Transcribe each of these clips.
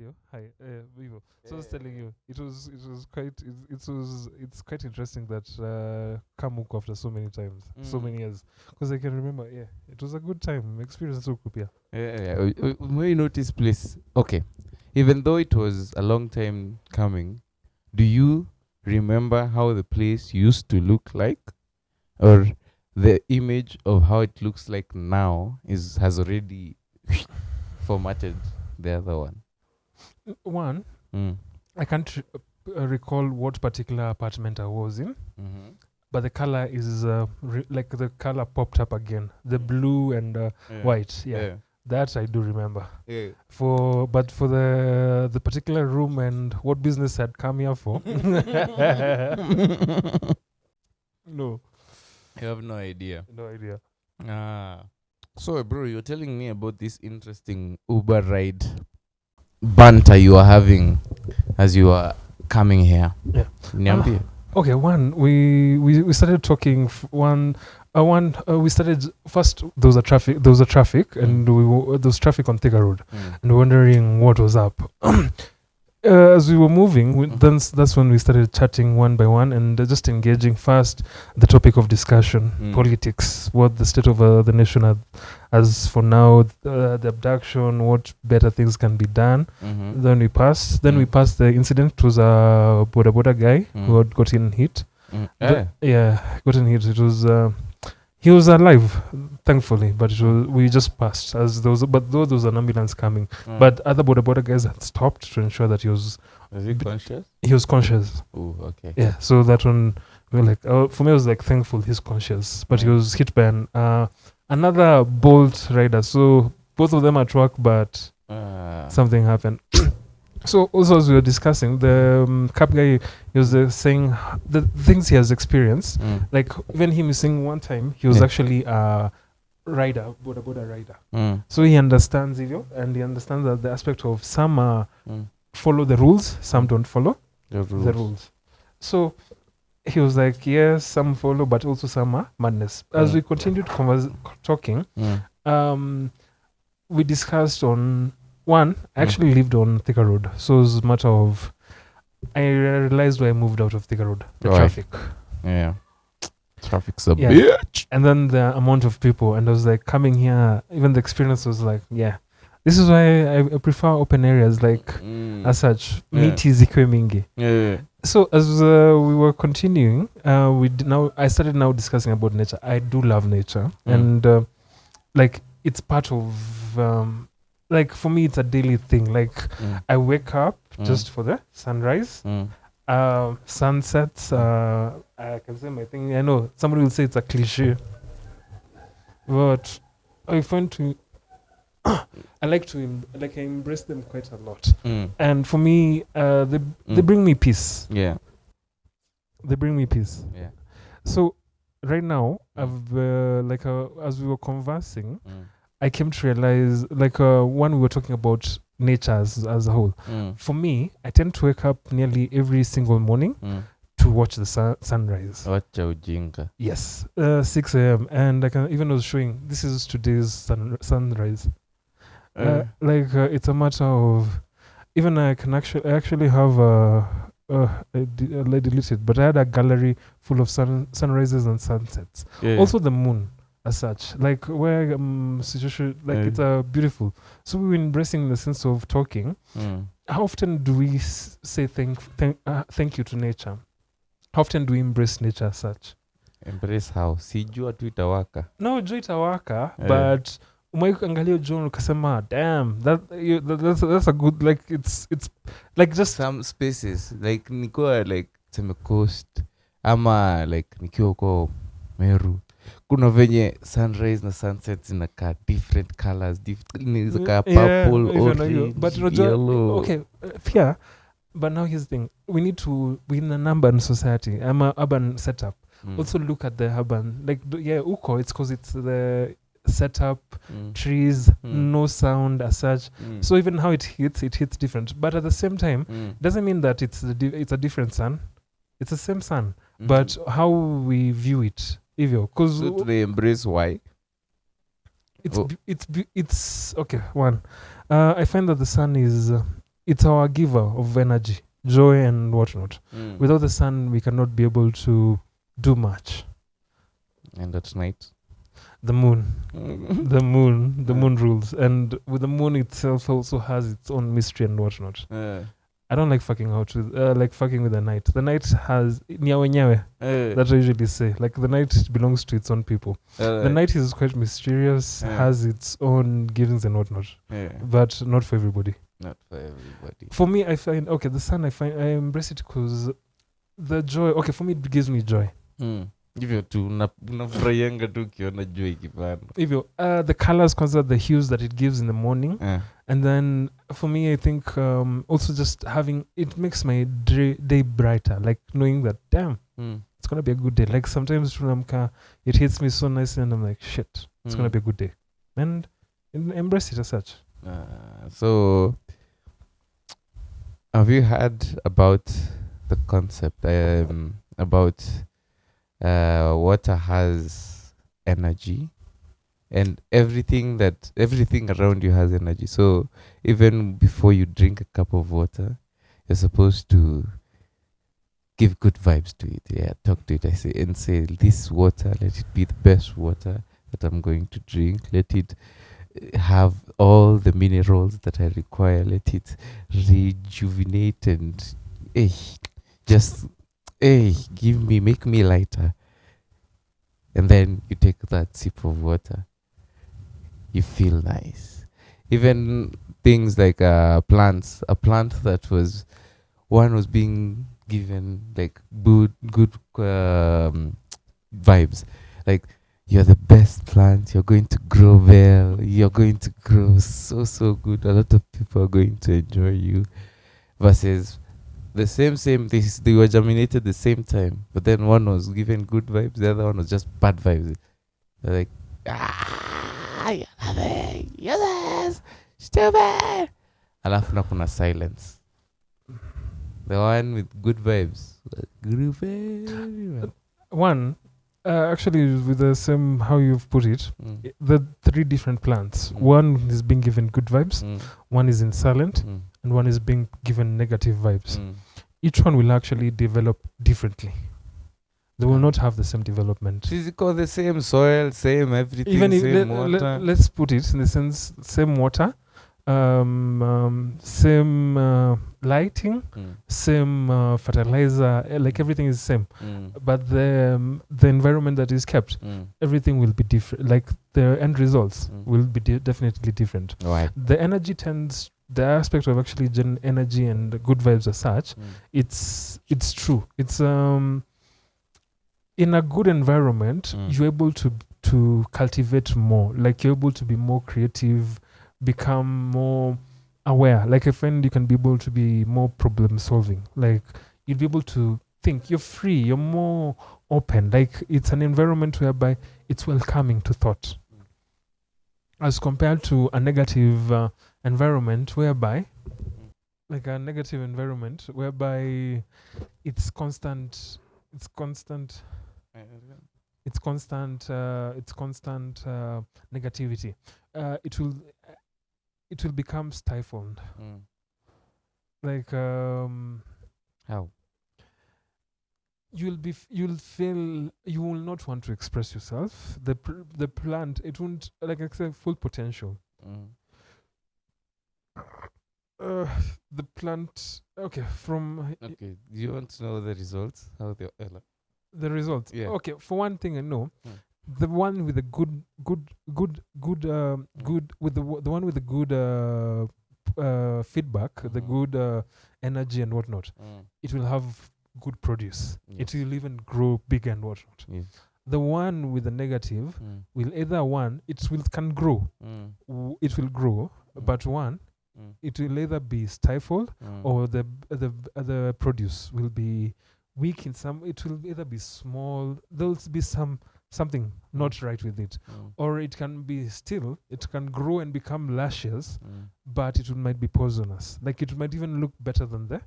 Ndio. Hi, Vivo. So I was telling you, it's quite interesting that come huku after so many times, so many years, because I can remember. Yeah, it was a good time experience. So cool, yeah. When you notice place, okay, even though it was a long time coming, do you remember how the place used to look like, or the image of how it looks like now has already formatted the other one? One, Mm. I can't recall what particular apartment I was in, Mm-hmm. but the color is like the color popped up again, the blue and white. Yeah, that I do remember. Yeah. But for the particular room and what business had come here for, no, You have no idea. no idea. So, bro, you're telling me about this interesting Uber ride banter you are having as you are coming here. Yeah. Niambie. Okay, we started talking. We started first. There was a traffic, and there was traffic on Thika Road, and wondering what was up. As we were moving, that's when we started chatting one by one and just engaging first the topic of discussion, politics, what the state of the nation as for now, the abduction, what better things can be done. Then we passed the incident. It was a boda guy who had gotten hit. Got in hit. It was he was alive, thankfully, but we just passed but though there was an ambulance coming, but other boda guys had stopped to ensure that he was conscious. He was conscious. Oh, okay. Yeah, so that one we were like, for me, I was like thankful he's conscious, but he was hit by another Bolt rider. So both of them at work, but something happened. So also as we were discussing, the cab guy, he was saying the things he has experienced. Like even him missing one time, he was actually a rider, boda rider. So he understands it, and he understands that the aspect of some follow the rules, some don't follow the rules. So he was like, yes, some follow, but also some are madness. As we continued talking, we discussed on one. I actually lived on Thika Road, so it was a matter of I realized why I moved out of Thika Road. The traffic. Yeah. Traffic's a bitch. And then the amount of people, and I was like coming here, even the experience was like, yeah. This is why I prefer open areas, like as such. Miti zikwe mingi. So as we were continuing, I started now discussing about nature. I do love nature, and like it's part of like for me it's a daily thing. Like I wake up just for the sunrise, sunsets. I can say my thing. I know somebody will say it's a cliche, but I find to I like to I embrace them quite a lot, and for me, they bring me peace. Yeah, they bring me peace. Yeah. So right now, I've as we were conversing, I came to realize when we were talking about nature as a whole. For me, I tend to wake up nearly every single morning to watch the sunrise. Wacha ujinga. Yes, 6 a.m. and I was showing this is today's sunrise. It's a matter of even I actually have I deleted, but I had a gallery full of sunrises and sunsets. Also the moon as such, like where situation, like it's beautiful. So we were embracing the sense of talking. How often do we say thank you to nature? How often do we embrace nature as such? Embrace how? Sijua tu itawaka. No, jua itawaka, but umeangalia jua ukasema damn that's a good, like it's like just some spaces like nikiwa like seme coast ama like nikiwa huko Meru, kuna venye sunrise na sunset zinakaa different colors, zinakaa purple, orange, but yellow. Okay, yeah, but now here's the thing, we're in an urban society. I'm an urban setup. Also look at the urban, like uko, it's because it's the setup, trees, no sound as such. So even how it hits different. But at the same time, doesn't mean that it's a different sun. It's the same sun, but how we view it, because so they embrace why. It's okay. One, I find that the sun is it's our giver of energy, joy, and whatnot. Mm. Without the sun, we cannot be able to do much. And at night. The moon, the Yeah. moon rules, and with the moon itself also has its own mystery and whatnot. I don't like fucking out with fucking with the night. The night has nyawe nyawe. That I usually say. Like the night belongs to its own people. The night is quite mysterious, has its own givings and whatnot, but not for everybody. Not for everybody. For me, I find the sun. I embrace it because the joy. Okay, for me, it gives me joy. Hivyo tu unafurahianga tu ukiona jua ikipanda. Hivyo the colors, consider the hues that it gives in the morning, and then for me, I think also just having it makes my day brighter. Like knowing that, damn, it's gonna be a good day. Like sometimes it hits me so nicely, and I'm like, shit, it's gonna be a good day, and embrace it as such. So, have you heard about the concept about water has energy, and everything around you has energy? So even before you drink a cup of water, you're supposed to give good vibes to it. Yeah, talk to it. I say this water, let it be the best water that I'm going to drink. Let it have all the minerals that I require. Let it rejuvenate and make me lighter. And then you take that sip of water, you feel nice. Even things like plants, a plant that was being given like good vibes, like you're the best plant, you're going to grow well, you're going to grow so good, a lot of people are going to enjoy you, versus the same they were germinated the same time, but then one was given good vibes, the other one was just bad vibes. They're like, you're nothing, you're this, stupid. Alafu na kuna silence. The one with good vibes grew very well. One, actually, with the same how you've put it, the three different plants. One is being given good vibes, one is in silent, and one is being given negative vibes. Each one will actually develop differently. They will not have the same development. Physical, the same soil, same everything, even same water. Let's put it in the sense, same water, same lighting, same fertilizer, like everything is same, but the environment that is kept, everything will be different. Like the end results will be definitely different. Right. The energy the aspect of actually energy and good vibes as such, it's true. It's in a good environment, you're able to cultivate more. Like you're able to be more creative, become more aware. Like I find you can be able to be more problem solving. Like you'll be able to think. You're free. You're more open. Like it's an environment whereby it's welcoming to thought, as compared to a negative environment whereby, it's constant negativity. It will become stifled. Like how you'll feel you will not want to express yourself. The plant, it won't, like I said, full potential. The plant. Okay. Do you want to know the results? How they the results? Yeah. Okay. For one thing, I know the one with the good with the one with the good feedback, the good energy and whatnot. It will have good produce. It will even grow big and whatnot. The one with the negative will either can grow. It will grow, but it will either be stifled or the produce will be weak in some. It will either be small. There'll be something not right with it, or it can be still. It can grow and become luscious, but it might be poisonous. Like it might even look better than the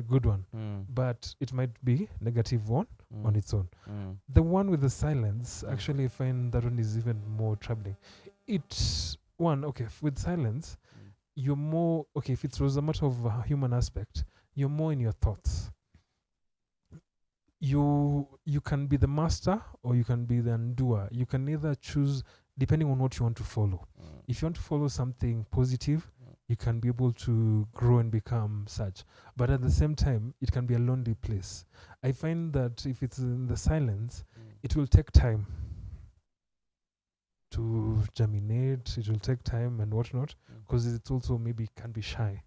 good one, but it might be negative one on its own. The one with the silence, actually, I find that one is even more troubling. It's one, okay, with silence, you're more okay. If it was a matter of a human aspect, you're more in your thoughts. You can be the master or you can be the undoer. You can either choose depending on what you want to follow. If you want to follow something positive, you can be able to grow and become such. But at the same time, it can be a lonely place. I find that if it's in the silence, it will take time to germinate. It will take time and whatnot, because it also maybe can be shy.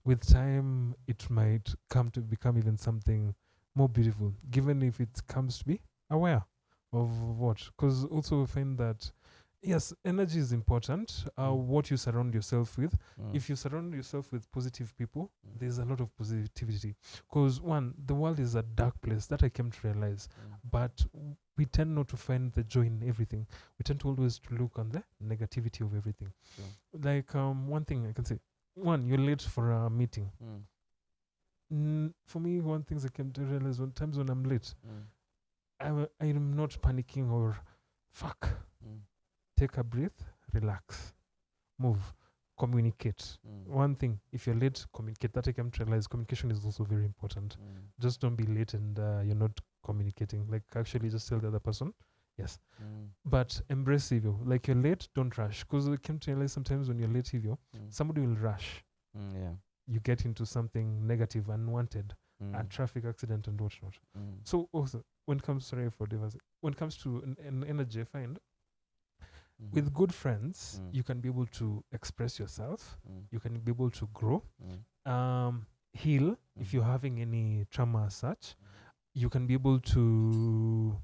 With time, it might come to become even something more beautiful, given if it comes to be aware of what. Because also we find that yes, energy is important. What you surround yourself with. If you surround yourself with positive people, there's a lot of positivity. Because one, the world is a dark place, that I came to realize. But we tend not to find the joy in everything. We tend to always to look on the negativity of everything. Like one thing I can say. One, you're late for a meeting. For me, one thing I came to realize times when I'm late, I'm not panicking or fuck. Take a breath, relax, move, communicate. One thing, if you're late, communicate. That I came to realize communication is also very important. Just don't be late and you're not communicating. Like actually just tell the other person, yes. But embrace evil. Like you're late, don't rush. Because I came to realize sometimes when you're late evil, somebody will rush. You get into something negative, unwanted, a traffic accident and whatnot. So also, when it comes to an energy, I find with good friends, you can be able to express yourself. You can be able to grow, heal if you're having any trauma as such. You can be able to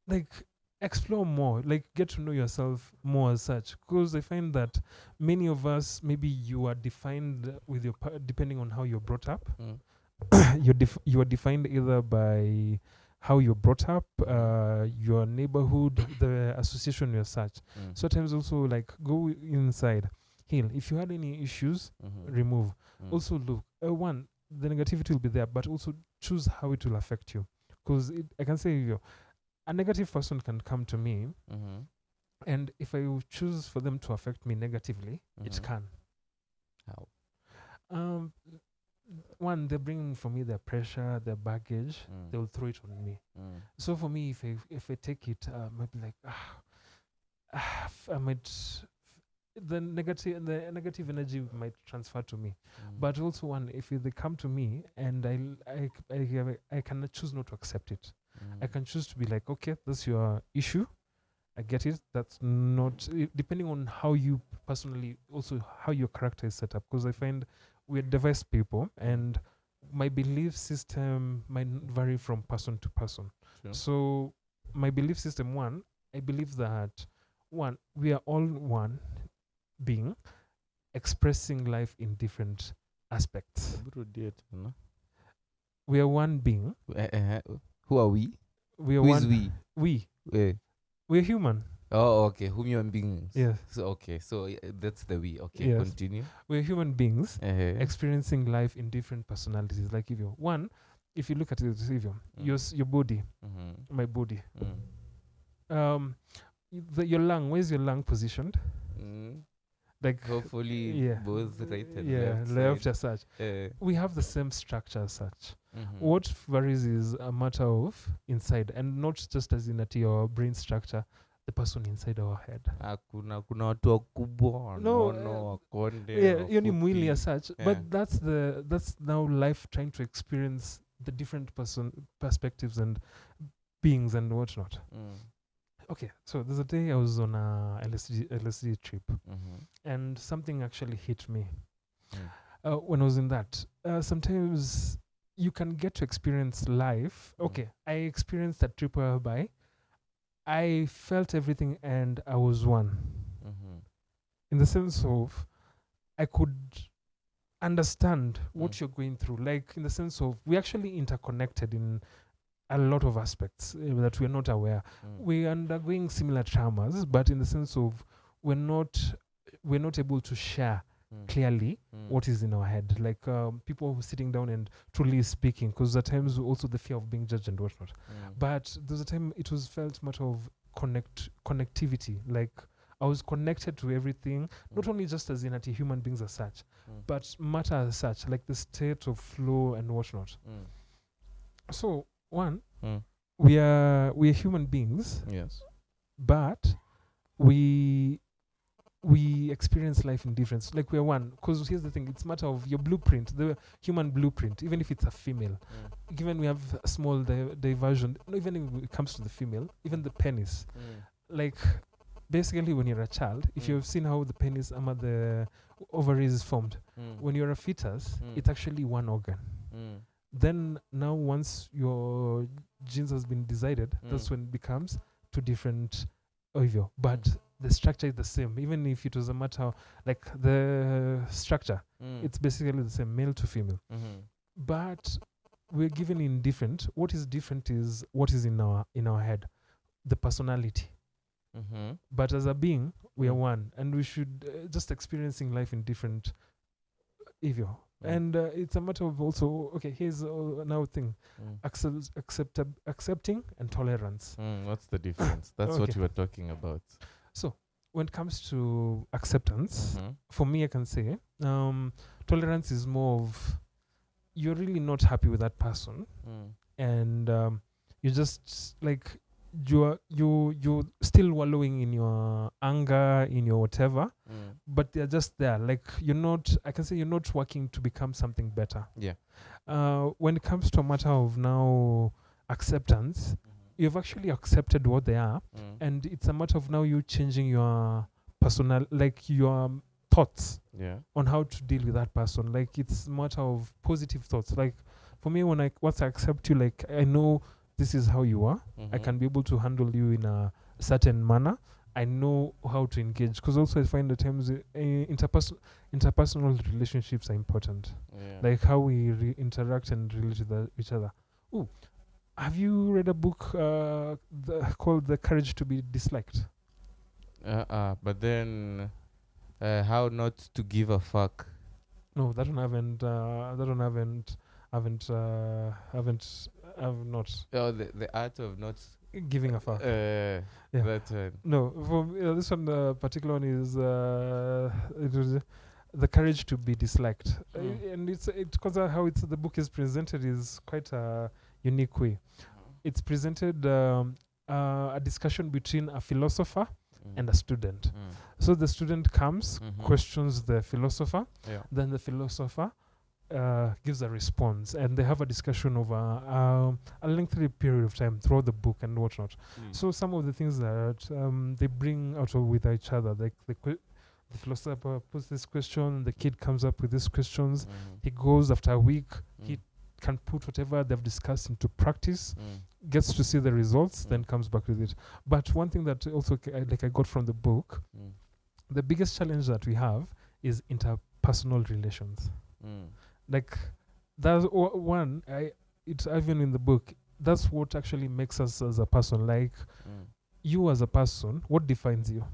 like explore more, like get to know yourself more as such. Because I find that many of us, maybe you are defined with your depending on how you're brought up. You are defined either by how you're brought up, your neighborhood, the association you're such. Sometimes also like go inside, heal. If you had any issues, remove. Also look, one, the negativity will be there, but also choose how it will affect you. Because I can say a negative person can come to me, and if I choose for them to affect me negatively, it can. How? One, they bring for me their pressure, their baggage. They will throw it on me. So for me, if I take it, I might be like, I might. The negative energy might transfer to me. But also one, if they come to me and I cannot choose not to accept it. I can choose to be like, okay, that's your issue. I get it. That's not depending on how you personally, also how your character is set up. Because I find we're diverse people, and my belief system might vary from person to person. Sure. So my belief system, one, I believe that one, we are all one being expressing life in different aspects. We are one being. Who are we? We are Who one. is we? We. We're human. Oh, okay. Human beings. Yes. So okay. So that's the we. Okay. Yes. Continue. We're human beings experiencing life in different personalities. Like if you look at it, your body, my body. Your lung. Where's your lung positioned? Like hopefully both right and left as such. We have the same structure as such. What varies is a matter of inside, and not just as in at your brain structure, the person inside our head. kuna watu wakubwa hiyo ni mwili as such, but that's now life trying to experience the different perspectives and beings and whatnot. Okay, so there's a day I was on a LSD trip, and something actually hit me when I was in that. Sometimes you can get to experience life. Okay, I experienced that trip whereby I felt everything and I was one. In the sense of I could understand what you're going through. Like in the sense of we actually interconnected in a lot of aspects that we're not aware. We're undergoing similar traumas, but in the sense of we're not able to share clearly what is in our head. Like people sitting down and truly speaking, because at times also the fear of being judged and whatnot. But there's a time it was felt matter of connectivity, like I was connected to everything, not only just as in human beings as such, but matter as such, like the state of flow and whatnot. So one, we are human beings, Yes. but we experience life in difference. Like we are one, because here's the thing: it's matter of your blueprint, the human blueprint. Even if it's a female, given we have a small diversion, even if it comes to the female, even the penis, like basically when you're a child, if you've seen how the penis the ovaries is formed, when you're a fetus, it's actually one organ. Then now once your genes has been decided, that's when it becomes two different ovule, but the structure is the same. Even if it was a matter of, like the structure, it's basically the same, male to female. But we're given in different. What is different is what is in our head, the personality. But as a being, we are one, and we should just experiencing life in different evil. And it's a matter of also, okay, here's another thing, accepting and tolerance. What's the difference? That's what you were talking about. So when it comes to acceptance, for me, I can say tolerance is more of you're really not happy with that person, and you just like you're still wallowing in your anger, in your whatever, but they're just there. Like you're not, I can say you're not working to become something better. Yeah. When it comes to a matter of now acceptance, you've actually accepted what they are, and it's a matter of now you changing your personal, like your thoughts on how to deal with that person. Like it's a matter of positive thoughts. Like for me, once I accept you, like I know this is how you are. I can be able to handle you in a certain manner. I know how to engage, because also I find at times interpersonal relationships are important. Like how we interact and relate with each other. Oh, have you read a book called The Courage to Be Disliked? But then how not to give a fuck? No, that one I've not. Oh, the art of not giving a fuck. That one. No, for this one, the particular one is it was The Courage to Be Disliked, and it's because how the book is presented is quite a unique way. It's presented a discussion between a philosopher and a student. So the student comes, questions the philosopher, then the philosopher gives a response, and they have a discussion over a lengthy period of time throughout the book and whatnot. So some of the things that they bring out with each other, like the philosopher puts this question, the kid comes up with these questions, he goes after a week, he can put whatever they've discussed into practice, gets to see the results, then comes back with it. But one thing that also I got from the book, the biggest challenge that we have is interpersonal relations. Like that's one. It's even in the book. That's what actually makes us as a person. Like you as a person, what defines you?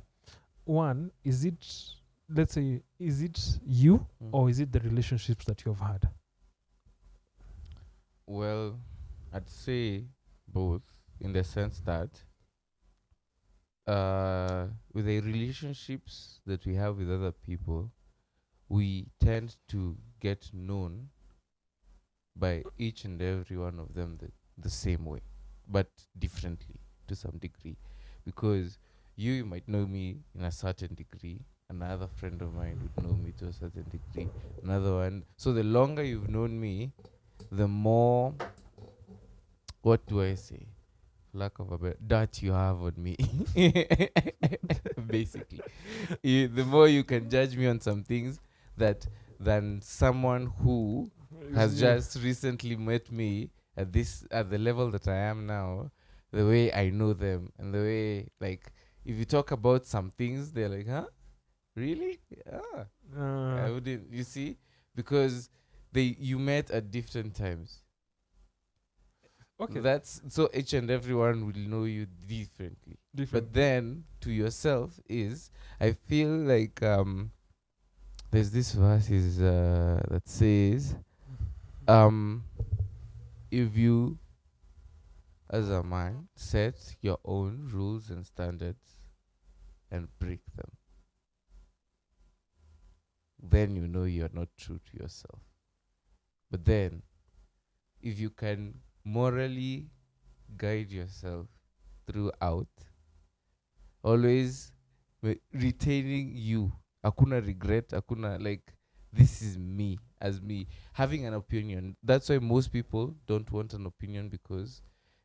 One, is it, let's say, is it you or is it the relationships that you've had? Well, I'd say both, in the sense that with the relationships that we have with other people, we tend to get known by each and every one of them the same way, but differently to some degree. Because you might know me in a certain degree, another friend of mine would know me to a certain degree, another one. So the longer you've known me, the more, what do I say? Lack of a better, dirt you have on me. Basically. The more you can judge me on some things than someone who has just recently met me at the level that I am now, the way I know them, and the way, like, if you talk about some things, they're like, huh? Really? Yeah. I wouldn't, you see? Because you met at different times. Okay. That's so each and everyone will know you differently. But then to yourself is, I feel like there's this verse that says if you as a man set your own rules and standards, and break them, then you know you're not true to yourself. But then, if you can morally guide yourself throughout, always retaining you, hakuna regret, hakuna like, this is me as me, having an opinion. That's why most people don't want an opinion, because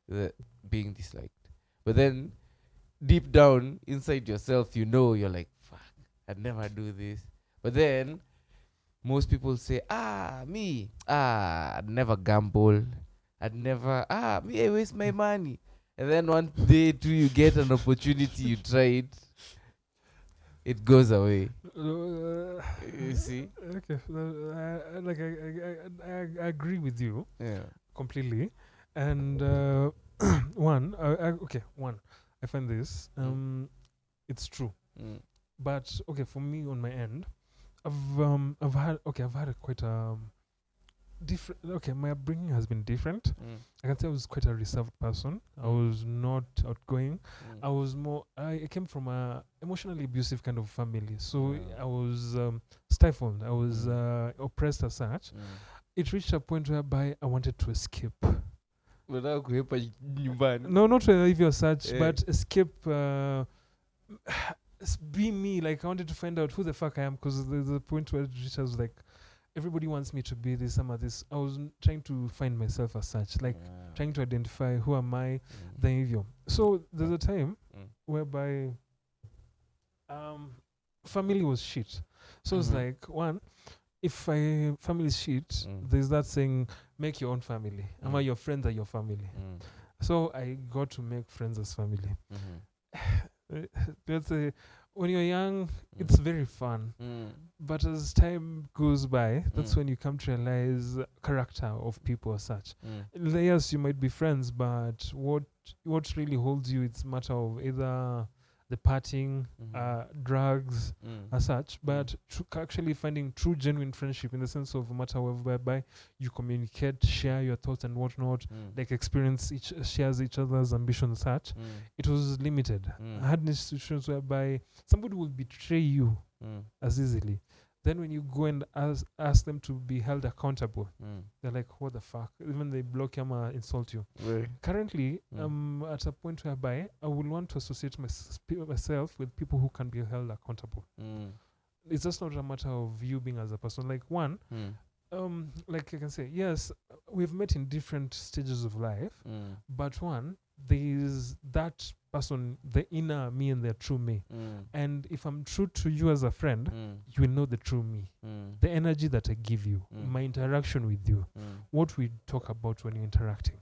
they're being disliked. But then deep down inside yourself, you know, you're like, fuck, I'd never do this. But then most people say, I'd never gamble, I'd never, me, I waste my money. And then one day too, you get an opportunity, you try it goes away. You see? Okay, I agree with you. Yeah. Completely. And one, I find this it's true. But okay, for me on my end, I've had a quite different. Okay, my upbringing has been different. I can say I was quite a reserved person. I was not outgoing. I was more. I came from a emotionally abusive kind of family, so I was stifled. I was oppressed as such. It reached a point whereby I wanted to escape. No, not to leave your such, but escape. Be me. Like I wanted to find out who the fuck I am, because there's a point where it reached, I was like, everybody wants me to be this, some of this. I was trying to find myself as such, like trying to identify who am I, the behavior. So there's a time whereby family was shit. So it's like, one, if family is shit, there's that saying, make your own family. Ama your friends are your family. So I got to make friends as family. Let's say, when you're young, it's very fun. But as time goes by, that's when you come to realize character of people as such. Yes, you might be friends, but what really holds you, it's a matter of either the partying, drugs, as such, but actually finding true, genuine friendship in the sense of a matter whereby you communicate, share your thoughts and whatnot, like shares each other's ambitions, such. It was limited. I had institutions whereby somebody will betray you as easily. Then when you go and ask them to be held accountable, they're like, what the fuck? Even they block you or insult you. Right. Currently, I'm at a point whereby I would want to associate myself with people who can be held accountable. It's just not a matter of you being as a person. Like one, like I can say, yes, we've met in different stages of life, but one, there's that person, the inner me and the true me. And if I'm true to you as a friend, you will know the true me. The energy that I give you, my interaction with you, what we talk about when you're interacting.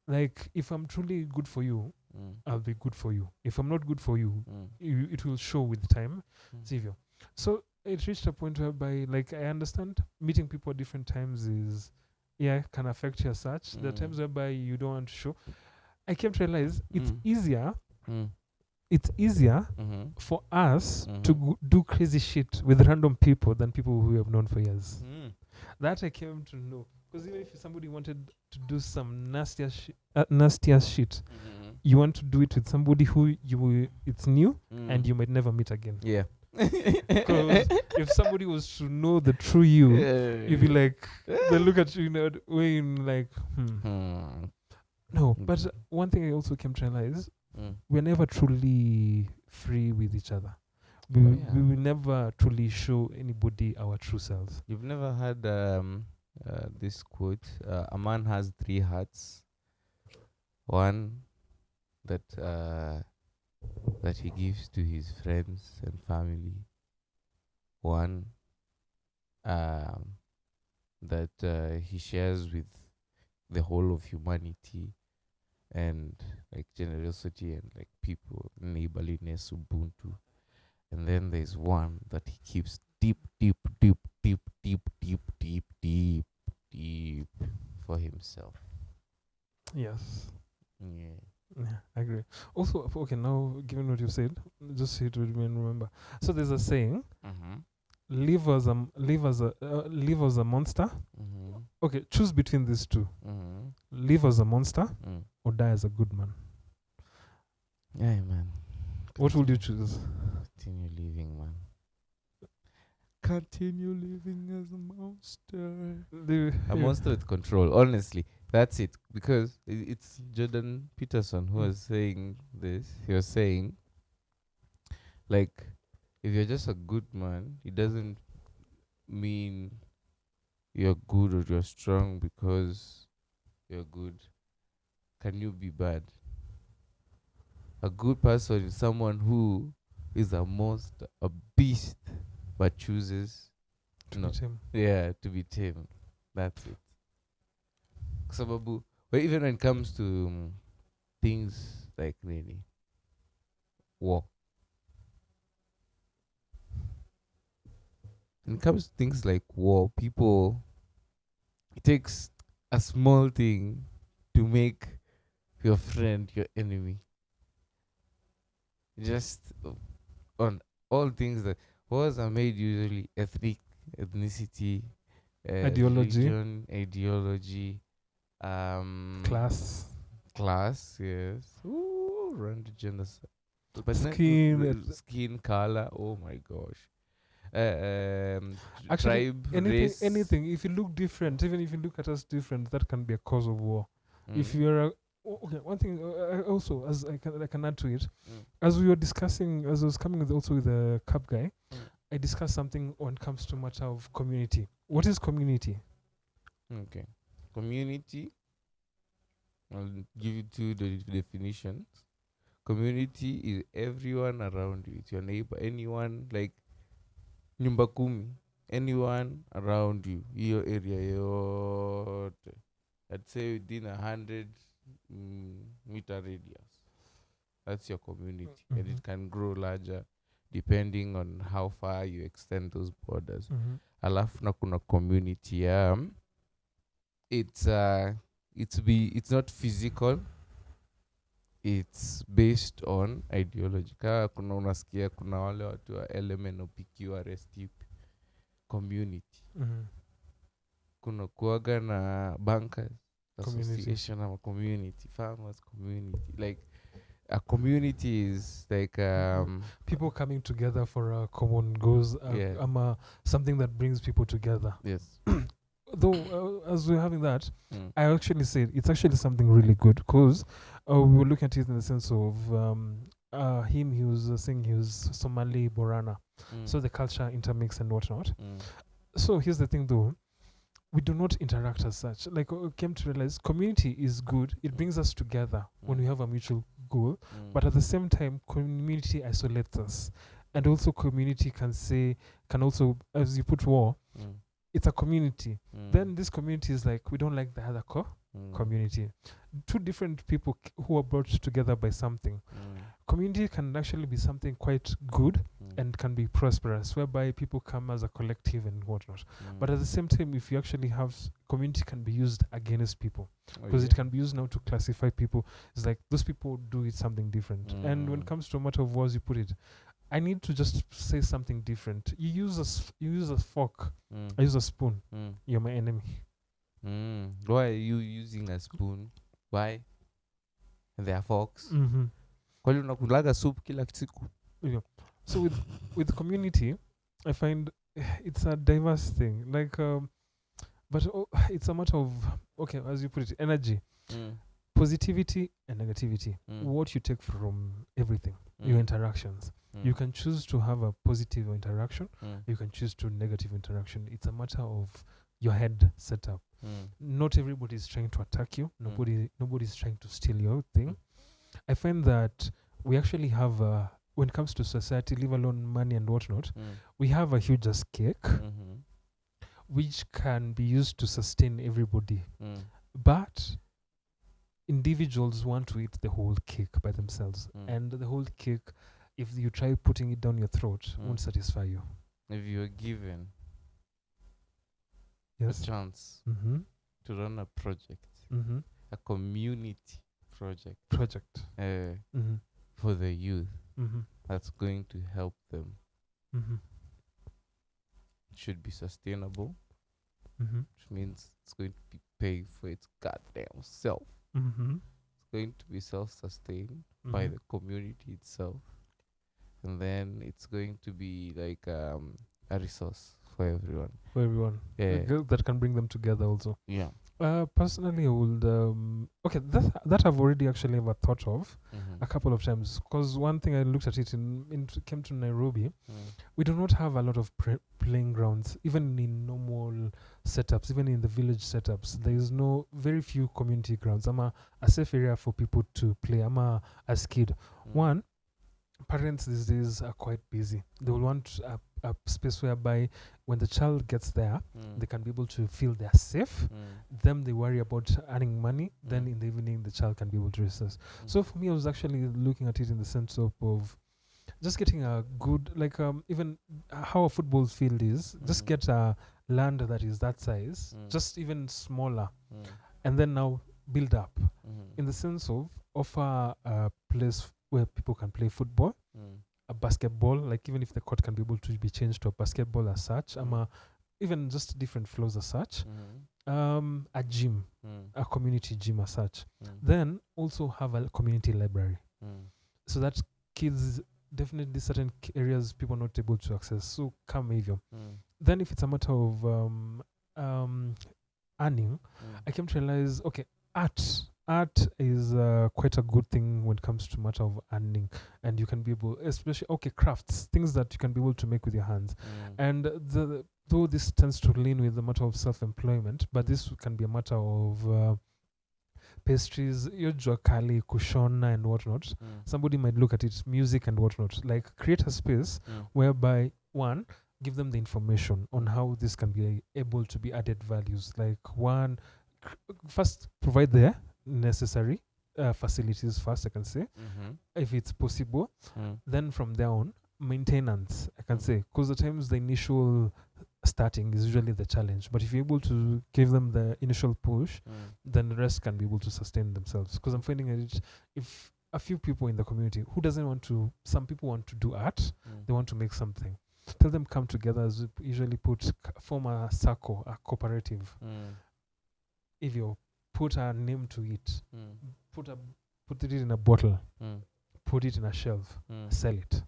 Like, if I'm truly good for you, I'll be good for you. If I'm not good for you, it will show with time. So it reached a point whereby, like, I understand meeting people at different times is, can affect you as such. There are times whereby you don't want to show. I came to realize it's easier. It's easier for us to do crazy shit with random people than people who we have known for years. That I came to know. Because even if somebody wanted to do some nastier shit, you want to do it with somebody who it's new and you might never meet again. Yeah. Because if somebody was to know the true you, you'd be like, they look at you, like, No, but one thing I also came to realize, we're never truly free with each other. We will never truly show anybody our true selves. You've never had this quote, a man has 3 hearts. One that he gives to his friends and family. One that he shares with the whole of humanity, and like generosity and like people, neighborliness, ubuntu. And then there's one that he keeps deep for himself. Yes. Yeah. Yeah, I agree. Also, okay, now given what you said, just say it with me and remember. So there's a saying, live as a monster. Okay, choose between these two. Live as a monster or die as a good man. Yeah, man. What would you choose? Continue living, man. Continue living as a monster. A monster with control. Honestly, that's it. Because it's Jordan Peterson who was saying this. He was saying, like, if you're just a good man, it doesn't mean you're good or you're strong because you're good. Can you be bad? A good person is someone who is a monster, a beast, but chooses To be tame. to be tame. That's it. Sababu, but even when it comes to things like nini, war. When it comes to things like war, people, it takes a small thing to make your friend your enemy. Just on all things that wars are made usually ethnicity, Ideology. religion, ideology, Class. yes. Ooh, run to genocide. But skin color. Oh my gosh. Actually, Tribe, anything, race. anything. If you look different, even if you look at us different, that can be a cause of war. If you're okay, one thing also, as I can add to it, as we were discussing, as I was coming with also with the cup guy, I discussed something when it comes to matter of community. What is community? Okay, community. I'll give you two definitions. Community is everyone around you. It's your neighbor, anyone like nyumba kumi, anyone around you, your area, yote. I'd say within 100 meter radius. That's your community, and it can grow larger depending on how far you extend those borders. Alafu na kuna community it's not physical, it's based on ideology. Kaa kuna unasikia kuna wale watu wa LMNOPQRST community. Kuna kuaga na bankers association ama community, farmers community. Like a community is like people coming together for a common goals, something that brings people together. Yes. Though as we're having that, I actually said it's actually something really good because we were looking at it in the sense of him. He was saying he was Somali Borana, so the culture intermix and whatnot. So here's the thing, though. We do not interact as such. Like we came to realize community is good. It brings us together when we have a mutual goal. But at the same time, community isolates us. And also community can also, as you put war, it's a community. Then this community is like, we don't like the other community. Two different people who are brought together by something. Community can actually be something quite good and can be prosperous, whereby people come as a collective and whatnot. But at the same time, if you actually have community, can be used against people because it can be used now to classify people. It's like those people do it something different. And when it comes to a matter of words, you put it, I need to just say something different. You use a fork. I use a spoon. You're my enemy. Why are you using a spoon? Why? There are forks. Kwa hiyo unakulaga soup kila siku. So with community, I find it's a diverse thing. Like, but it's a matter of, okay, as you put it, energy, positivity and negativity. What you take from everything, your interactions. You can choose to have a positive interaction. You can choose to negative interaction. It's a matter of your head setup. Not everybody is trying to attack you. Nobody is trying to steal your thing. I find that we actually have, when it comes to society, leave alone money and whatnot, we have a huge cake, which can be used to sustain everybody. But individuals want to eat the whole cake by themselves. And the whole cake, if you try putting it down your throat, won't satisfy you. If you are given a chance to run a project, a community project for the youth that's going to help them, it should be sustainable, which means it's going to be paid for its goddamn self. It's going to be self-sustained by the community itself. and then it's going to be like a resource for everyone. For everyone. Yeah. That can bring them together also. Yeah. Personally, I would. Okay, that I've already actually ever thought of Mm-hmm. a couple of times. Because one thing I looked at it came to Nairobi. Mm. We do not have a lot of playing grounds, even in normal setups, even in the village setups. There is very few community grounds. I'm a safe area for people to play. I'm a kid. One, parents these days are quite busy. They will want a space whereby when the child gets there, they can be able to feel they're safe. Then they worry about earning money. Then in the evening, the child can be able to recess. So for me, I was actually looking at it in the sense of just getting a good, like even how a football field is, just get a land that is that size, just even smaller, and then now build up in the sense of offer a place where people can play football, a basketball, like even if the court can be able to be changed to a basketball as such, even just different floors as such, a gym, a community gym as such. Then also have a community library, so that kids, definitely certain areas people are not able to access, so come hivyo. Then if it's a matter of earning, I came to realize, okay, art is quite a good thing when it comes to matter of earning, and you can be able, especially crafts, things that you can be able to make with your hands. And though this tends to lean with the matter of self-employment, but this can be a matter of pastries, kali, kushona and whatnot. Somebody might look at it, music and whatnot. Like create a space whereby one, give them the information on how this can be able to be added values. Like one, first provide the necessary facilities first, I can say, if it's possible. Then from there on, maintenance, I can say, because the times the initial starting is usually the challenge, but if you're able to give them the initial push, then the rest can be able to sustain themselves. Because I'm finding it, if a few people in the community who doesn't want to, some people want to do art, they want to make something, tell them come together, as we usually form a circle, a cooperative. If you put a name to it, put it in a bottle, put it in a shelf, sell it.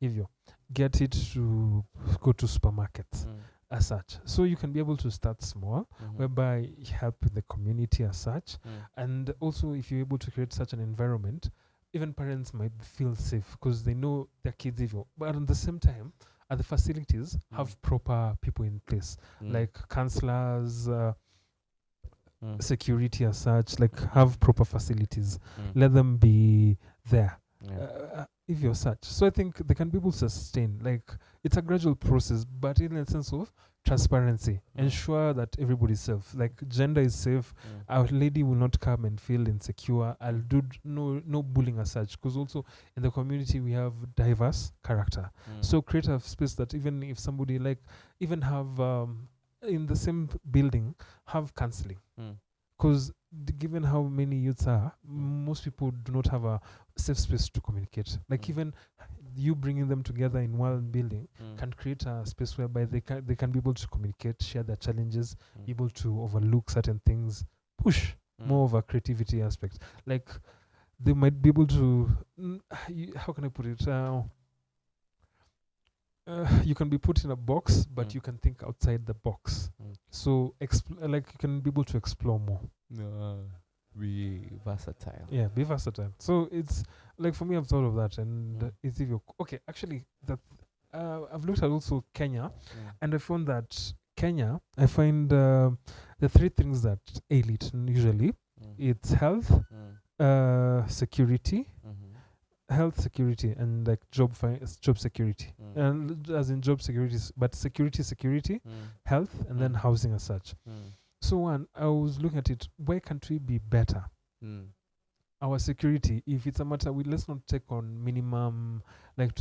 If you get it to go to supermarkets as such, so you can be able to start small, whereby you help the community as such. And also, if you're able to create such an environment, even parents might feel safe because they know their kids evil. But at the same time, at the facilities, have proper people in place, like counselors, security as such, like have proper facilities. Let them be there. If you're such, so I think they can be able to sustain. Like it's a gradual process, but in a sense of transparency, ensure that everybody's safe. Like gender is safe. Our lady will not come and feel insecure. I'll do no bullying as such, because also in the community we have diverse character. So create a space that even if somebody even have in the same building have counseling, because given how many youths are, most people do not have a safe space to communicate. Like even you bringing them together in one building can create a space whereby they can be able to communicate, share their challenges, able to overlook certain things, push more of a creativity aspect. Like they might be able to, how can I put it? You can be put in a box, but you can think outside the box. So you can be able to explore more. Be versatile. Yeah, be versatile. So it's like, for me, I've thought of that, and it's even okay. Actually, that I've looked at also Kenya, and I found that Kenya, I find the three things that ail it usually. It's health, security, health security, and like job security, and as in job security, but security, health, and then housing as such. So one, I was looking at it, why can't we be better? Our security, if it's a matter, let's not take on minimum, like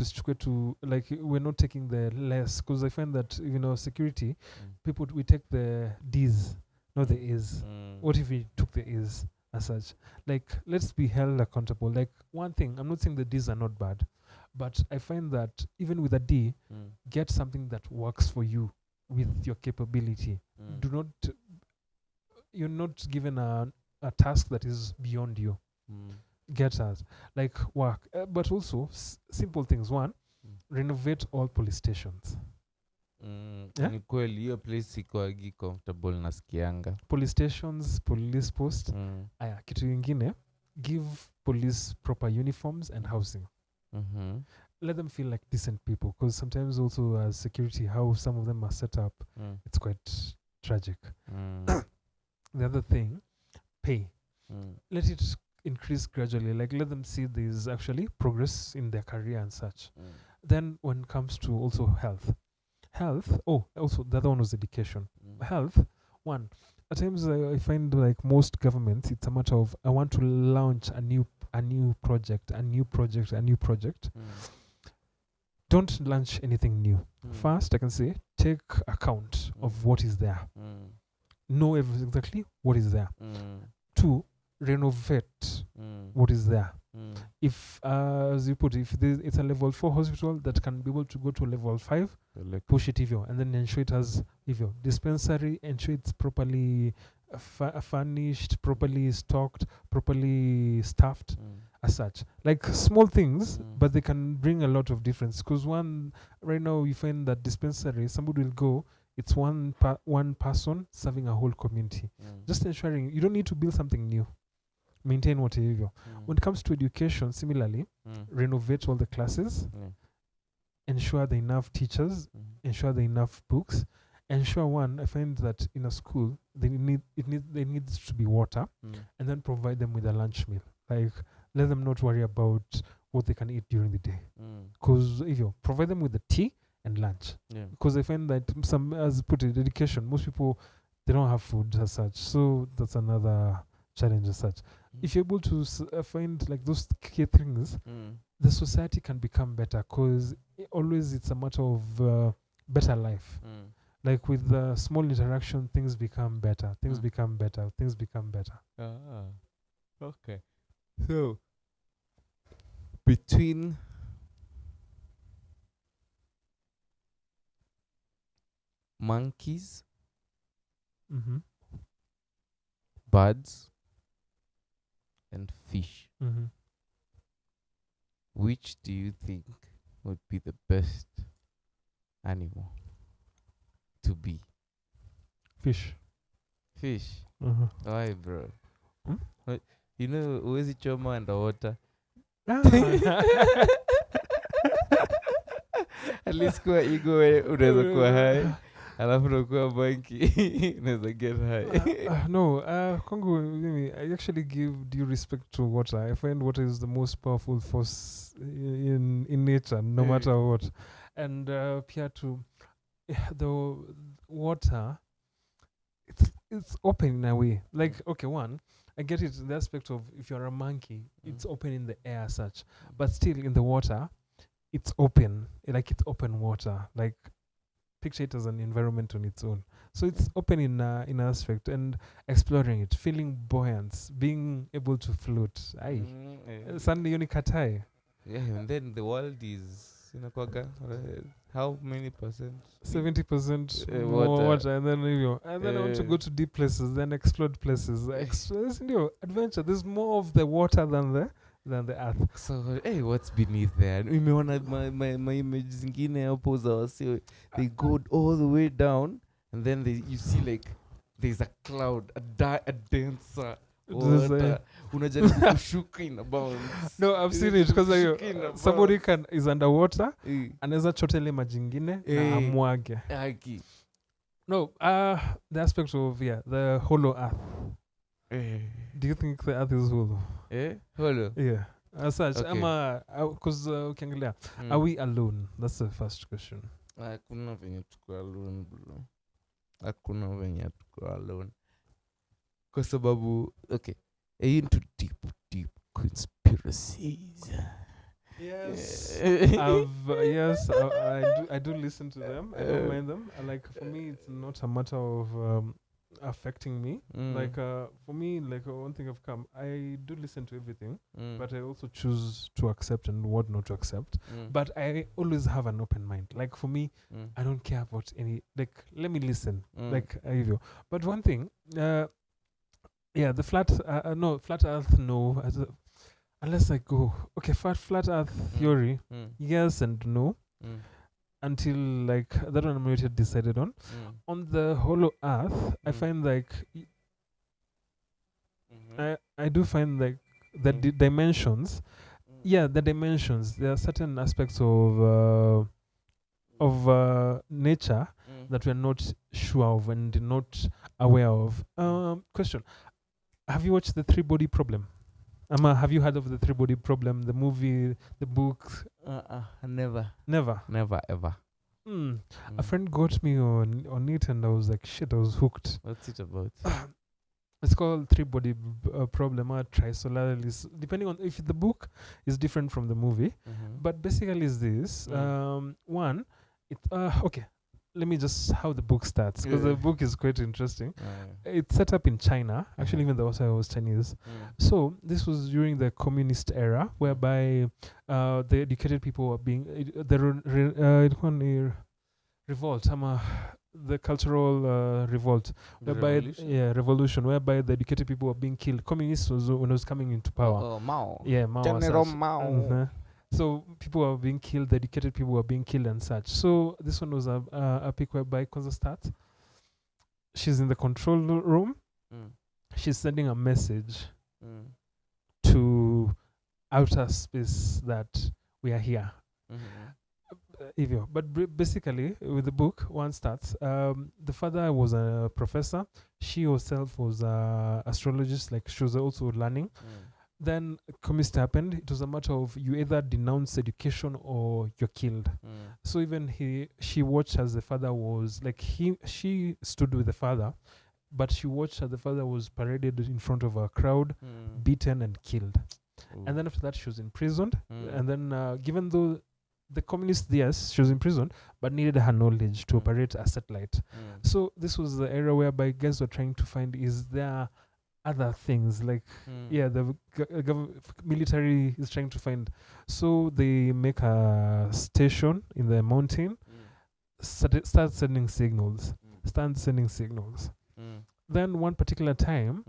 we're not taking the less, because I find that security, we take the D's, not the A's. What if we took the A's as such? Like, let's be held accountable. Like one thing, I'm not saying the D's are not bad, but I find that even with a D, get something that works for you with your capability. You're not given a task that is beyond you. get us like work, but also simple things. One, renovate all police stations. Yeah? Ni kweli hiyo place ikoagi comfortable nasikianga. Police stations, police post. Aya, kitu ingine, give police proper uniforms and housing. Let them feel like decent people, because sometimes also as security, how some of them are set up, it's quite tragic. The other thing, pay. Let it increase gradually. Like, let them see there's actually progress in their career and such. Then when it comes to also health, also the other one was education. Health, one, at times I find like most governments, it's a matter of, I want to launch a new project. Don't launch anything new. First, I can say, take account of what is there. Know exactly what is there. Two, renovate what is there. If, as you put, if it's a level 4 hospital that can be able to go to level 5, push it even, and then ensure it has even dispensary, ensure it's properly furnished, properly stocked, properly staffed, as such. Like small things, but they can bring a lot of difference. Because right now you find that dispensary, somebody will go, it's one person serving a whole community. Just ensuring you don't need to build something new. Maintain what you have. When it comes to education, similarly, renovate all the classes, ensure there are enough teachers, ensure there are enough books, ensure I find that in a school there needs to be water, and then provide them with a lunch meal. Like, let them not worry about what they can eat during the day, because if you provide them with the tea and lunch, because I find that some, as put it, education, most people, they don't have food as such, so that's another challenge as such. If you're able to find like those key things, the society can become better, because always it's a matter of better life. Like with the small interaction, things become better. Things become better. Okay. So, between monkeys, birds, and fish, which do you think would be the best animal to be? Fish. Why, bro? You know, huwezi choma underwater. At least kwa ego unaweza kuwa high. Alafu unakuwa monkey unaweza get high. No, Kongo, I actually give due respect to water. I find water is the most powerful force in nature, no matter what. And pia to the water, it's open in a way. Like, okay, one, I get it, the aspect of if you're a monkey, it's open in the air as such, but still in the water, it's open, like it's open water. Like, picture it as an environment on its own. So it's open in an aspect, and exploring it, feeling buoyant, being able to float. Suddenly unikatai. Yeah, and then the world is how many percent? 70% more water, and then I want to go to deep places, then explode places. Adventure. There's more of the water than the earth. So, hey, what's beneath there? My image zingine hapo za wasi, they go all the way down, and then you see like there's a cloud, a denser water. Unajaribu kushuka in a bounce. No, I've seen it because somebody is underwater, anaweza chotele majingine na amwage. No, the aspect of the hollow earth. Do you think the earth is hollow? Hollow. Yeah. As such, because ukiangalia, are we alone? That's the first question. Hakuna venye tuko alone, bro. Hakuna venye tuko alone. Kwa sababu, okay, into deep conspiracies. Yes. I do listen to them. I don't mind them. For me, it's not a matter of affecting me. For me, one thing I do listen to everything, but I also choose to accept and what not to accept. But I always have an open mind. Like, for me, I don't care about any, let me listen. But one thing, the flat earth, no. unless I go, okay, flat Earth theory, yes and no, until like that one I'm not yet decided on. On the hollow Earth, I find like I do find like the dimensions. Yeah, the dimensions. There are certain aspects of nature that we're not sure of and not aware of. Question: have you watched the three body problem? Have you heard of the three body problem? The movie, the book? Never. Never. Never ever. A friend got me on it, and I was like, shit, I was hooked. What's it about? It's called three body problem or trisolaris, depending on if the book is different from the movie. But basically, is this one? It okay. Let me just how the book starts, because the book is quite interesting. It's set up in China. Actually, even the author was Chinese. So this was during the communist era, whereby the educated people were being revolt. The cultural revolt, whereby revolution, whereby the educated people were being killed. Communists was when it was coming into power. Mao. Yeah, Mao. General Mao. So people were being killed, the educated people were being killed and such. So this one was a pic whereby Konza starts. She's in the control room. She's sending a message to outer space that we are here. But basically, with the book, one starts. The father was a professor. She herself was an astrologist. Like she was also learning. Then communist happened. It was a matter of you either denounce education or you're killed. So even she watched as the father was like she stood with the father, but she watched as the father was paraded in front of a crowd, beaten and killed. And then after that, she was imprisoned. And then given though the communists, yes, she was imprisoned, but needed her knowledge to operate a satellite. So this was the era whereby guys were trying to find, is there other things like the military is trying to find. So they make a station in the mountain, start sending signals. Then one particular time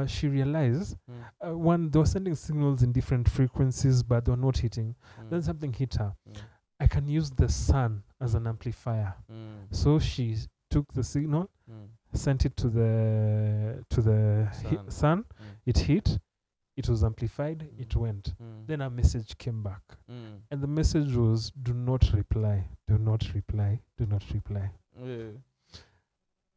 she realized one, they were sending signals in different frequencies, but they were not hitting. Then something hit her. I can use the sun as an amplifier. So she took the signal, sent it to the sun. It hit. It was amplified. It went. Then a message came back, and the message was, "Do not reply. Do not reply. Do not reply.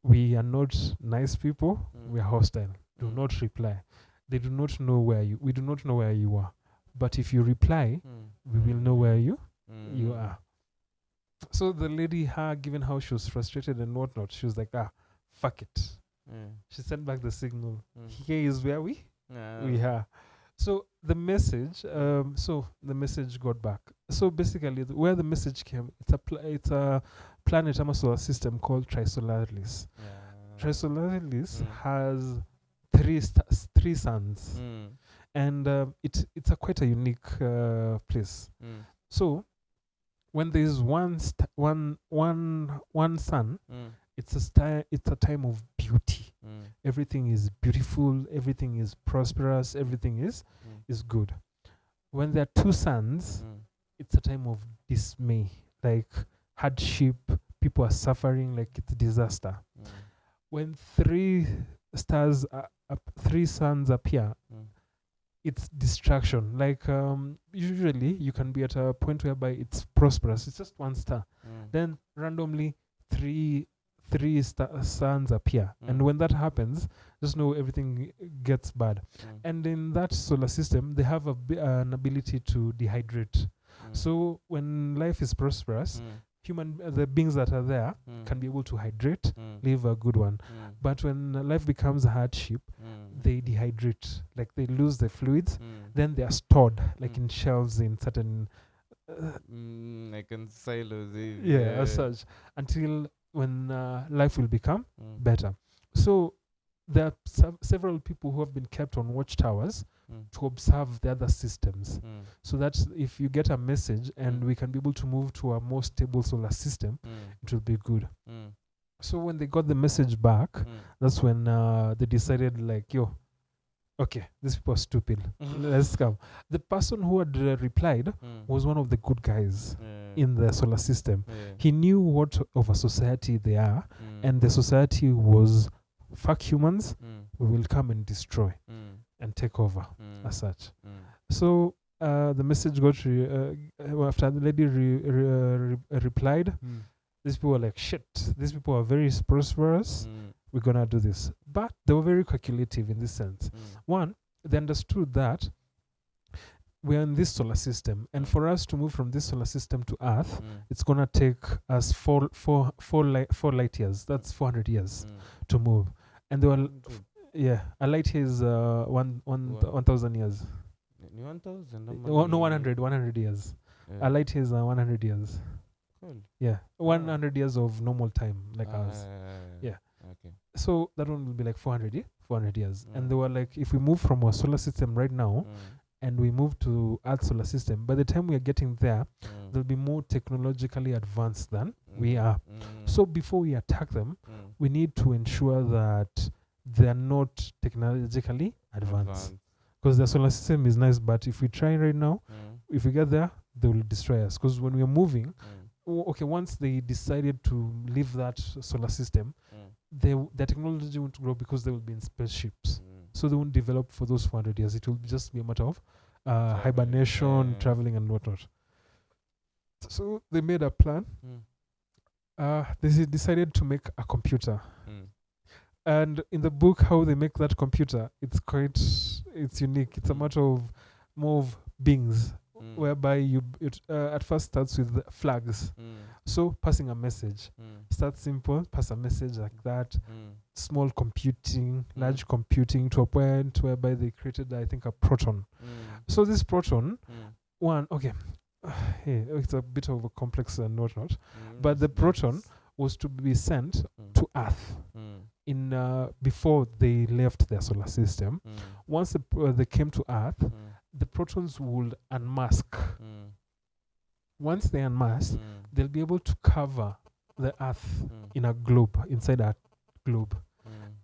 We are not nice people. We are hostile. Do not reply. They do not know where you. We do not know where you are. But if you reply, we will know where you are." So the lady, given how she was frustrated and whatnot, she was like, fuck it. She sent back the signal. Here is where we are. So the message, got back. So basically, where the message came, it's a planet, a solar system called Trisolaris. Trisolaris has three suns, and it's quite a unique place. So when there is one sun, it's a time of beauty. Everything is beautiful. Everything is prosperous. Everything is good. When there are two suns, it's a time of dismay, like hardship. People are suffering, like it's disaster. When three suns appear, it's distraction. Like usually you can be at a point whereby it's prosperous. It's just one star. Then randomly three suns appear, and when that happens, just know everything gets bad. And in that solar system, they have an ability to dehydrate. So when life is prosperous, the beings that are there can be able to hydrate, live a good one. But when life becomes a hardship, they dehydrate, like they lose the fluids. Then they are stored like in shelves in certain like in silos. As such, until when life will become better. So there are several people who have been kept on watchtowers to observe the other systems, so that if you get a message and we can be able to move to a more stable solar system, it will be good. So when they got the message back, that's when they decided, like, okay, these people are stupid. Let's come. The person who had replied was one of the good guys in the solar system. He knew what of a society they are, and the society was fuck humans. We will come and destroy and take over as such. So the message got after the lady replied. These people were like, shit, these people are very prosperous. We're gonna do this. But they were very calculative in this sense. One, they understood that we're in this solar system, and for us to move from this solar system to Earth, it's gonna take us four light years. That's 400 years to move. And they were, a light year is 1,000 years. 1,000? No, 100 years. A light year is 100 years. Cool. Yeah, 100 years of normal time, like ours. Yeah. Okay. So that one will be like 400 years. And they were like, if we move from our solar system right now and we move to Earth solar system, by the time we are getting there, they'll be more technologically advanced than we are. So before we attack them, we need to ensure that they are not technologically advanced. Because the solar system is nice, but if we try right now, if we get there, they will destroy us. Because when we are moving, once they decided to leave that solar system, their technology won't grow because they will be in spaceships. So they won't develop for those 400 years. It will just be a matter of hibernation, traveling, and whatnot. So they made a plan. They decided to make a computer. And in the book, how they make that computer, it's unique. It's a matter of more of beings, whereby it at first starts with flags. So passing a message starts simple, pass a message like that. Small computing, large computing, to a point whereby they created, I think, a proton. So this proton, it's a bit of a complex and whatnot, but the proton was to be sent to Earth in before they left their solar system. Once they came to Earth, the protons would unmask. Once they unmask, they'll be able to cover the Earth in a globe, inside a globe.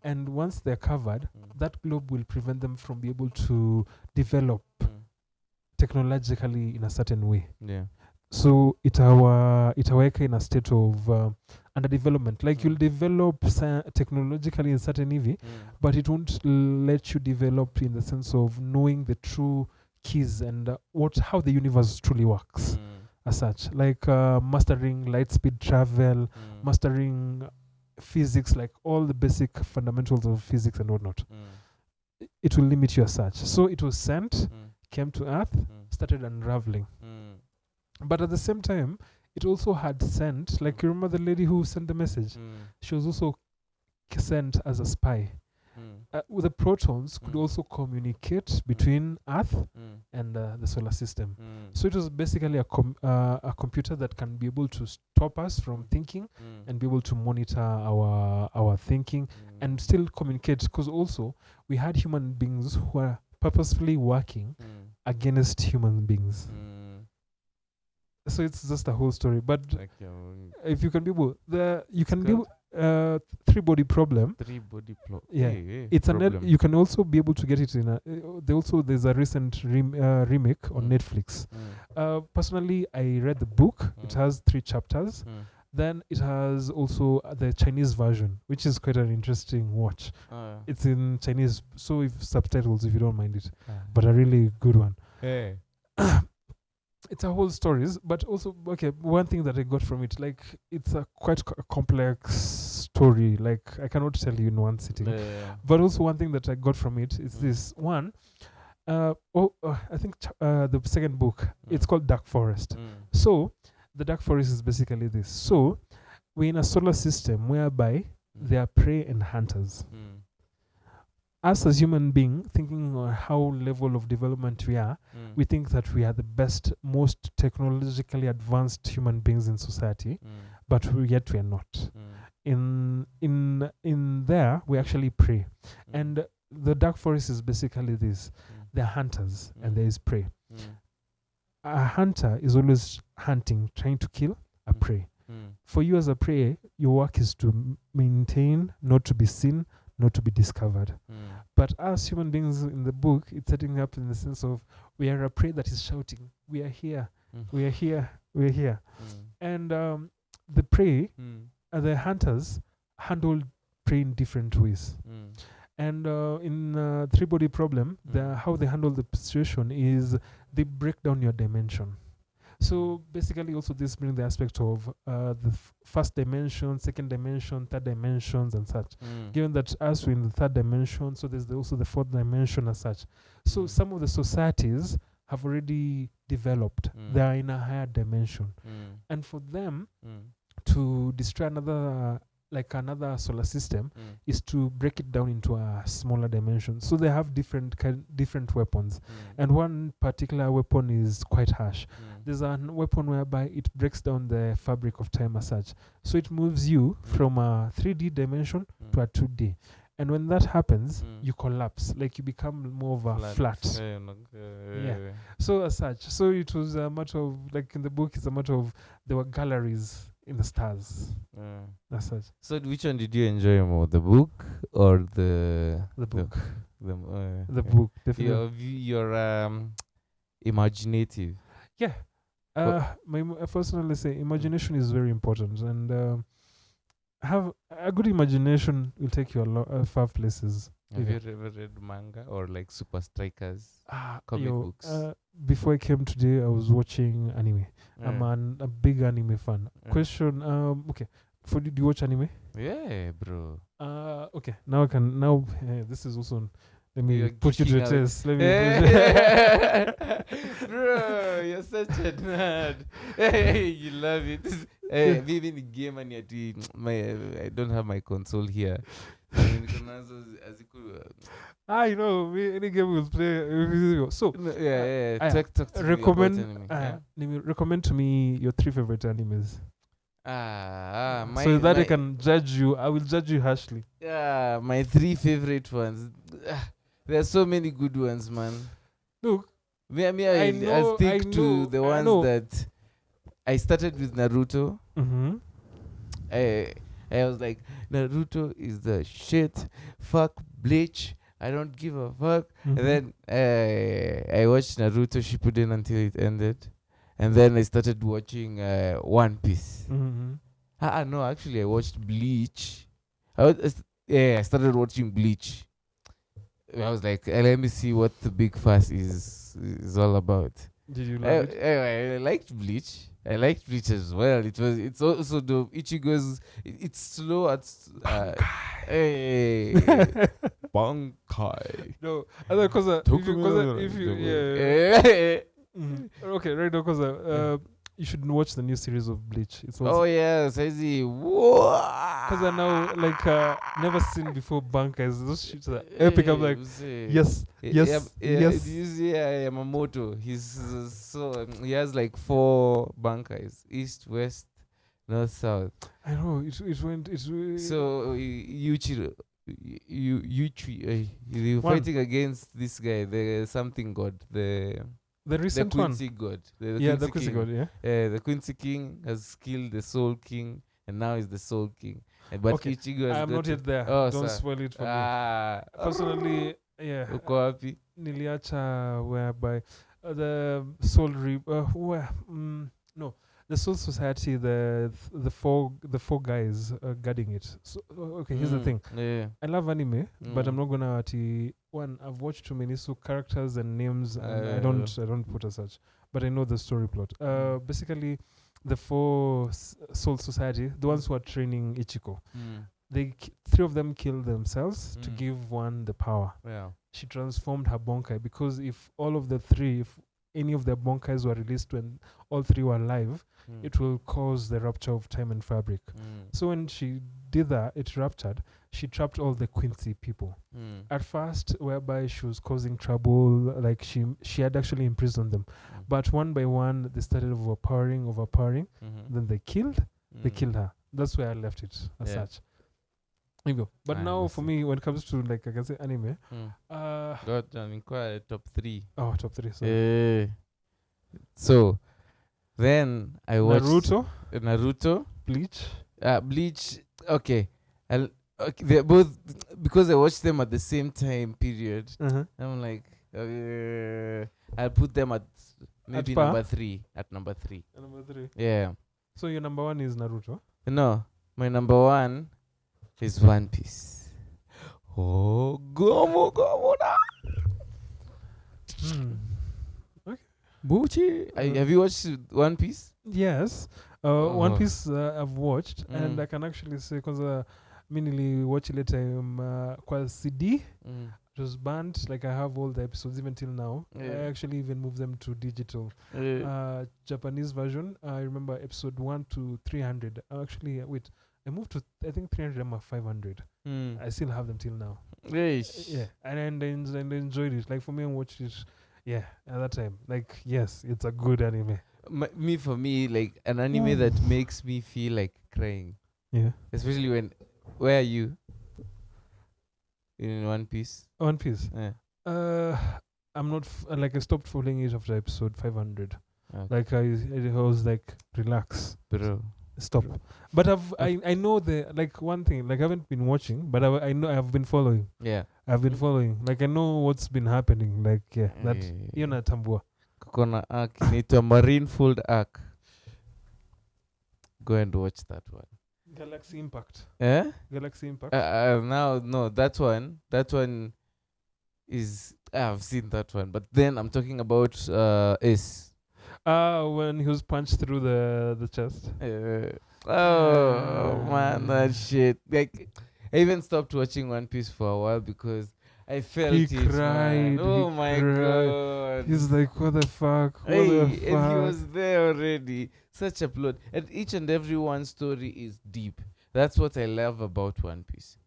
And once they're covered, that globe will prevent them from being able to develop technologically in a certain way. So itaweka in a state of under development. Like you'll develop technologically in certain EV, but it won't let you develop in the sense of knowing the true keys and how the universe truly works as such. Like mastering light speed travel, mastering physics, like all the basic fundamentals of physics and whatnot. It will limit you as such. So it was sent, came to Earth, started unraveling. But at the same time, it also had sent, like you remember the lady who sent the message? She was also sent as a spy. The protons could also communicate between Earth and the solar system. So it was basically a computer that can be able to stop us from thinking and be able to monitor our thinking and still communicate. Because also we had human beings who are purposefully working against human beings. So it's just a whole story. But if you can be able, three-body problem. Yeah, it's problem. You can also be able to get it in there's a recent remake on Netflix. Personally, I read the book. It has 3 chapters. Then it has also the Chinese version, which is quite an interesting watch. It's in Chinese, so if subtitles, if you don't mind it, but a really good one. It's a whole stories, but also one thing that I got from it, like it's a quite complex story. Like I cannot tell you in one sitting. But also one thing that I got from it is this one. I think the second book. It's called Dark Forest. So the Dark Forest is basically this. So we're in a solar system whereby there are prey and hunters. Us as human beings, thinking on how level of development we are, we think that we are the best, most technologically advanced human beings in society, but yet we are not. In there, we actually prey. And the Dark Forest is basically this. There are hunters and there is prey. A hunter is always hunting, trying to kill a prey. For you as a prey, your work is to maintain, not to be seen, not to be discovered. Mm. But us human beings in the book, it's setting up in the sense of we are a prey that is shouting, "We are here, Mm. we are here, we are here." Mm. And the prey, Mm. the hunters, handle prey in different ways. Mm. And in Three Body Problem, how they handle the situation is they break down your dimension. So basically, also this brings the aspect of the first dimension, second dimension, third dimensions, and such. Given that us we're in the third dimension, so there's also the fourth dimension as such. So some of the societies have already developed; they are in a higher dimension, and for them to destroy another solar system is to break it down into a smaller dimension. So they have different weapons, and one particular weapon is quite harsh. There's a weapon whereby it breaks down the fabric of time as such, so it moves you from a 3D dimension to a 2D. And when that happens, you collapse, like you become more of a flat. Yeah. So as such, so it was a matter of, like in the book, it's a matter of there were galleries in the stars. As such. So which one did you enjoy more, the book or the book? The okay. book, definitely. You're imaginative. Yeah. I personally say imagination is very important, and have a good imagination will take you far places. Have you ever read manga or like Super Strikers comic books? Before I came today, I was watching anime. I'm a big anime fan. Question. Okay. Do you watch anime? Yeah, bro. Okay. Now I can. Now this is also. Let me put you to the test. Let me bro, you're such a nerd. Hey, you love it. Hey, maybe the game and I don't have my console here. You know, any game will play. So talk to me. Recommend to me your 3 favorite animes. So that I can judge you. I will judge you harshly. Yeah, my 3 favorite ones. There are so many good ones, man. Look, I stick to the ones that I started with Naruto. I was like, Naruto is the shit. Fuck Bleach. I don't give a fuck. And then I watched Naruto Shippuden until it ended. And then I started watching One Piece. No, actually I watched Bleach. I started watching Bleach. I was like, let me see what the big fuss is all about. Did you like it? I liked Bleach. I liked Bleach as well. It's also the Ichigo's. It's slow at. Bankai. No, because if you okay, right now because you should watch the new series of Bleach. It's also yes, I see. Because I know never seen before Bankers. Those shits are epic. I'm like, yes. Did you see Yamamoto? He's he has like 4 Bankers: east, west, north, south. I know it went. So Yuichiro. You're fighting against this guy, the something god, the recent Quincy one. god. The Quincy god, yeah. The Quincy king has killed the Soul King, and now he's the Soul King. But Ichigo has I'm not yet there. Don't spoil it for me. Personally, yeah. Uko wapi? Niliacha whereby the Soul the Soul Society, the four guys guarding it. So here's the thing. Yeah. I love anime, but I'm not gonna I've watched too many characters and names, and I don't put as such. But I know the story plot. Basically, the 4 Soul Society, the ones who are training Ichiko, 3 of them killed themselves to give one the power. Yeah. She transformed her bonkai because if all of the 3, if any of their bonkais were released when all 3 were alive, it will cause the rupture of time and fabric. So when she did that, it ruptured. She trapped all the Quincy people. At first, whereby she was causing trouble, like she had actually imprisoned them. But one by one, they started overpowering. Then they killed her. That's where I left it as such. There you go. But now for me, when it comes to like I can say anime, top 3. Oh, top 3. Sorry. So then I watched Naruto, Bleach. Bleach. Okay. Okay, they're both because I watched them at the same time period. Uh-huh. I'm like, I'll put them at maybe par? number 3. At number 3. Number 3. Yeah. So your number 1 is Naruto. No, my number 1 is One Piece. Oh, gomo na. Buchi. Have you watched One Piece? Yes. One Piece I've watched, and I can actually say because mi niliwatch ile time kwa CD. It was banned. Like I have all the episodes even till now. I actually even moved them to digital. Japanese version. I remember episode 1 to 300. Actually, wait. I moved to I think 300 or 500. I still have them till now. Yeah, and I enjoyed it. Like for me, I watched it. Yeah, at that time. Like yes, it's a good anime. For me, like an anime that makes me feel like crying. Yeah. Especially when, where are you? In One Piece? One Piece? Yeah. I'm not, like I stopped following it after episode 500. Okay. Like I was like, relax. Bro. Stop. But I know the, like one thing, like I haven't been watching, but I know I've been following. Yeah. I've been following. Like I know what's been happening. Like, yeah, that, you know, Tambua. Kukona arc, need a Marineford arc. Go and watch that one. Galaxy Impact. Eh? Galaxy Impact. Now, no, that one is, I've seen that one. But then I'm talking about Ace. When he was punched through the chest. Man, that shit. Like, I even stopped watching One Piece for a while because I felt he it. Cried. Oh my god. He's like, what the fuck? And he was there already. Such a plot. And each and every one story is deep. That's what I love about One Piece.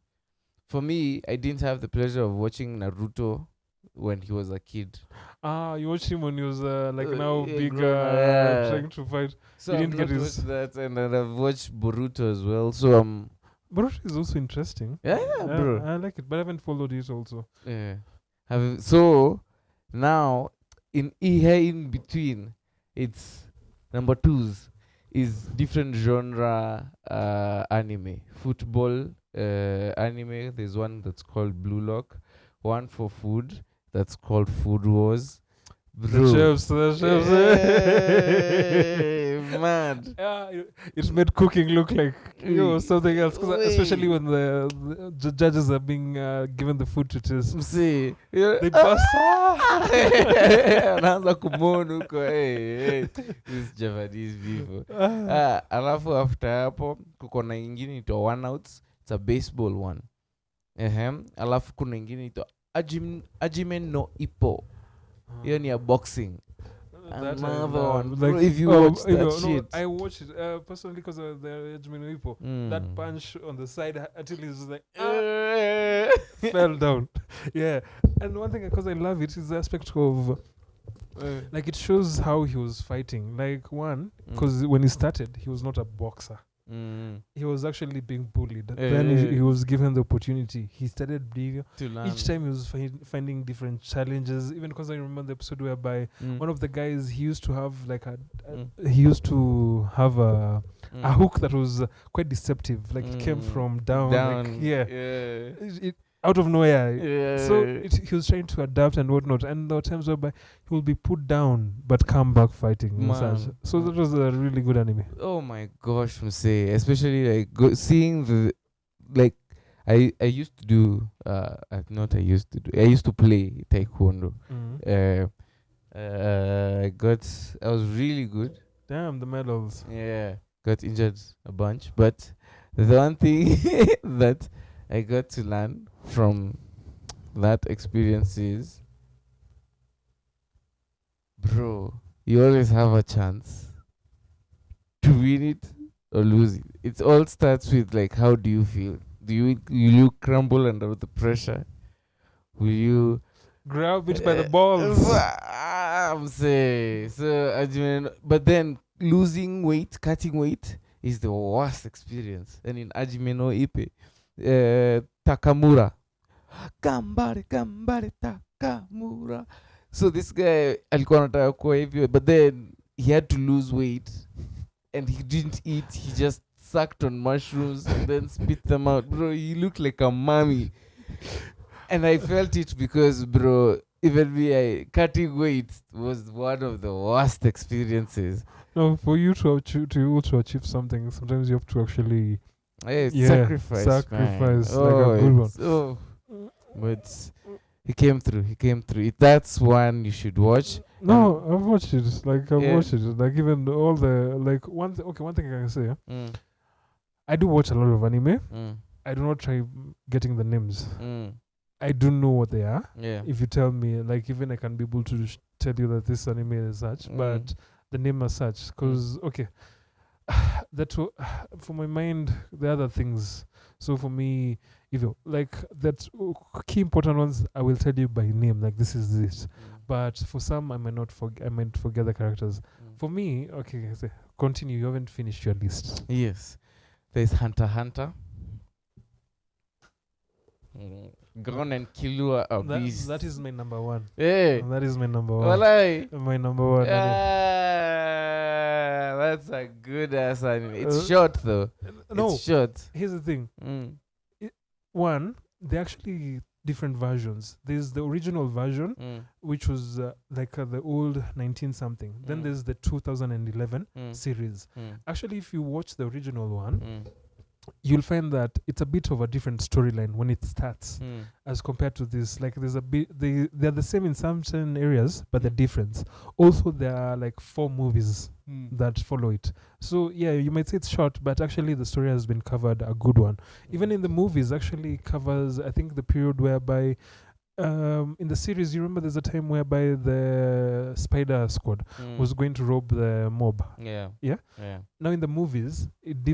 For me, I didn't have the pleasure of watching Naruto when he was a kid. You watched him when he was now big, trying to fight. So you I've didn't get not his... watched that, and then I've watched Boruto as well. So Boruto is also interesting. Yeah, bro. I like it, but I haven't followed it also. Yeah. So now in between, it's number 2s is different genre anime. Football anime. There's one that's called Blue Lock. One for food that's called Food Wars. The chefs. Mad. Yeah, it made cooking look like something else. Especially when the judges are being given the food to taste. See, they bust. Anaanza kumonu huko. These Japanese people. Alafu after hapo kuko na ingine ito One Outs. It's a baseball one. Alafu kuna ingine ito Hajime no Ippo. Hiyo ni a boxing. Another one. Like, if you watch that shit. I watched it personally because of the Hajime no Ippo. That punch on the side until he was like fell down. Yeah. And one thing, because I love it, is the aspect of like it shows how he was fighting. Like one, because when he started, he was not a boxer. He was actually being bullied. Then he was given the opportunity. He started being each time he was finding different challenges. Even because I remember the episode whereby one of the guys, he used to have like a hook that was quite deceptive. Like it came from down. Like, it, out of nowhere. So he was trying to adapt and whatnot. And there were times whereby he will be put down but come back fighting. So that was a really good anime. Oh my gosh, Muse. Especially like seeing the, like, I used to do, I used to play taekwondo. I was really good. Damn, the medals. Yeah. Got injured a bunch. But the one thing that I got to learn from that experience is, bro, you always have a chance to win it or lose it. It all starts with like, how do you feel? Will you crumble under the pressure? Will you grab it by the balls? I'm saying. So, but then losing weight, cutting weight is the worst experience. And in Hajime no Ippo, Takamura. Gambare Takamura. So this guy alikuwa anataka kuwa hivyo, but then he had to lose weight and he didn't eat. He just sucked on mushrooms and then spit them out. Bro, you look like a mummy. And I felt it because, bro, even me, cutting weight was one of the worst experiences. No, for you to achieve something, sometimes you have to actually Hey, Yeah, sacrifice, sacrifice, man. like a good one. it's- Oh, but he came through. He came through. That's one you should watch. No, I've watched it. Like I've Yeah. watched it. Like even all the like one. One thing I can say. Mm, I do watch a lot of anime. mm, I do not try getting the names. mm. I do know what they are. Yeah. If you tell me, like even I can be able to tell you that this anime is such, but the name as such, because okay, that for my mind, the other things. So for me, if you like that key important ones, I will tell you by name. Like this is it. But for some, I might not forget. I might forget the characters. For me, okay, continue. You haven't finished your list. Yes. There's Hunter x Hunter. Gone and kill you a beast. That is my number one. Hey. That is my number one. Walai. My number one. That's a good ass anime. It's short though. No, It's short. here's the thing. One, they're actually different versions. There's the original version, which was like the old 19 something. Then there's the 2011 series. Actually, if you watch the original one, you'll find that it's a bit of a different storyline when it starts as compared to this. Like there's a bit, they're the same in some certain areas, but the difference. Also, there are like 4 movies that follow it. So yeah, you might say it's short, but actually the story has been covered a good one. Even in the movies, actually covers, I think, the period whereby in the series, you remember there's a time whereby the Spider Squad was going to rob the mob. Yeah. Now in the movies, it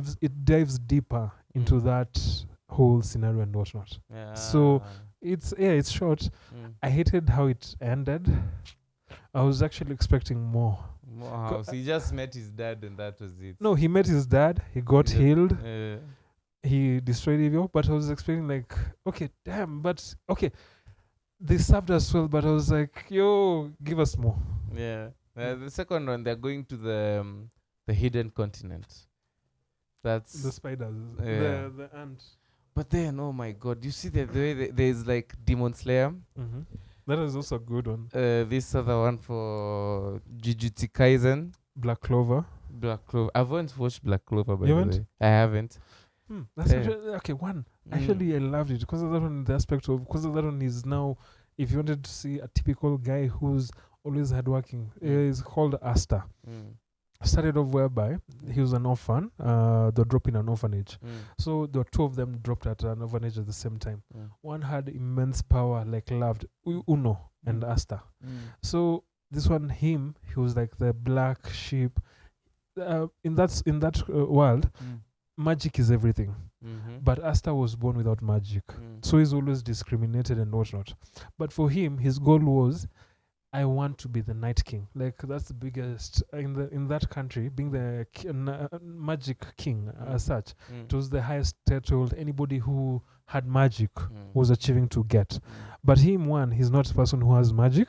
dives deeper into that whole scenario and whatnot. So it's short. I hated how it ended. I was actually expecting more. Wow. So he just met his dad and that was it. No, he met his dad. He got healed. Yeah. He destroyed evil. But I was expecting like, okay, damn. But okay, they served us well. But I was like, yo, give us more. Yeah. The second one, they're going to the hidden continent. That's The spiders. Yeah. The ant. But then, oh my god, you see the way there's like Demon Slayer. That is also a good one. This other one for Jujutsu Kaisen. Black Clover. Black Clover. I haven't watched Black Clover, by You the haven't? way. I haven't. That's actually, okay. One, actually, I loved it because of that one. The aspect of because of that one is now, if you wanted to see a typical guy who's always hardworking, is called Asta. Started off whereby he was an orphan. They're dropping an orphanage. So there were 2 of them dropped at an orphanage at the same time. One had immense power, like loved Uno and Asta. So this one, he was like the black sheep. In that world, magic is everything. But Asta was born without magic, so he's always discriminated and whatnot. But for him, his goal was, I want to be the Night King. Like that's the biggest in that country, being the magic king as such. It was the highest title anybody who had magic was achieving to get. But he's not a person who has magic,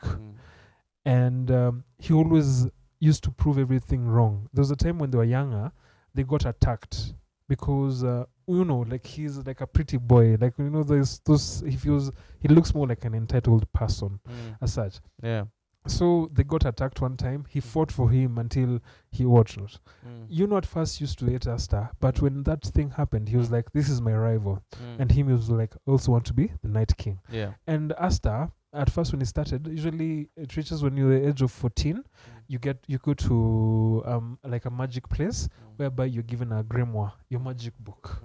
and he always used to prove everything wrong. There was a time when they were younger, they got attacked because like he's like a pretty boy. Like there's those. He looks more like an entitled person as such. Yeah. So they got attacked one time. He fought for him until he watched. At first used to hate Asta, but when that thing happened, he was like, "This is my rival," and he was like, "Also want to be the Night King." Yeah. And Asta, at first when he started, usually it reaches when you're the age of 14, you go to like a magic place whereby you're given a grimoire, your magic book,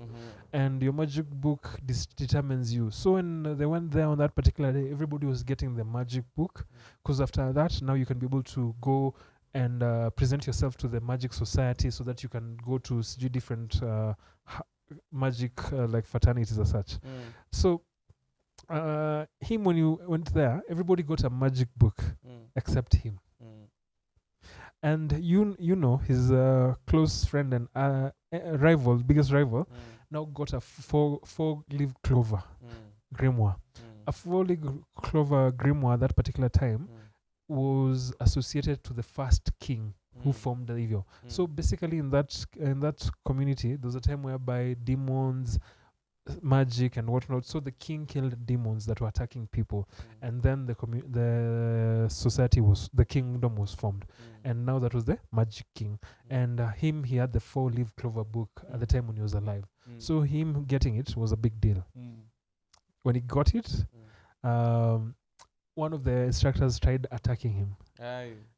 and your magic book determines you. So when they went there on that particular day, everybody was getting the magic book, because after that, now you can be able to go and present yourself to the magic society, so that you can go to different magic like fraternities as such. So when you went there, everybody got a magic book except him. And his close friend and biggest rival, now got a 4-leaf clover grimoire. A 4-leaf clover grimoire that particular time was associated to the first king who formed the evil. So basically, in that community, there's a time whereby demons, magic, and whatnot. So the king killed demons that were attacking people, and then the society the kingdom was formed, and now that was the magic king. And he had the 4-leaf clover book at the time when he was alive. So him getting it was a big deal. When he got it, one of the instructors tried attacking him.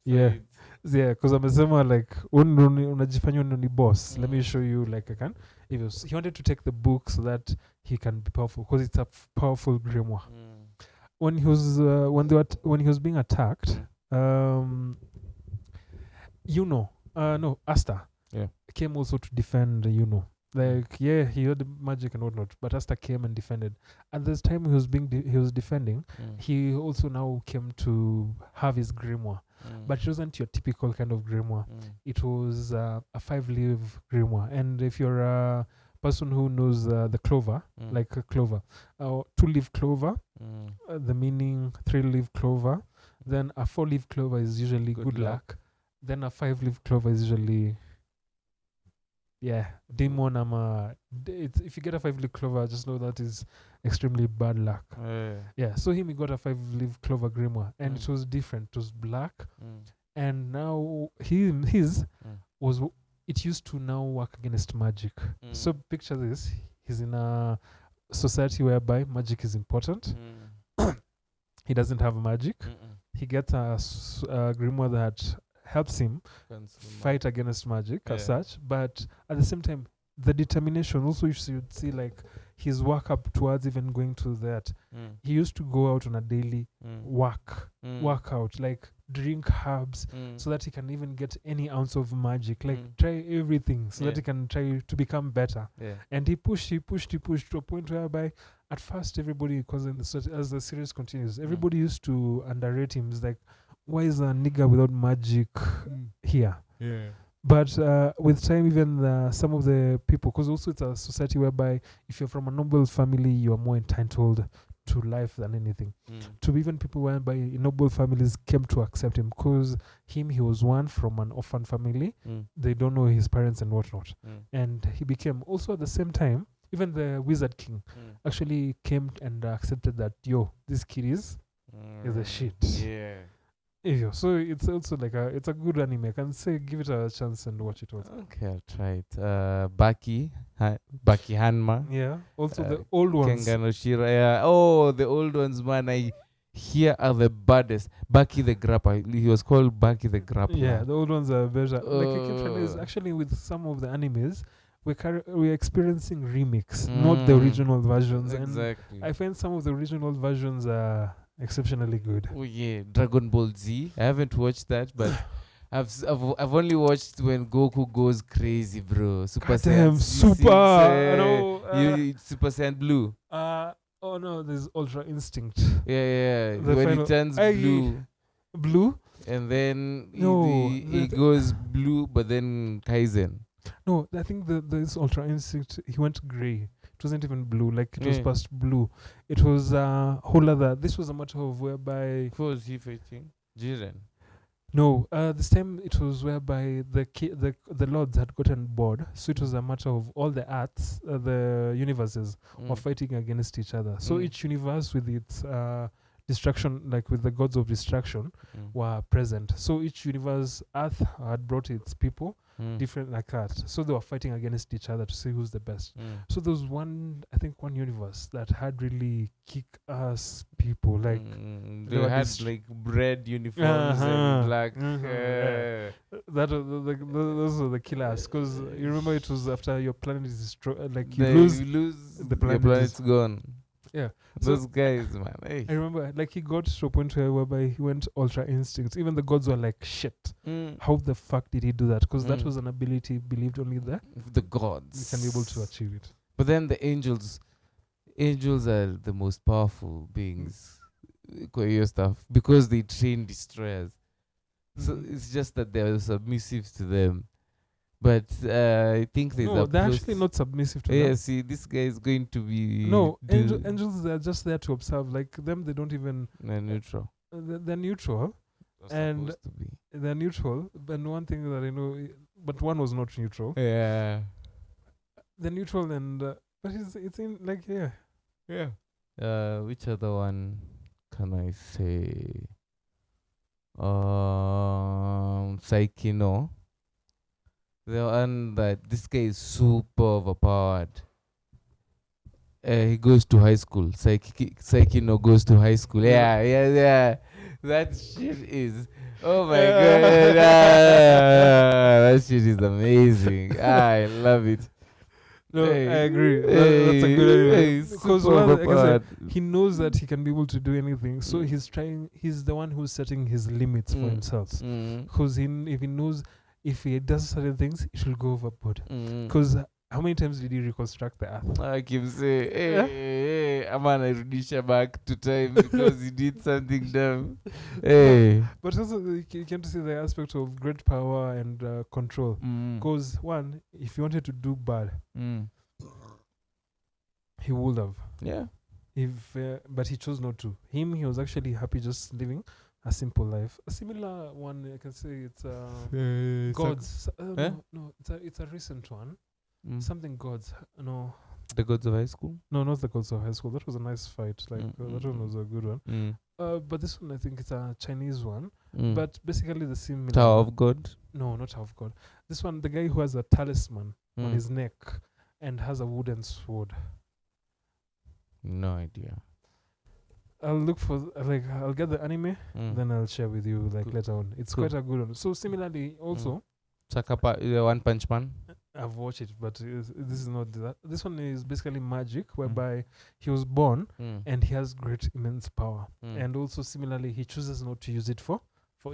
Yeah, because amesema like unajifanya ni boss. Let me show you like I can. He wanted to take the book so that he can be powerful, because it's a powerful grimoire. When he was when he was being attacked, Asta came also to defend Like, he had magic and whatnot, but Asta came and defended. At this time he was defending, he also now came to have his grimoire. But it wasn't your typical kind of grimoire. It was a 5-leaf grimoire. And if you're a person who knows the clover, like a clover, 2-leaf clover, the meaning 3-leaf clover, then a 4-leaf clover is usually good luck. Then a 5-leaf clover is usually... demon. If you get a 5-leaf clover, just know that is extremely bad luck. So he got a 5-leaf clover grimoire, and it was different. It was black, and now his was. It used to now work against magic. So picture this: he's in a society whereby magic is important. He doesn't have magic. He gets a grimoire that helps him fight against magic as such, but at the same time, the determination also, you should see like his work up towards even going to that. He used to go out on a daily workout, like drink herbs, so that he can even get any ounce of magic, like try everything so that he can try to become better. And he pushed to a point whereby at first everybody, because as the series continues, everybody used to underrate him. It's like, why is a nigga without magic here? But with time, even some of the people, because also it's a society whereby if you're from a noble family, you are more entitled to life than anything. To even people whereby noble families came to accept him, because he was one from an orphan family. They don't know his parents and whatnot. And he became also at the same time, even the Wizard King actually came and accepted that, this kid is a shit. So it's also like it's a good anime. I can say give it a chance and watch it also. Okay, I'll try it. Baki Hanma. Yeah. Also the old ones. Kengan Oshira. Oh, the old ones, man. Here are the baddest. Baki the Grappa. He was called Baki the Grappa. Yeah, the old ones are better. Like I keep telling you, actually with some of the animes, we're experiencing remix, not the original versions. Exactly. And I find some of the original versions are exceptionally good. Oh yeah, Dragon Ball Z. I haven't watched that, but I've only watched when Goku goes crazy, bro. Super Saiyan. Super Saiyan Blue. Oh no, there's Ultra Instinct. Yeah. When he turns blue, and then he goes blue, but then Kaizen. No, I think this Ultra Instinct, he went grey. It wasn't even blue, like it was past blue. It was a whole other. This was a matter of whereby. Who was he fighting? Jiren. No, this time it was whereby the lords had gotten bored, so it was a matter of all the arts, the universes were fighting against each other. So each universe with its destruction, like with the gods of destruction, were present. So each universe, Earth had brought its people, different like that. So they were fighting against each other to see who's the best. So there was one universe that had really kick-ass people. Like they had like red uniforms and black. Those were the killers. Because you remember it was after your planet is destroyed, like you lose the planet. Your planet's gone. Yeah, those guys, man. Hey. I remember, like he got to a point whereby he went Ultra Instinct. Even the gods were like, "Shit, how the fuck did he do that?" Because that was an ability believed only the gods can be able to achieve it. But then the angels are the most powerful beings, your stuff, because they train destroyers. So it's just that they're submissive to them. But I think they're actually not submissive to them. Yeah, see, this guy is going to be... No, angels, they're just there to observe. Like them, they don't even... They're neutral. They're neutral. And supposed to be. they're neutral. And one thing that I know, but one was not neutral. Yeah. They're neutral, and but it's in like Yeah. Which other one can I say? Psychino. The one that this guy is super overpowered. He goes to high school. Psychino goes to high school. Yeah. That shit is. Oh my god. That shit is amazing. I love it. no, Hey, I agree. That's a hey, good hey, idea. Because super like I said, overpowered. he knows that he can be able to do anything. So Mm. he's the one who's setting his limits for Mm. himself. Mm. Because if he knows if he does certain things, it will go overboard. Mm. Because how many times did he reconstruct the earth? I keep saying, Yeah. hey, I'm gonna rudisha back to time because he did something dumb. Hey. But also, you can see the aspect of great power and control. Mm. Because one, if he wanted to do bad, Mm. he would have. Yeah. But he chose not to. He was actually happy just living a simple life. A similar one, I can say it's gods. No, it's a recent one. Something gods. No, The gods of high school? no, not the gods of high school. That was a nice fight. Like that one was a good one. But this one, I think it's a Chinese one. But basically the similar. Tower of God? No, not Tower of God. This one, the guy who has a talisman on his neck and has a wooden sword. No idea. I'll look for I'll get the anime, then I'll share with you later on. It's quite a good one. So similarly, also The One Punch Man? I've watched it, but this is not that. This one is basically magic, whereby he was born and he has great immense power, and also similarly he chooses not to use it for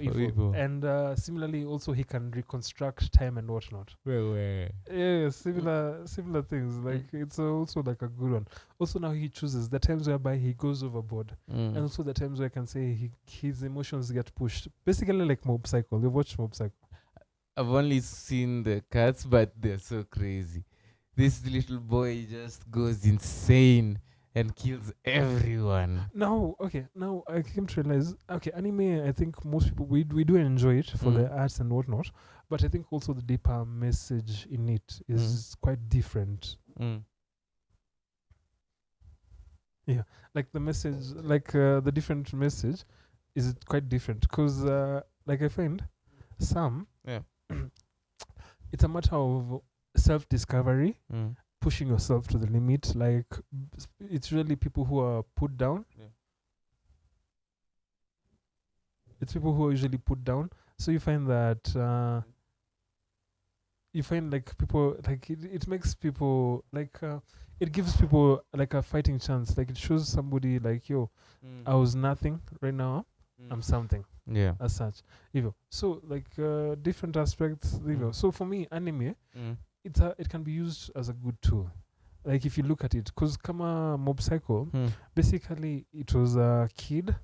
evil. And similarly also he can reconstruct time and whatnot. Yeah, similar things. Like it's also like a good one. Also now he chooses the times whereby he goes overboard, and also the times where I can say his emotions get pushed. Basically like Mob Psycho. You've watched Mob Psycho? I've only seen the cats, but they're so crazy. This little boy just goes insane and kills everyone. Now I came to realize, anime, I think most people, we do enjoy it for the arts and whatnot, but I think also the deeper message in it is quite different. Yeah, like the message, the different message is quite different, because like I find some, it's a matter of self-discovery, pushing yourself to the limit. Like it's really people who are put down. It's people who are usually put down. So you find that people it makes people it gives people like a fighting chance. Like it shows somebody like, yo, I was nothing, right now I'm something. Yeah. As such, so different aspects. So for me, anime, it can be used as a good tool. Like if you look at it, because Kama Mob Psycho, basically it was a kid.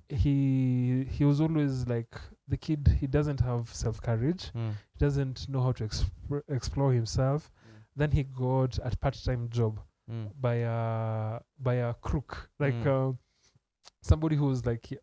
He was always like the kid. He doesn't have self-courage. He doesn't know how to explore himself. Then he got a part-time job by a crook, somebody who was like, he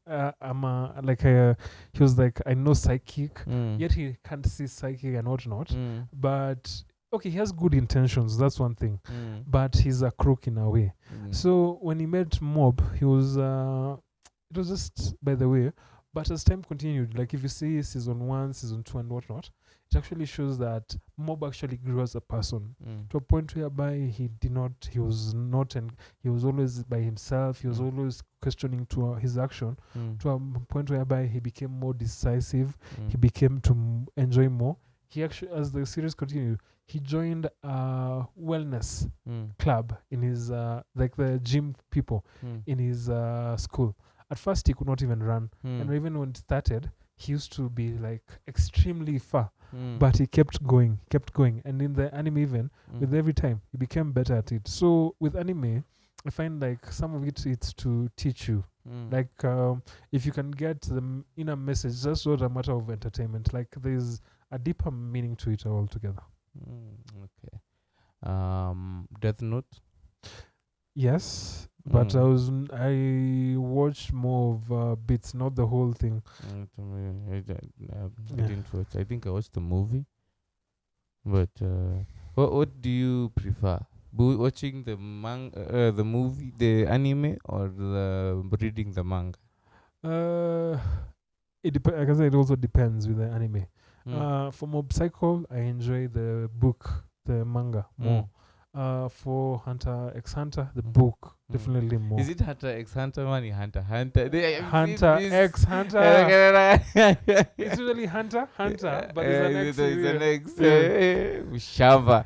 was like, I know psychic, yet he can't see psychic and whatnot. But okay, he has good intentions, that's one thing. But he's a crook in a way. So when he met Mob, he was it was just by the way. But as time continued, like if you see season 1, season 2 and whatnot, it actually shows that Mob actually grew as a person to a point whereby he was always by himself. He was always questioning to his action to a point whereby he became more decisive. He became to enjoy more. He actually, as the series continued, he joined a wellness club in his the gym people in his school. At first, he could not even run, and even when it started, he used to be like extremely far, but he kept going, and in the anime even, with every time, he became better at it. So with anime, I find like some of it's to teach you. Like if you can get the inner message, that's not a matter of entertainment. Like there's a deeper meaning to it altogether. Okay. Death Note. Yes, but I watched more of bits, not the whole thing. To me, I Yeah. didn't watch. I think I watched the movie. But what do you prefer? Watching the movie, the anime, or reading the manga? Uh, I can say it also depends with the anime. Mm. For Mob Psycho, I enjoy the book, the manga more. For Hunter x Hunter, the book definitely more. Is it Hunter x Hunter, money Hunter Hunter? Hunter x Hunter. It's usually Hunter, but there's an X. There's an X. Yeah. Shava.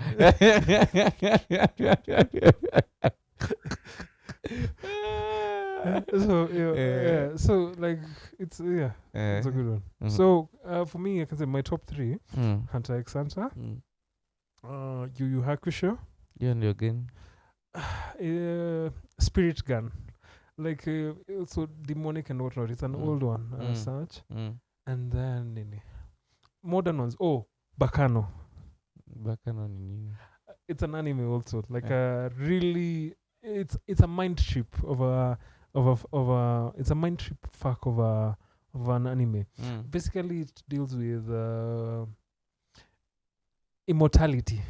So like it's it's a good one. So for me, I can say my top three: Hunter x Hunter, Yu Yu Hakusho, You and your again. Spirit Gun, like also demonic and whatnot. It's an old one as such. And then modern ones. Oh, Bacano. Bacano nini? It's an anime also. Like a really, it's a mind trip of a it's a mind trip fuck of an anime. Basically, it deals with immortality.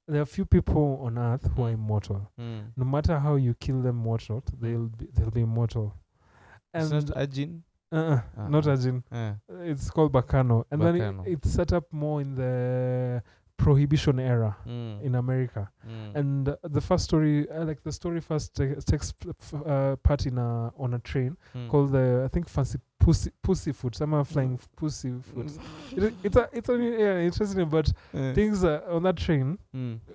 There are few people on Earth who are immortal. No matter how you kill them, whatnot, they'll be immortal. And It's not Ajin. not Ajin. It's called Bacano, and then it's set up more in the Prohibition era in America. And the first story, the story first takes part on a train called I think fancy Pussyfoot. Some are flying Pussyfoot. It's interesting, but things on that train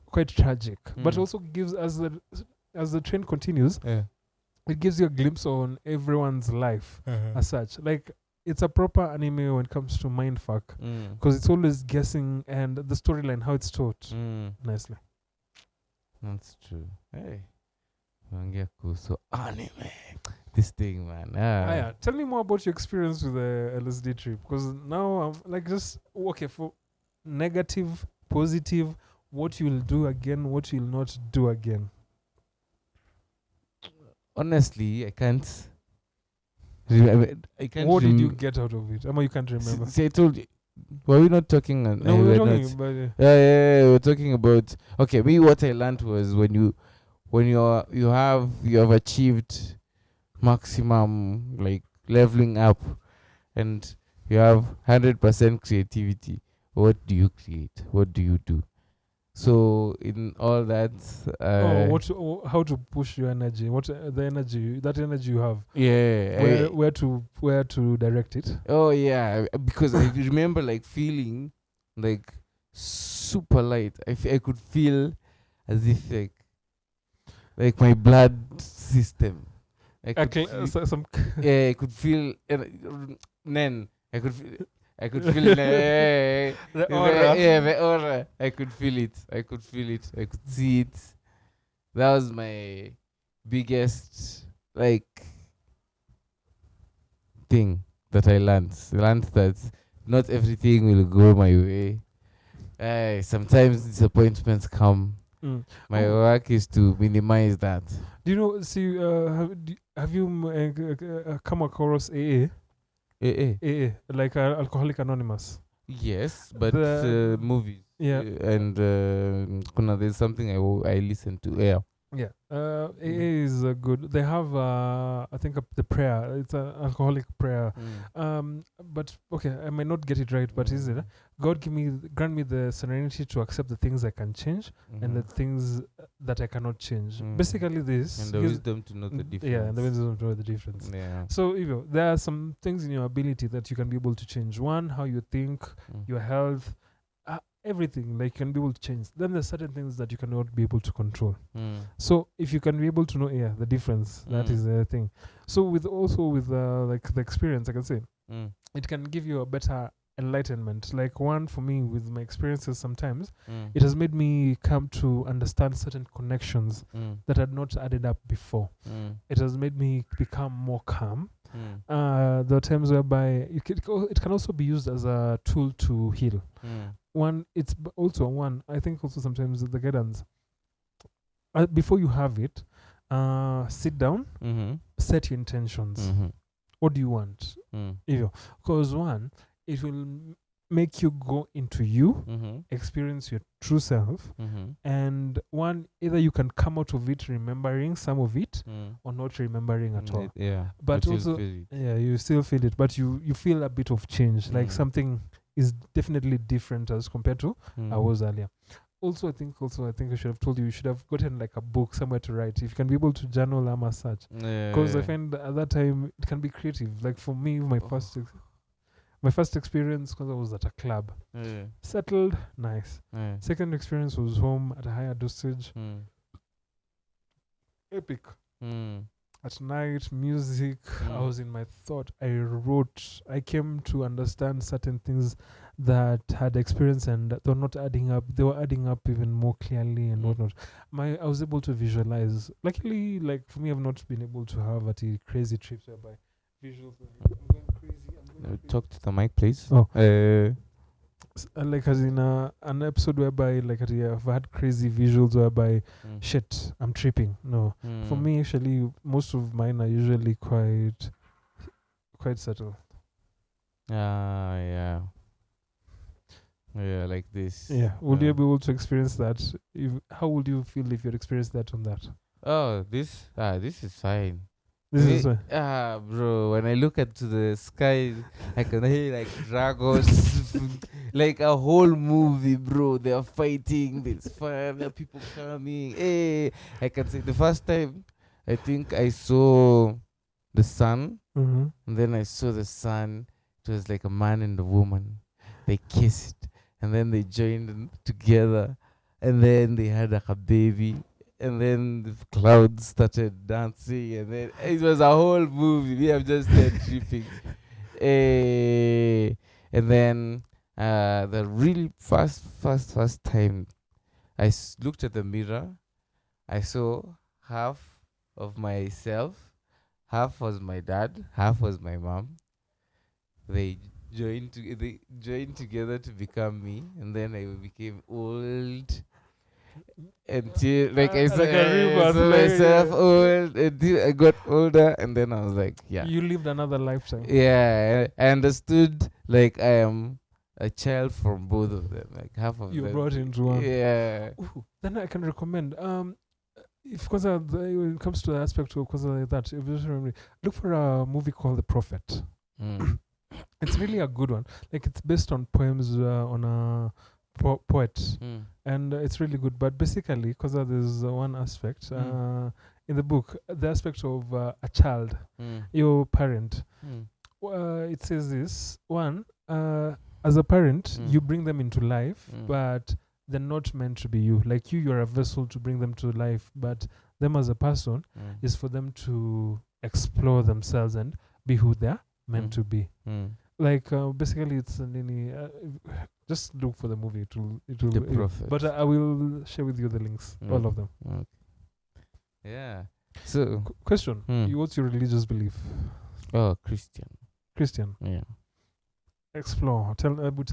quite tragic, but also gives as the train continues. It gives you a glimpse on everyone's life as such. Like, it's a proper anime when it comes to mindfuck, because it's always guessing, and the storyline, how it's taught nicely. That's true. Hey, so anime, this thing, man. Yeah. Tell me more about your experience with the LSD trip, because now I'm like just okay for negative, positive, what you'll do again, what you'll not do again. Honestly, I can't. What did you get out of it? You can't remember. See, I told you. Were we not talking? No, we were talking about it. Yeah, we're talking about. Okay, me. What I learned was when you have achieved maximum, like, leveling up, and you have 100% creativity. What do you create? What do you do? So in all that, how to push your energy? What that energy you have? Yeah, where to direct it? Oh yeah, because I remember like feeling like super light. I could feel as if like my blood system. I could feel. Then I could feel. I could feel the aura. The aura. I could feel it. I could see it. That was my biggest thing that I learned. I learned that not everything will go my way. Sometimes disappointments come. My work is to minimize that. Do you know? See, have you come across AA? AA, like Alcoholic Anonymous. Yes, but movies. Yeah. And there's something I listen to. Yeah. Yeah. AA is good. They have I think the prayer. It's an alcoholic prayer. But okay, I might not get it right, but is it? God grant me the serenity to accept the things I can change and the things that I cannot change. Basically this. And the wisdom to know the difference. Yeah, and the wisdom to know the difference. Yeah. So there are some things in your ability that you can be able to change. One, how you think, your health, everything, like, you can be able to change. Then there's certain things that you cannot be able to control. So if you can be able to know the difference, that is the thing. So with like the experience, I can say it can give you a better enlightenment. Like, one, for me, with my experiences, sometimes it has made me come to understand certain connections that had not added up before. It has made me become more calm. There are times whereby it can also be used as a tool to heal. One, it's also I think also sometimes the guidance. before you have it, sit down, set your intentions. What do you want? Because one, it will make you go into you, experience your true self, and one, either you can come out of it remembering some of it or not remembering at all. But also, you still feel it, but you feel a bit of change, like something is definitely different as compared to I was earlier. Also, I think I should have told you should have gotten like a book somewhere to write. If you can be able to journal as such, because I find at that time it can be creative. Like for me, my first experience, because I was at a club, settled, nice. Second experience was home at a higher dosage, epic. At night, music. I was in my thought. I wrote. I came to understand certain things that had experience, and they were not adding up. They were adding up even more clearly and whatnot. I was able to visualize. Luckily, like for me, I've not been able to have crazy trips whereby visuals. I'm going crazy. Talk to the mic, please. Like as in an episode whereby like I've had crazy visuals whereby shit, I'm tripping. No, for me actually most of mine are usually quite subtle. Yeah, like this. Would you be able to experience that? How would you feel if you'd experienced that on that? This is fine. This is bro, when I look into the sky, I can hear like dragons, like a whole movie, bro. They are fighting, there's fire, there are people coming. Hey, I can say the first time I think I saw the sun, and then I saw the sun. It was like a man and a woman. They kissed, and then they joined together, and then they had like a baby. And then the clouds started dancing, and then it was a whole movie. We have just started tripping. And then the really first time I looked at the mirror, I saw half of myself. Half was my dad, half was my mom. They joined together to become me, and then I became old. Until like I saw myself old, until I got older, and then I was like, you lived another lifetime. I understood like I am a child from both of them, like half of them you brought into one. Ooh, then I can recommend if when it comes to the aspect of like that, if you remember, look for a movie called The Prophet. It's really a good one. Like it's based on poems on a poet, and it's really good. But basically, because there's one aspect in the book, the aspect of a child, your parent. It says this one: as a parent, you bring them into life, but they're not meant to be you. Like you're a vessel to bring them to life, but them as a person is for them to explore themselves and be who they're meant to be. Like basically, it's just look for the movie. It will. The Prophet. But I will share with you the links, all of them. Okay. Yeah. So question: what's your religious belief? Oh, Christian. Yeah. Explore. Tell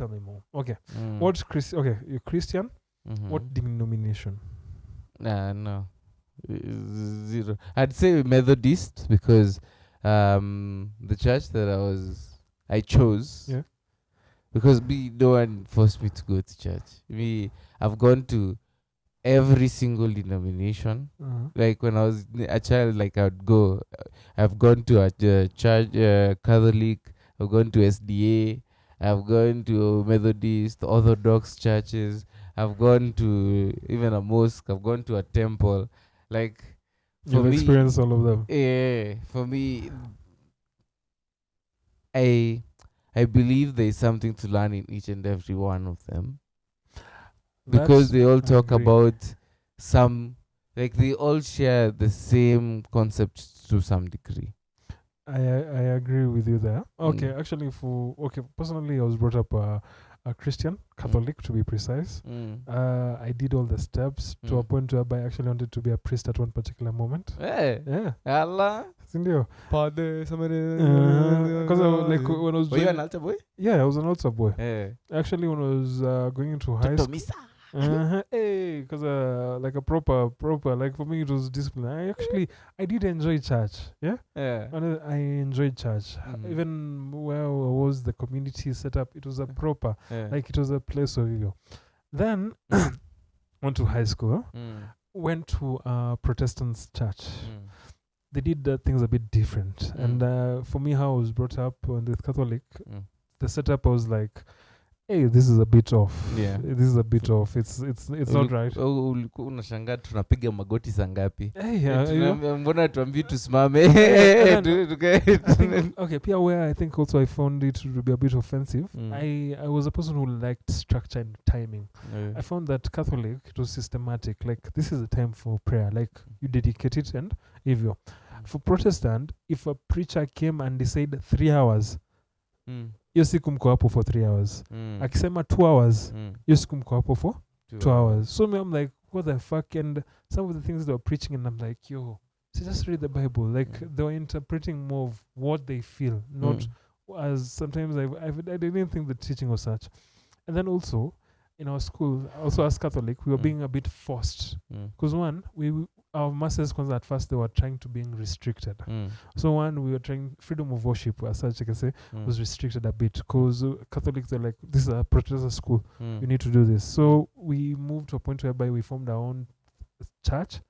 me more. Okay. Okay, you're Christian. What denomination? No. Zero. I'd say Methodist because the church that I chose. Yeah. Because no one forced me to go to church. I've gone to every single denomination. Like when I was a child, like I'd go. I've gone to a church, Catholic. I've gone to SDA. I've gone to Methodist, Orthodox churches. I've gone to even a mosque. I've gone to a temple. Like you've experienced all of them. Yeah, for me, I believe there is something to learn in each and every one of them. Because they all talk about like they all share the same concepts to some degree. I agree with you there. Okay, actually personally I was brought up a Christian, Catholic to be precise. I did all the steps to a point where I actually wanted to be a priest at one particular moment. Hey. Yeah. Allah. Sindio. Because like when I was were you an altar boy? Yeah, I was an altar boy. Yeah. Actually, when I was going into high school. Hey, because like a proper, like for me it was discipline. I did enjoy church. Yeah, Yeah. I enjoyed church. Even where was the community set up, it was a proper, like it was a place of you. Then went to high school. Went to a Protestant church. They did things a bit different. And for me, how I was brought up on the Catholic, the setup was like, hey, this is a bit off. Yeah. This is a bit off. It's not right. Unashangaa tunapiga magoti sangapi? Hey, mbona tuambii tusimame? Okay, pia where I think also I found it to be a bit offensive. I was a person who liked structure and timing. I found that Catholic, it was systematic. Like, this is a time for prayer. Like, you dedicate it and if you. For Protestant, if a preacher came and they said 3 hours, hiyo siku mko hapo for 3 hours. Akisema 2 hours, hiyo siku mko hapo for 2 hours. So me, I'm like, what the fuck? And some of the things they were preaching, and I'm like, yo, so just read the Bible. Like, they were interpreting more of what they feel, not as sometimes I didn't think the teaching was such. And then also, in our school, also as Catholic, we were being a bit forced. Because one, our masses, at first they were trying to being restricted. So one, we were trying freedom of worship, as such I can say, was restricted a bit. Because Catholics are like, this is a Protestant school, you need to do this. So we moved to a point whereby we formed our own church.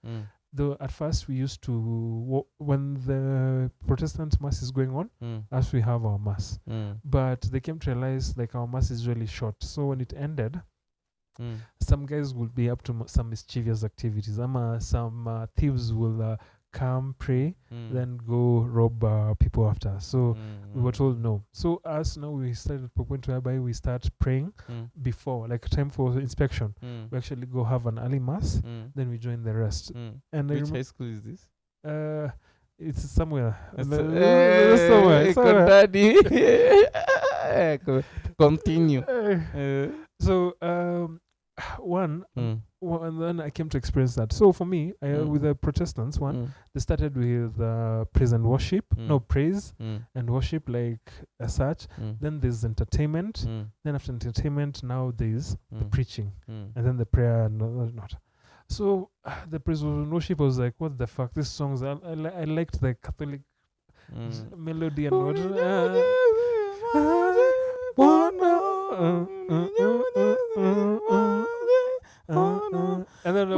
Though at first we used to, when the Protestant mass is going on, as we have our mass. But they came to realize like our mass is really short. So when it ended, some guys will be up to some mischievous activities. Some thieves will come, pray, then go rob people after. So we were told no. So us now we started to a point whereby we start praying before, like time for inspection. We actually go have an early mass, then we join the rest. And which high school is this? It's somewhere. Continue. So one, and then I came to experience that. So for me, with the Protestants, they started with praise and worship. No, praise and worship, like as such. Then there's entertainment. Then after entertainment, now there's the preaching, and then the prayer and not. So the praise and worship was like, what the fuck? These songs, I liked the Catholic melody and what. And then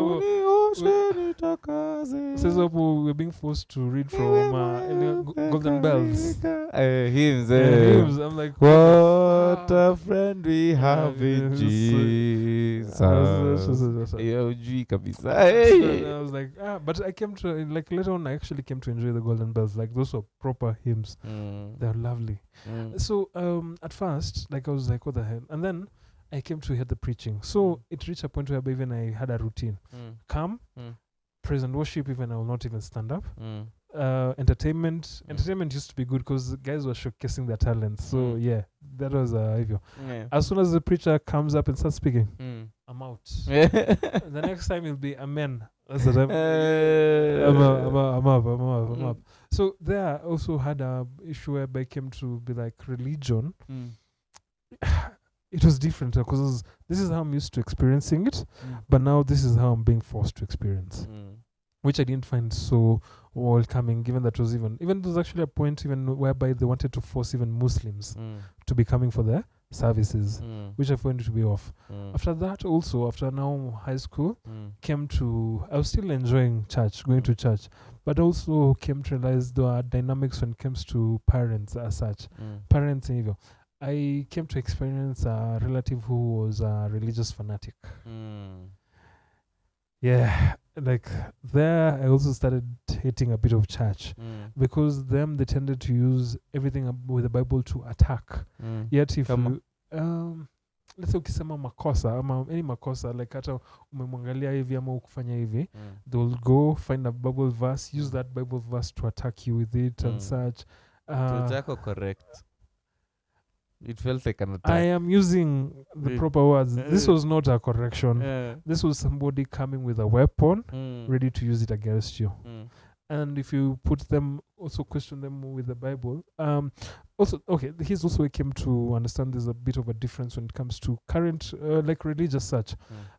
we're being forced to read from Golden Bells. Hymns. I'm like, what a friend we have in Jesus. I was like, but I came to, like, later on I actually came to enjoy the Golden Bells. Like, those were proper hymns. They're lovely. So at first, like, I was like, what the hell? And then I came to hear the preaching. So it reached a point where even I had a routine. Come, praise and worship, even I will not even stand up. Entertainment used to be good because guys were showcasing their talents. So yeah, that was as soon as the preacher comes up and starts speaking, I'm out. The next time it'll be amen. That's the time. I'm up. So there I also had a issue whereby I came to be like religion. It was different because this is how I'm used to experiencing it, but now this is how I'm being forced to experience, which I didn't find so welcoming, given that was there was actually a point even whereby they wanted to force even Muslims to be coming for their services, which I found to be off. After that also, after now high school, I was still enjoying church, going to church, but also came to realize there are dynamics when it comes to parents as such. Parents and evil. I came to experience a relative who was a religious fanatic. Yeah, like there I also started hating a bit of church because they tended to use everything with the Bible to attack. Yet if you, let's say ukisema makosa ama any makosa, like hata umemwangalia hivi ama ukufanya hivi, they'll go find a Bible verse, use that Bible verse to attack you with it and such. Correct. It felt like an attack. I am using the proper words. This was not a correction. This was somebody coming with a weapon, ready to use it against you. and if you put them, also question them with the Bible. Also, okay, here's also I came to understand there's a bit of a difference when it comes to current, like religious such.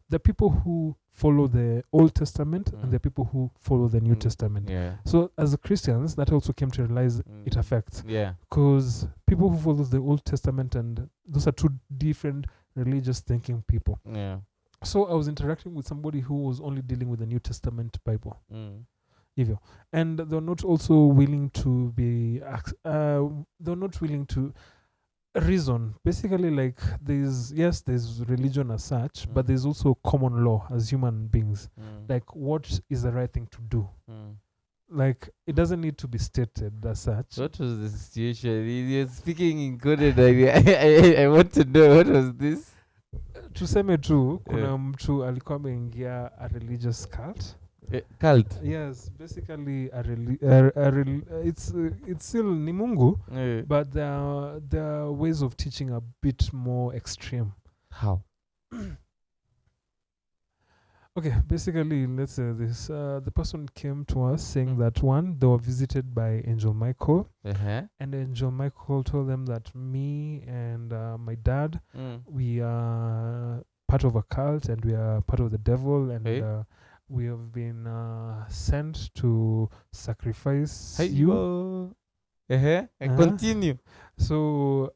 The people who follow the Old Testament and the people who follow the New Testament. Yeah. So as Christians, that also came to realize it affects. Yeah. Because people who follow the Old Testament, and those are two different religious thinking people. Yeah. So I was interacting with somebody who was only dealing with the New Testament Bible. Evil. And they're not also willing to be they're not willing to reason. Basically, like there's religion as such, but there's also common law as human beings. Like what is the right thing to do? Like it doesn't need to be stated as such. What was the situation? You're speaking in coded. I want to know what was this. Tuseme tu kuna mtu alikuwa ameingia a religious cult. Cult. Yes, basically it's still ni Mungu, but there are ways of teaching a bit more extreme. How? Okay, basically, let's say this. The person came to us saying that one, they were visited by Angel Michael, and Angel Michael told them that me and my dad, we are part of a cult and we are part of the devil, and we have been sent to sacrifice you. Continue. So,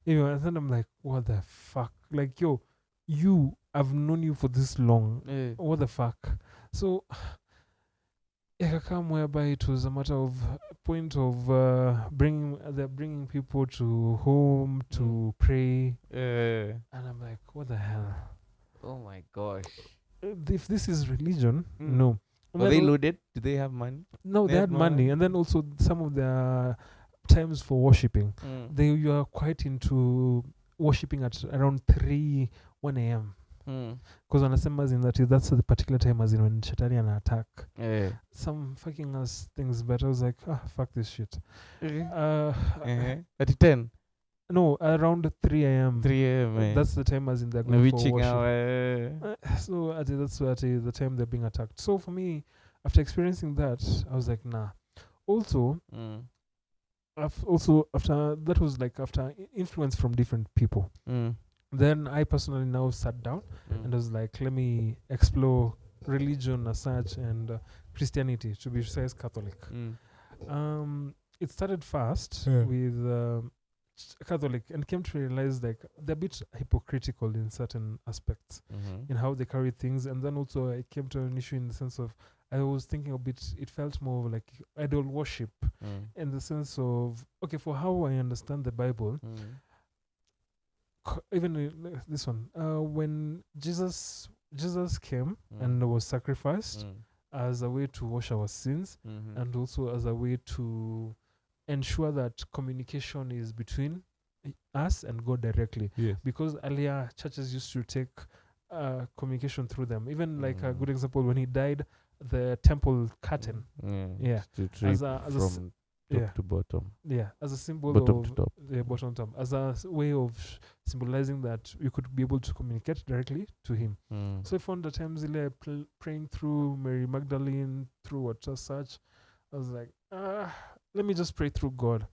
and then I'm like, what the fuck? Like, yo, I've known you for this long. What the fuck? So, come whereby it was a matter of point of bringing people to home to pray. And I'm like, what the hell? Oh my gosh. If this is religion, no. Were they loaded? Do they have money? No, they had money. And then also some of their times for worshipping. You are quite into worshipping at around 1 a.m. Because wanasema as in that's the particular time as in when Shetani an attack. Some fucking ass things, but I was like, fuck this shit. At 10? No, around 3 a.m. 3 a.m. That's the time as in they're going for worship. So that's the time they're being attacked. So for me, after experiencing that, I was like, nah. Also, after that was like after influence from different people. Then I personally now sat down and I was like, let me explore religion as such and Christianity, to be precise, Catholic. It started fast with Catholic and came to realize like they're a bit hypocritical in certain aspects in how they carry things. And then also I came to an issue in the sense of I was thinking a bit, it felt more like idol worship in the sense of, okay, for how I understand the Bible, even this one, when Jesus came and was sacrificed as a way to wash our sins and also as a way to ensure that communication is between us and God directly. Yes. Because earlier churches used to take communication through them. Even like a good example, when he died, the temple curtain. As from top to bottom. Yeah, as a symbol bottom of to top. Bottom to top, as a way of symbolizing that you could be able to communicate directly to him. So I found the times praying through Mary Magdalene, through what such, I was like, let me just pray through God.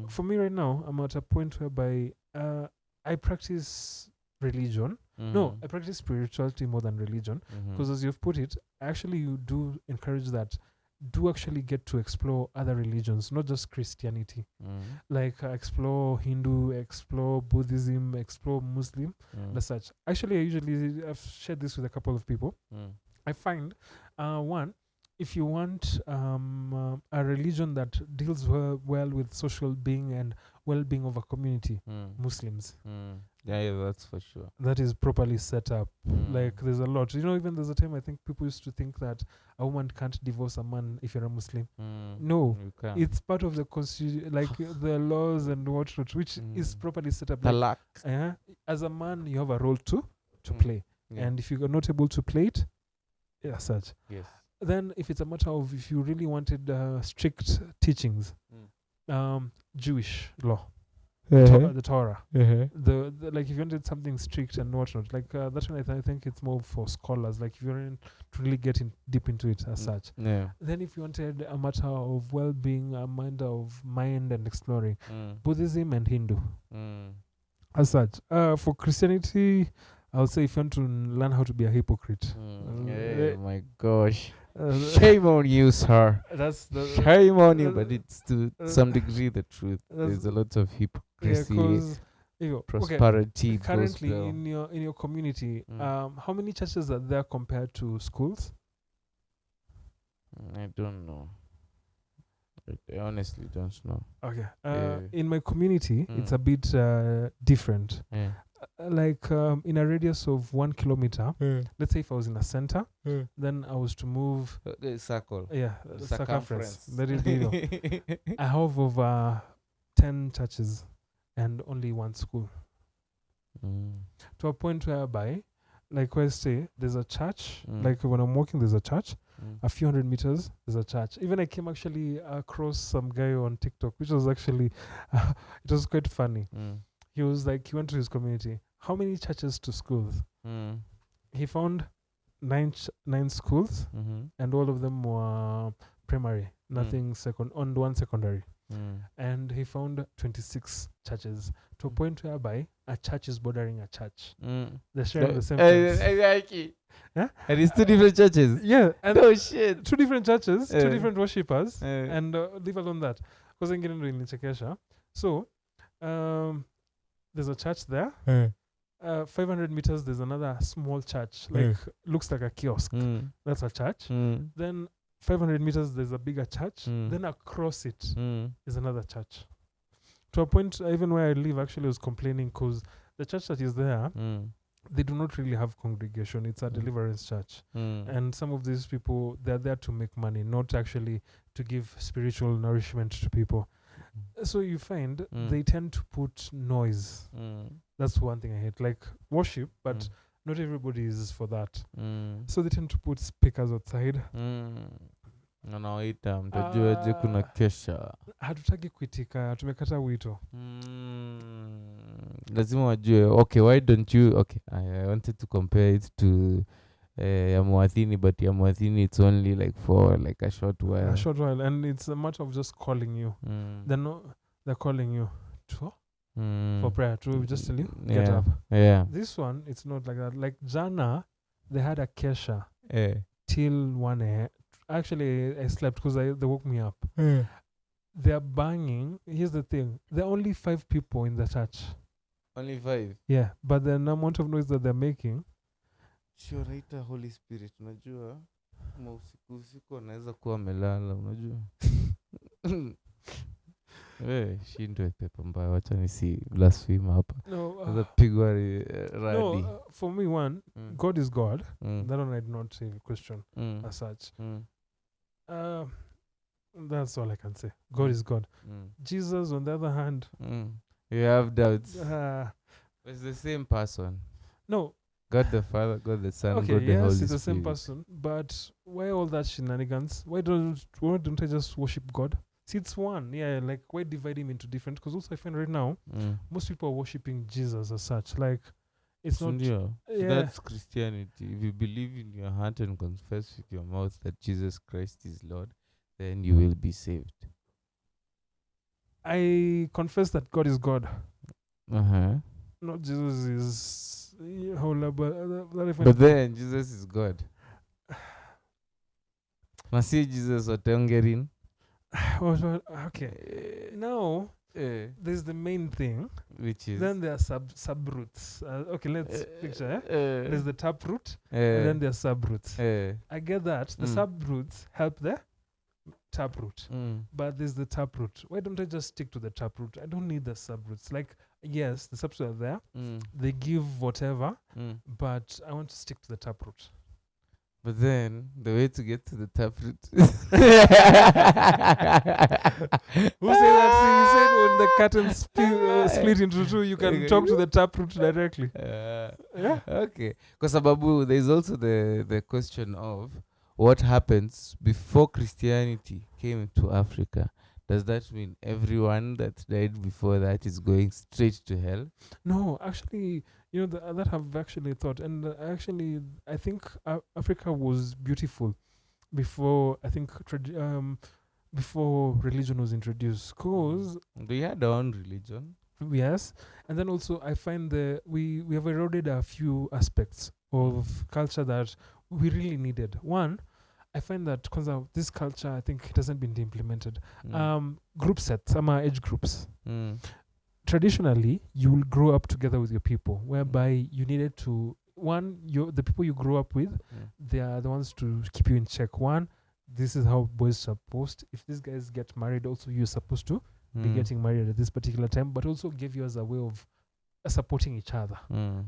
For me right now, I'm at a point whereby I practice religion. No, I practice spirituality more than religion. Because as you've put it, actually you do encourage that. Do actually get to explore other religions, not just Christianity. Like explore Hindu, explore Buddhism, explore Muslim, and such. Actually, I've shared this with a couple of people. I find, one, if you want a religion that deals well with social being and well-being of a community, Muslims. Yeah, that's for sure. That is properly set up. Like there's a lot. Even there's a time I think people used to think that a woman can't divorce a man if you're a Muslim. No, it's part of the constitution, like the laws and whatnot, which is properly set up. Like, as a man, you have a role to play, and if you're not able to play it, such. Yes. Then if it's a matter of if you really wanted strict teachings, Jewish law. the Torah. Uh-huh. The like if you wanted something strict and whatnot, like that one I think it's more for scholars. Like if you want to really get deep into it as such. Yeah. Then if you wanted a matter of well-being, a matter of mind and exploring, Buddhism and Hindu as such. For Christianity, I would say if you want to learn how to be a hypocrite, My gosh. uh, Shame on you, sir. that's the Shame on you, but it's to some degree the truth. that's- There's a lot of hypocrisy, because prosperity. currently gospel. in your community, Mm. how many churches are there compared to schools? I don't know. I honestly don't know. Okay. Yeah. In my community, it's Mm. a bit different. Yeah. Like in a radius of 1 kilometer, let's say if I was in a center, then I was to move. The circle. Yeah, Circumference. Let it be. I have over 10 churches and only one school. To a point whereby, like where I stay, there's a church. Like when I'm walking, there's a church. A few hundred meters, there's a church. Even I came actually across some guy on TikTok, which was actually, it was quite funny. He was like, he went to his community. How many churches to schools? He found nine schools, and all of them were primary, nothing second, on one secondary. And he found 26 churches to a point whereby a church is bordering a church. They're sharing the same fence. I like it. Yeah? And it's two different churches. Yeah, and Oh shit. two different churches, two different worshippers, Eh. and leave alone that. Because I'm getting really chekesha. So, there's a church there. 500 meters, there's another small church, like looks like a kiosk. That's a church. Then 500 meters, there's a bigger church. Then across it is another church. To a point, even where I live, actually, I was complaining because the church that is there, they do not really have congregation. It's a deliverance church. And some of these people, they're there to make money, not actually to give spiritual nourishment to people. So you find they tend to put noise. That's one thing I hate. Like worship, but not everybody is for that. So they tend to put speakers outside. Wanaoita mtajuaje kuna kesha. Hatutaki kuitika, tumekata wito. Lazima wajue. Okay, why don't you? Okay, I wanted to compare it to ya Muathini, but ya Muathini it's only like for like a short while. A short while, and it's a matter of just calling you. They're calling you for prayer to just tell you get up. Yeah. This one, it's not like that. Like Jana, they had a kesha till 1 a.m. Actually, I slept because they woke me up. They're banging. Here's the thing: there are only 5 people in the church. Only 5. Yeah, but the amount of noise that they're making. Sure, raita Holy Spirit, unajua usiku anaweza kuwa amelala, unajua. Shindwe pepa mbaya, wacha nisi blaspheme hapa. No, pigwa radi. No, for me, one, God is God. That one I did not say question as such. That's all I can say. God is God. Jesus, on the other hand, you have doubts. It's the same person. No. God the Father, God the Son, okay, God the Holy Spirit. Yes, it's the same person. But why all that shenanigans? Why don't I just worship God? See, it's one. Yeah, like why divide him into different? Because also I find right now, most people are worshiping Jesus as such. Like, it's not. Yeah. So that's Christianity. If you believe in your heart and confess with your mouth that Jesus Christ is Lord, then you will be saved. I confess that God is God. Not Jesus is. But then Jesus is God. Nasi Jesus wateongerin. Okay. Now there's the main thing, which is then there are sub-roots. Okay, let's picture. There's the tap root, and then there are sub-roots. I get that. The sub-roots help the tap root, but there's the tap root. Why don't I just stick to the tap root? I don't need the sub-roots. Like, yes, the subs are there. They give whatever, but I want to stick to the tap root. But then the way to get to the tap root. Who said that? See, he said when the curtain split into two, you can talk to the tap root directly. Yeah. Okay. Because Ababu, there's also the question of what happens before Christianity came to Africa. does that mean everyone that died before that is going straight to hell? No, actually, that I've actually thought, and I think Africa was beautiful before. I think before religion was introduced, cause We had our own religion. yes, and then also I find we have eroded a few aspects of culture that we really needed. One, I find that because of this culture, I think it hasn't been implemented. Group sets, some are age groups. Mm. Traditionally, you will grow up together with your people, whereby you needed to the people you grow up with, they are the ones to keep you in check. One, this is how boys are supposed. If these guys get married, also you're supposed to be getting married at this particular time, but also give you as a way of supporting each other,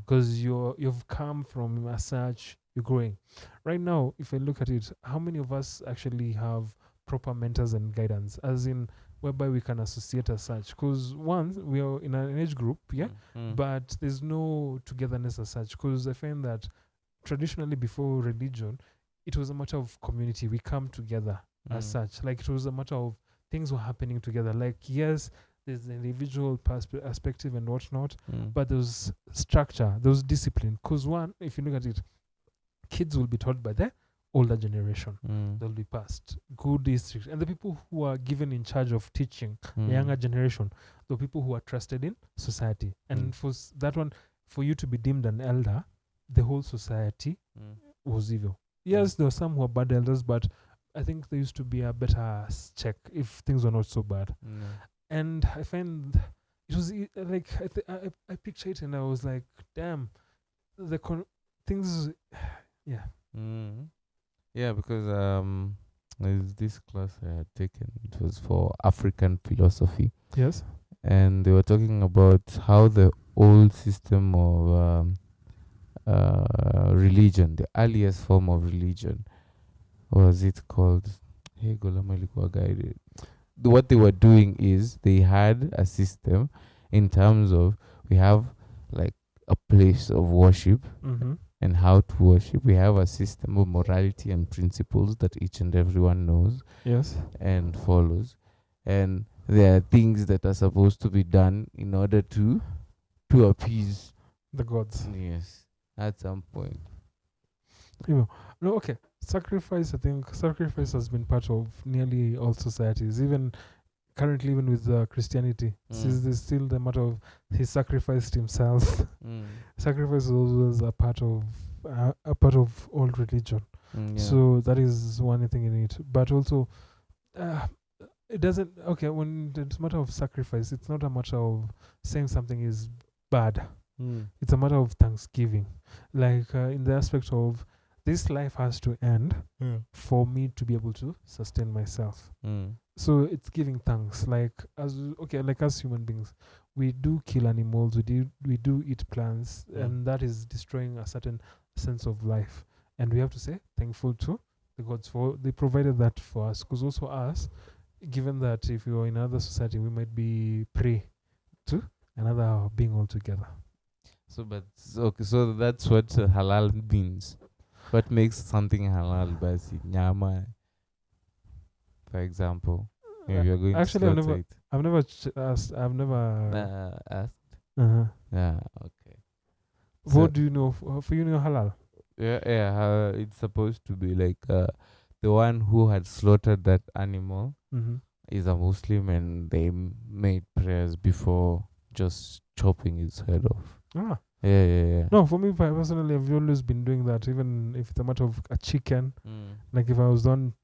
because you've come from as such, you're growing. Right now, if I look at it, how many of us actually have proper mentors and guidance, as in whereby we can associate as such? Because once we are in an age group, but there's no togetherness as such. Because I find that traditionally before religion, it was a matter of community. We come together as such. Like it was a matter of things were happening together. Like yes, there's the individual perspective and whatnot, but there's structure, there's discipline. Because one, if you look at it, kids will be taught by the older generation. They'll be passed good history, and the people who are given in charge of teaching the younger generation, the people who are trusted in society. And for that one, for you to be deemed an elder, the whole society was evil. Yes, there were some who were bad elders, but I think there used to be a better check if things were not so bad. And I find it was like I picture it and I was like, damn, things, yeah. Yeah, because there's this class I had taken. It was for African philosophy. Yes. And they were talking about how the old system of religion, the earliest form of religion, was it called? Hey, Golama ilikuwa guided. What they were doing is they had a system in terms of we have like a place of worship and how to worship. We have a system of morality and principles that each and everyone knows, yes, and follows. And there are things that are supposed to be done in order to appease the gods. Yes, at some point. No, okay. Sacrifice, I think sacrifice has been part of nearly all societies, even currently, even with Christianity. There's still the matter of he sacrificed himself. Sacrifice is always a part of all religion. So that is one thing in it. But also, it doesn't. Okay, when it's a matter of sacrifice, it's not a matter of saying something is bad. It's a matter of thanksgiving, like in the aspect of this life has to end for me to be able to sustain myself. So it's giving thanks, like as human beings, we do kill animals, we do eat plants, and that is destroying a certain sense of life, and we have to say thankful to the gods for they provided that for us. Because also us, given that if we were in another society, we might be prey to another being altogether. So that's what halal means. What makes something halal? Basi nyama, for example. If you're going actually, to I've never asked. asked. Yeah. Okay. What do you know? For you know halal? Yeah. It's supposed to be like the one who had slaughtered that animal is a Muslim, and they made prayers before just chopping its head off. Yeah. No, for me personally, I've always been doing that. Even if it's a matter of a chicken, like if I was done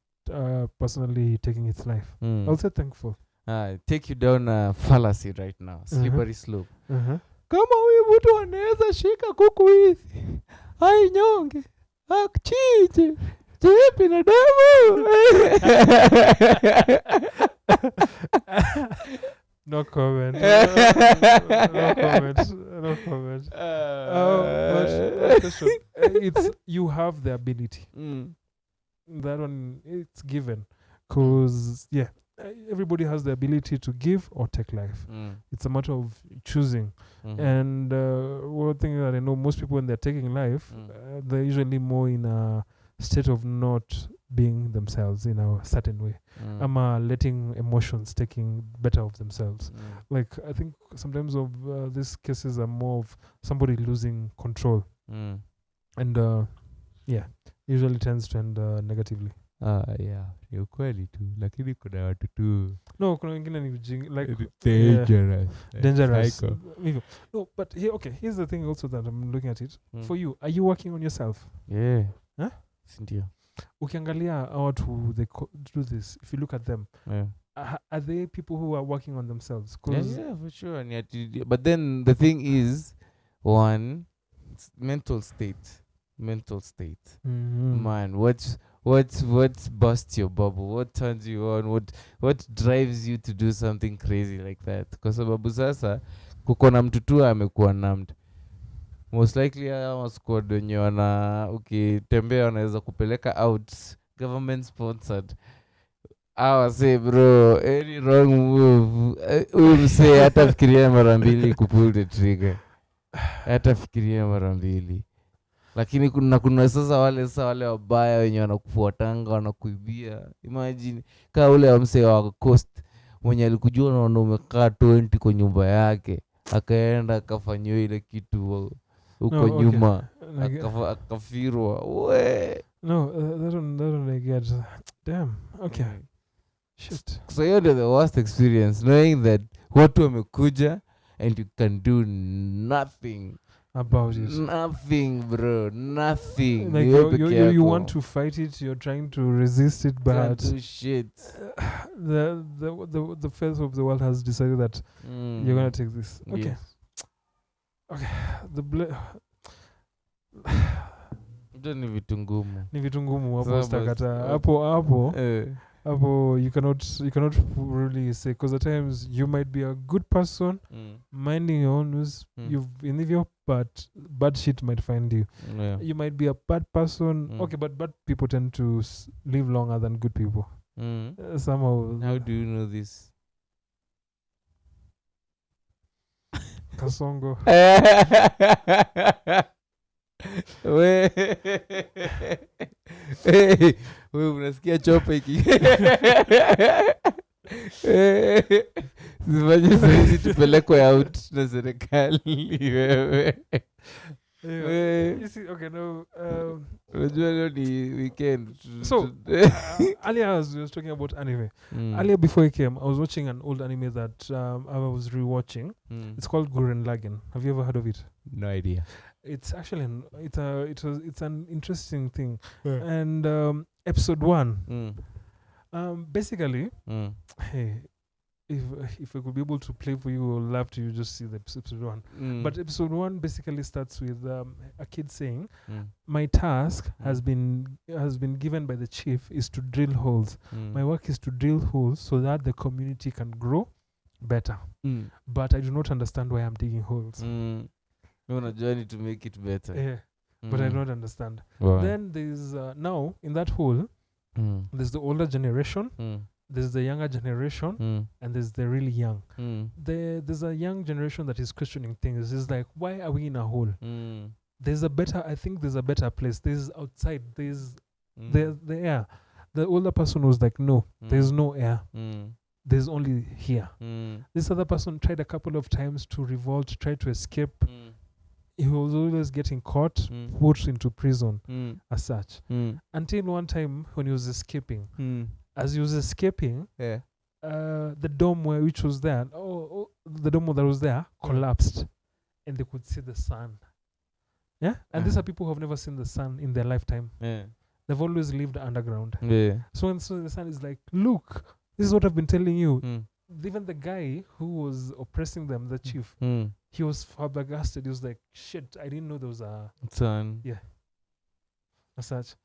personally taking its life, I'll say thankful. Take you down a fallacy right now, slippery slope. Kama huyu mtu anaweza shika kuku hizi ainyonge akchinje binadamu. No comment. No comment. But question, it's you have the ability. That one, it's given. Because, everybody has the ability to give or take life. It's a matter of choosing. And one thing that I know, most people when they're taking life, they're usually more in a state of not being themselves in a certain way. Letting emotions taking better of themselves. Like I think sometimes of these cases are more of somebody losing control, and usually tends to end negatively. Yeah, ni ukweli tu, lakini kuna watu tu No, kuna wengine ni like dangerous. Psycho. No, but here's the thing also that I'm looking at it. For you, are you working on yourself? Yeah. Huh? Sindio. Ukiangalia watu they do this, if you look at them, are they people who are working on themselves? Yeah, for sure. But then the thing is, one, it's mental state. Man, what's busts your bubble? What turns you on? What drives you to do something crazy like that? Kwa sababu sasa kuko na mtu tu amekuwa numbed. Most likely ama squad wenye ukitembea wanaweza kupeleka out government sponsored. Say bro, any wrong move, say hata fikiria mara mbili kupull the trigger. Hata fikiria mara mbili. Lakini kuna sasa wale wabaya wenye wanakufuatanga wanakuibia. Imagine kaa ule wa msee wa coast mwenye alikujua na umekaa 20 kwa nyumba yake, akaenda akafanywa ile kitu huko nyuma, akafirwa. No, that don't I get. Damn. Okay. Shit. So you're the worst experience, knowing that watu wamekuja and you can do nothing about it. Nothing, bro. Nothing. Like you want to fight it, you're trying to resist it, but do shit. The face of the world has decided that you're gonna take this. Okay. Yes. Okay. Ni vitu ngumu hapo stakata hapo you cannot really say, because at times you might be a good person minding your own news, you've in your but bad shit might find you. You might be a bad person, okay, but bad people tend to live longer than good people. Somehow. How do you know this? Kasongo. Wewe unasikia chopa iki zifanye sisi tupelekwe out na serikali wewe. You see, okay, no. Unajua leo ni weekend. So earlier I was talking about anime. Earlier before I came, I was watching an old anime that I was rewatching. It's called Gurren Lagann. Have you ever heard of it? No idea. It's actually it's an interesting thing. And episode 1, basically, hey, if I could be able to play for you, I would love to just see the episode 1. But episode 1 basically starts with a kid saying, "My task has been given by the chief is to drill holes. My work is to drill holes so that the community can grow better. But I do not understand why I'm digging holes." You want a journey to make it better. Yeah, but I don't understand. Wow. Then there's now in that hole, there's the older generation, there's the younger generation, and there's the really young. There's a young generation that is questioning things. It's like, why are we in a hole? I think there's a better place. There's outside. There's the air. The older person was like, no, there's no air. There's only here. This other person tried a couple of times to revolt, tried to escape. He was always getting caught, put into prison as such. Until one time when he was escaping. As he was escaping, the dome which was there, the dome that was there collapsed, and they could see the sun. Yeah, and these are people who have never seen the sun in their lifetime. They've always lived underground. So when the sun is like, look, this is what I've been telling you. Even the guy who was oppressing them, the chief, he was flabbergasted. He was like, shit, I didn't know there was a sun. Yeah. As such.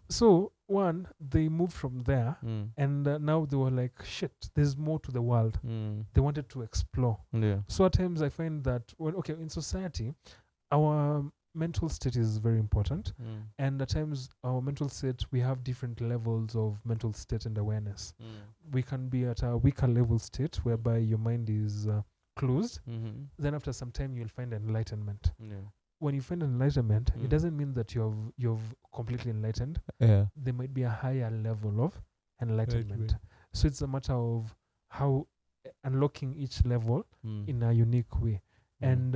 So, one, they moved from there, and now they were like, shit, there's more to the world. They wanted to explore. So at times I find that, in society, our mental state is very important. And at times our mental state, we have different levels of mental state and awareness. We can be at a weaker level state whereby your mind is closed. Then after some time you'll find enlightenment. when you find enlightenment, Mm. it doesn't mean that you've completely enlightened. Yeah. There might be a higher level of enlightenment. So it's a matter of how unlocking each level in a unique way. And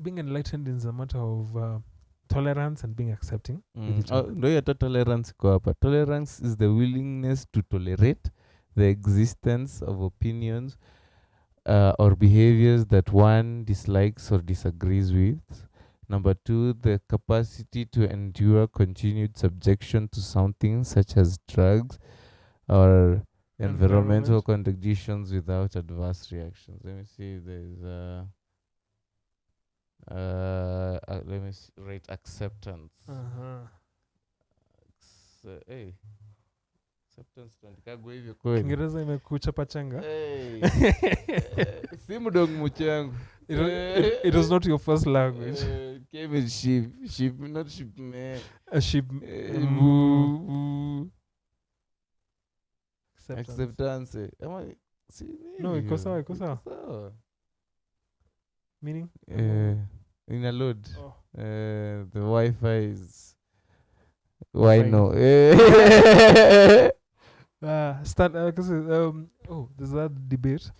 being enlightened is a matter of tolerance and being accepting with each other. Ndio hata tolerance iko hapa. Tolerance is the willingness to tolerate the existence of opinions or behaviors that one dislikes or disagrees with. Number 2, the capacity to endure continued subjection to something such as drugs or environmental conditions without adverse reactions. Let me see if there's let me write acceptance. Hey, acceptance tuandikago hivyo kweli. Kiingereza imekuchapa changa. Si mdong mchangu. It was not your first language. Came in sheep, not sheep man. A sheep. Acceptance. No, iko sawa. Meaning? In a load. Oh. The Wi-Fi is... Why Fine. no? There's that debate.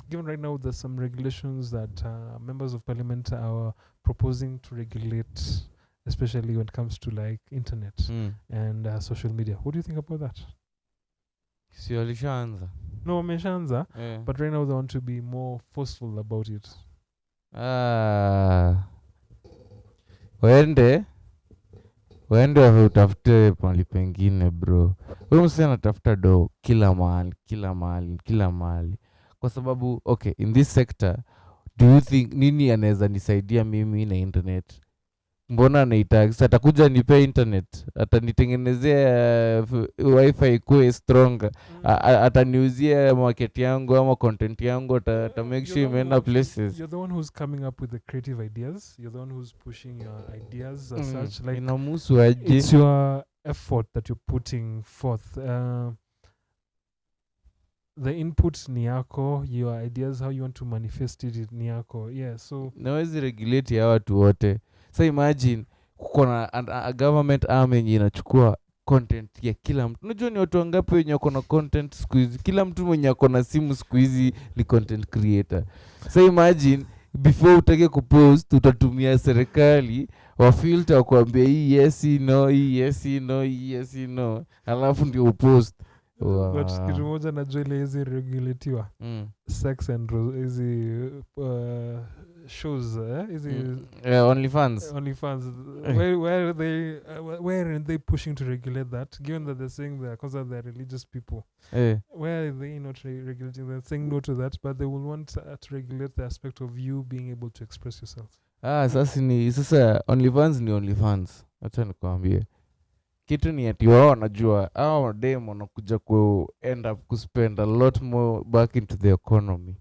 Given right now, there's some regulations that members of parliament are proposing to regulate, especially when it comes to like internet and social media. What do you think about that? Si walishaanza. No, wameshaanza, but right now they want to be more forceful about it. Wende utafute pali pengine bro. Wewe msana anatafuta do kila mahali. Kwa sababu okay, in this sector, do you think nini anaweza nisaidia mimi na internet? Mbona anaitaka atakuja nipe internet, atanitengenezea wifi ikuwe stronger, ataniuzia market yangu ama content yangu, ata make sure imeenda places. You're the one who's coming up with the creative ideas. You're the one who's pushing your ideas as such. Like inamuhusu aje? It's your effort that you're putting forth. The input ni yako, your ideas, how you want to manifest it ni yako. Yeah, so nawezi regulate ya watu wote. So imagine kuko na a government arm yenye inachukua content ya kila mtu. Unajua ni watu wangapi wenye wako na content siku hizi? Kila mtu mwenye ako na simu siku hizi ni content creator. So imagine before utake kupost utatumia serikali wa filter wakuambia hii yes no, hii yes no, hii yes no, alafu ndio upost. But kitu moja najua ile hizi regulatiwa sex and hizi shows hizi OnlyFans. Where are they pushing to regulate that, given that they're saying that because they're religious people? Where are they not regulating? They're saying no to that, but they will want to regulate the aspect of you being able to express yourself. Sasa OnlyFans ni OnlyFans. Acha nikwambie kitu ni ati wao wanajua hao dem wanakuja ku end up kuspend a lot more back into the economy,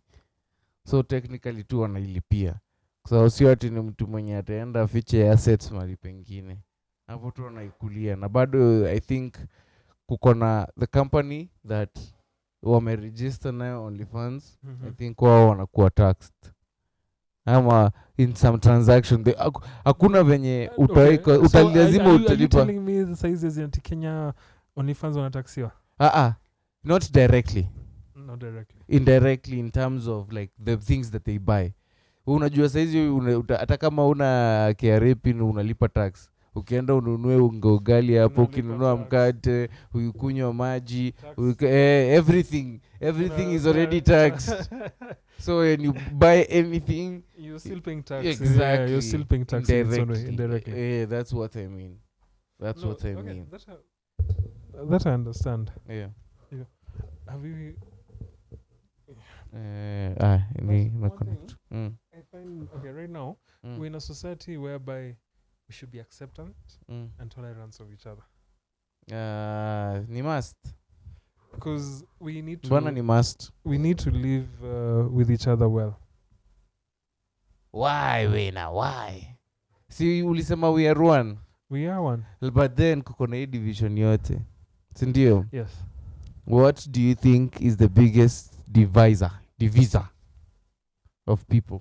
so technically tu wanailipia, kwa sababu sio ati ni mtu mwenye ataenda fiche assets mali pengine, hapo tu wanaikulia. Na bado I think kuko na the company that wameregister nayo OnlyFans, I think wao wanakuwa taxed ama in some transaction hakuna venye utaweka utalazima utalipa. Are you telling me the sizes in Kenya OnlyFans wanataxiwa? Not directly. Not directly. Indirectly in terms of like the things that they buy. Unajua saizi hata kama una KRA pin unalipa tax. Ukienda ununue ugali hapo, ukinunua mkate, ukunywa maji, everything is already taxed. So when you buy anything, you're still paying tax. Exactly. Yeah, you're still paying tax indirectly. That's what I mean. What I mean. That I understand. Yeah. Have you? I find right now we're in a society whereby we should be acceptant and tolerance of each other. Ni must. Because we need to. Bwana ni must. We need to live with each other well. Why Wena? Why? Si ulisema we are one. We are one. But then kuko na hii division yote. Si ndio? Yes. What do you think is the biggest divisor of people?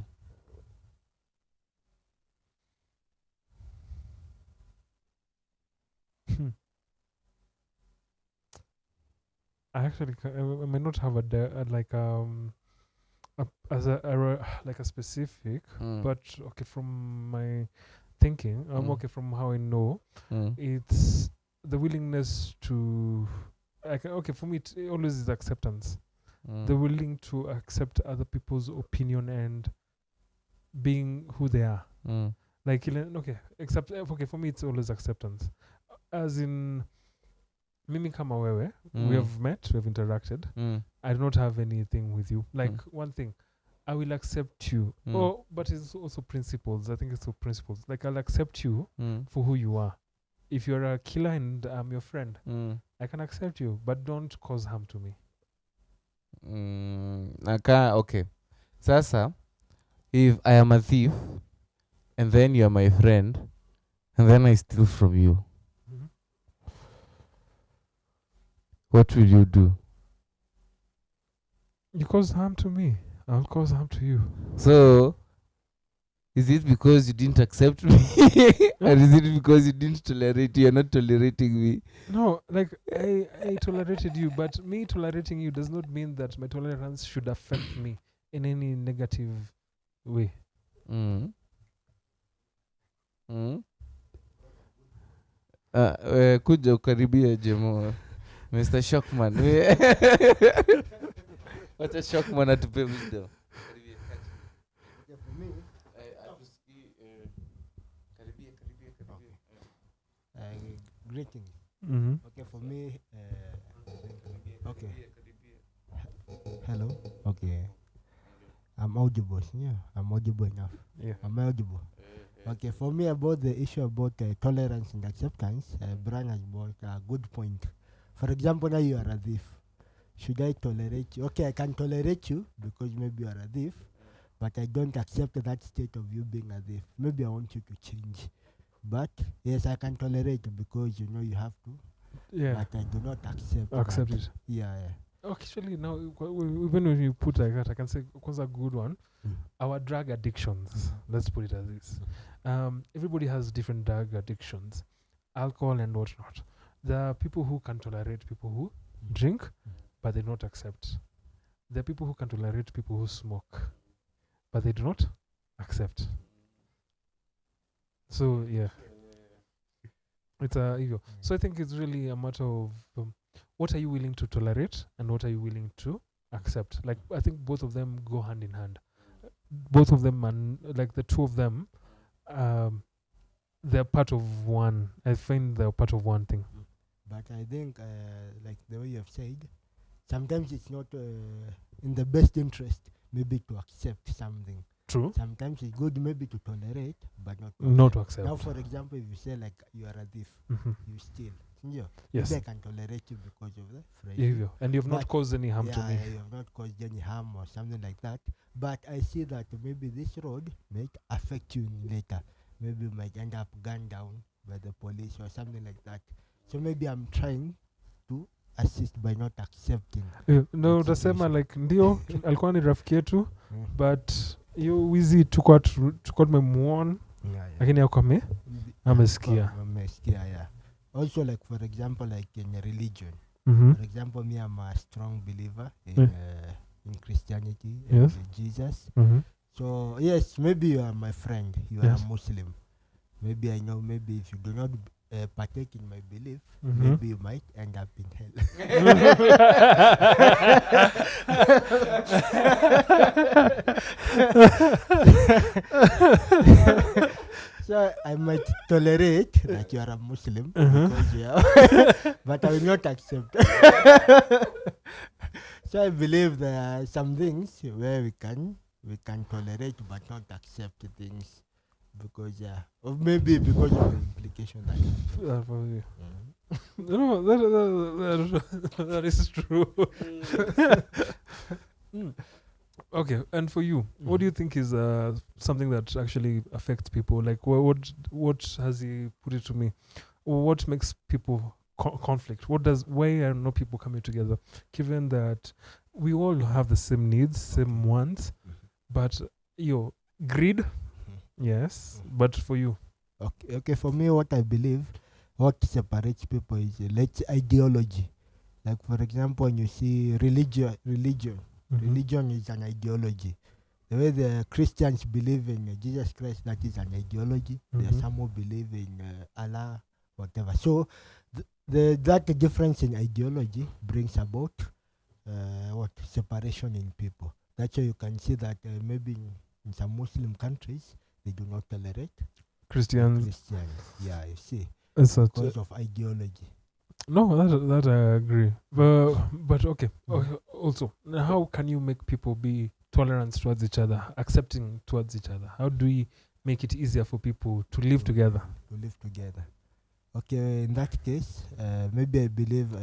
I actually I may not have like as like a specific, but okay, from my thinking, okay, from how I know, it's the willingness to, like, okay, for me it always is acceptance. They're willing to accept other people's opinion and being who they are. Like, okay, except okay, for me it's always acceptance, as in mimi kama wewe, we have met, we have interacted, I do not have anything with you, like one thing, I will accept you. Oh, but it's also principles. I think it's also principles. Like, I'll accept you for who you are. If you're a killer and I'm your friend, I can accept you, but don't cause harm to me. Okay. Sasa, if I am a thief and then you're my friend and then I steal from you, what will you do? You cause harm to me, I'll cause harm to you. So, is it because you didn't accept me? Or is it because you didn't tolerate? You're not tolerating me? No, like, I tolerated you, but me tolerating you does not mean that my tolerance should affect me in any negative way. Kuja ukaribia jemo Mr. Shockman. Wacha Shockman atupe wisdom. Greetings. Okay, for me, okay. Hello. Okay. I'm audible. Yeah, I'm audible enough. Yeah. I'm audible. Okay, for me, about the issue about tolerance and acceptance, Brian has brought a good point. For example, now you are a thief. Should I tolerate you? Okay, I can tolerate you because maybe you are a thief, but I don't accept that state of you being a thief. Maybe I want you to change. But yes, I can tolerate it because you know you have to. Yeah. But I do not accept it. Yeah. Actually, now even when you put like that, I can say was a good one. Our drug addictions. Let's put it as this. Everybody has different drug addictions, alcohol and whatnot. There are people who can tolerate people who drink, but they do not accept. There are people who can tolerate people who smoke, but they do not accept. So yeah, it's a ego. So I think it's really a matter of what are you willing to tolerate and what are you willing to accept. Like, I think both of them go hand in hand. Both of them, and like the two of them, they're part of one. I find they're part of one thing. But I think, like the way you have said, sometimes it's not in the best interest maybe to accept something. True. Sometimes it's good maybe to tolerate, but not to accept. Now, for example, if you say like you are a thief, you steal. Yeah. Yes. Maybe I can tolerate you because of the phrase. And you've not caused any harm to me. Yeah, you have not caused any harm or something like that. But I see that maybe this road might affect you later. Maybe you might end up gunned down by the police or something like that. So maybe I'm trying to assist by not accepting. No, utasema like ndio alikuwa ni rafiki yetu, but hiyo wizi tukua tumemuona, lakini yako amesikia. Yeah. Also, like for example, like in a religion. For example, me, I'm a strong believer in Christianity and Jesus. So yes, maybe you are my friend. You are a Muslim. Maybe I know. Maybe if you do not partake in my belief, maybe you might end up in hell. So I might tolerate that you are a Muslim because you are, but I will not accept. So I believe there are some things where we can tolerate but not accept things because or maybe because of the implication that. No, that is true. Okay, and for you, what do you think is something that actually affects people? Like, what has he put it to me? What makes people conflict? Why are no people coming together? Given that we all have the same needs, same wants, but greed, yes. But for you, okay. For me, what I believe, what separates people is let's ideology. Like for example, when you see religion, Mhm. religion is an ideology. The way the Christians believe in Jesus Christ, that is an ideology. There are Mhm. some who believe in Allah, whatever. So that difference in ideology brings about what separation in people. That's why you can see that maybe in some Muslim countries they do not tolerate Christians. Christians. Yeah, you see, It's such because of ideology. no, that I agree. But okay. Also, now how can you make people be tolerant towards each other, accepting towards each other? How do we make it easier for people to live together? To live together. Okay, in that case, maybe I believe.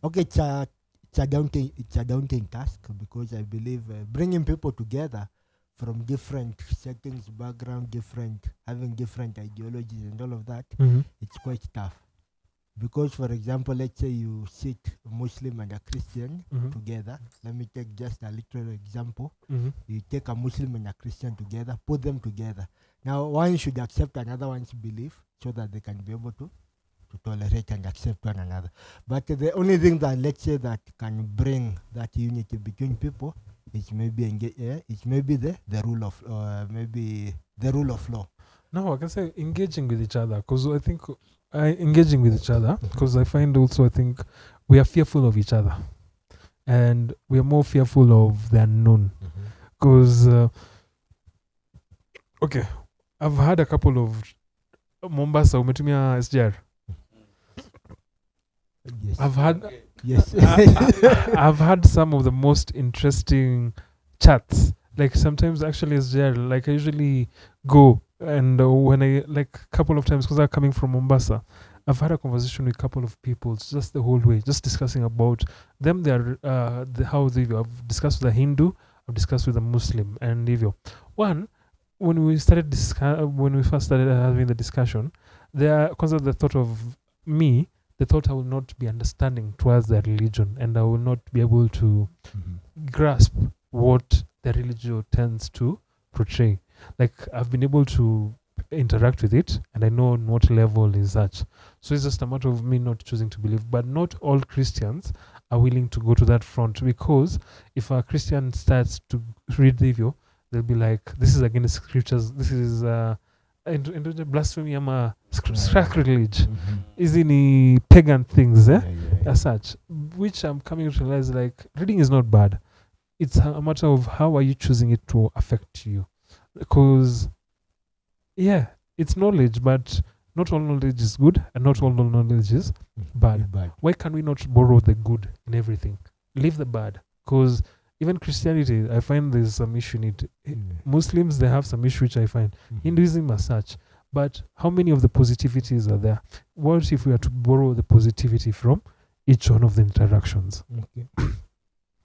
Okay, it's a daunting task because I believe bringing people together from different settings, background, having different ideologies and all of that, Mm-hmm. it's quite tough. Because, for example, let's say you sit a Muslim and a Christian Mm-hmm. together. Let me take just a little example. Mm-hmm. You take a Muslim and a Christian together, put them together. Now, one should accept another one's belief so that they can be able to tolerate and accept one another. But the only thing that, let's say, that can bring that unity between people is maybe the rule of maybe the rule of law. No, I can say engaging with each other, because I think engaging with each other, because I find also I think we are fearful of each other, and we are more fearful of the unknown. Because okay, I've had a couple of Mombasa umetumia SGR. Yes. I've had Yes. I've had some of the most interesting chats. Like sometimes actually SGR, like I usually go and when I like a couple of times because I'm coming from Mombasa, I've had a conversation with a couple of people just the whole way, just discussing about them. They're how they I've discussed with a Hindu, I've discussed with a Muslim, and one when we first started having the discussion, because of the thought of me, they thought I will not be understanding towards their religion, and I will not be able to grasp what the religion tends to portray. Like I've been able to interact with it, and I know on what level is that. So it's just a matter of me not choosing to believe. But not all Christians are willing to go to that front, because if a Christian starts to read the video, they'll be like, "This is against scriptures. This is into blasphemy, sacrilege, is any pagan things, as such." Which I'm coming to realize, like, reading is not bad. It's a matter of how are you choosing it to affect you, because it's knowledge, but not all knowledge is good, and not all knowledge is bad. Why can we not borrow the good in everything, leave the bad? Because even Christianity, I find there's some issue in it. Muslims, they have some issue which I find. Hinduism as such. But how many of the positivities are there? What if we are to borrow the positivity from each one of the interactions? Okay.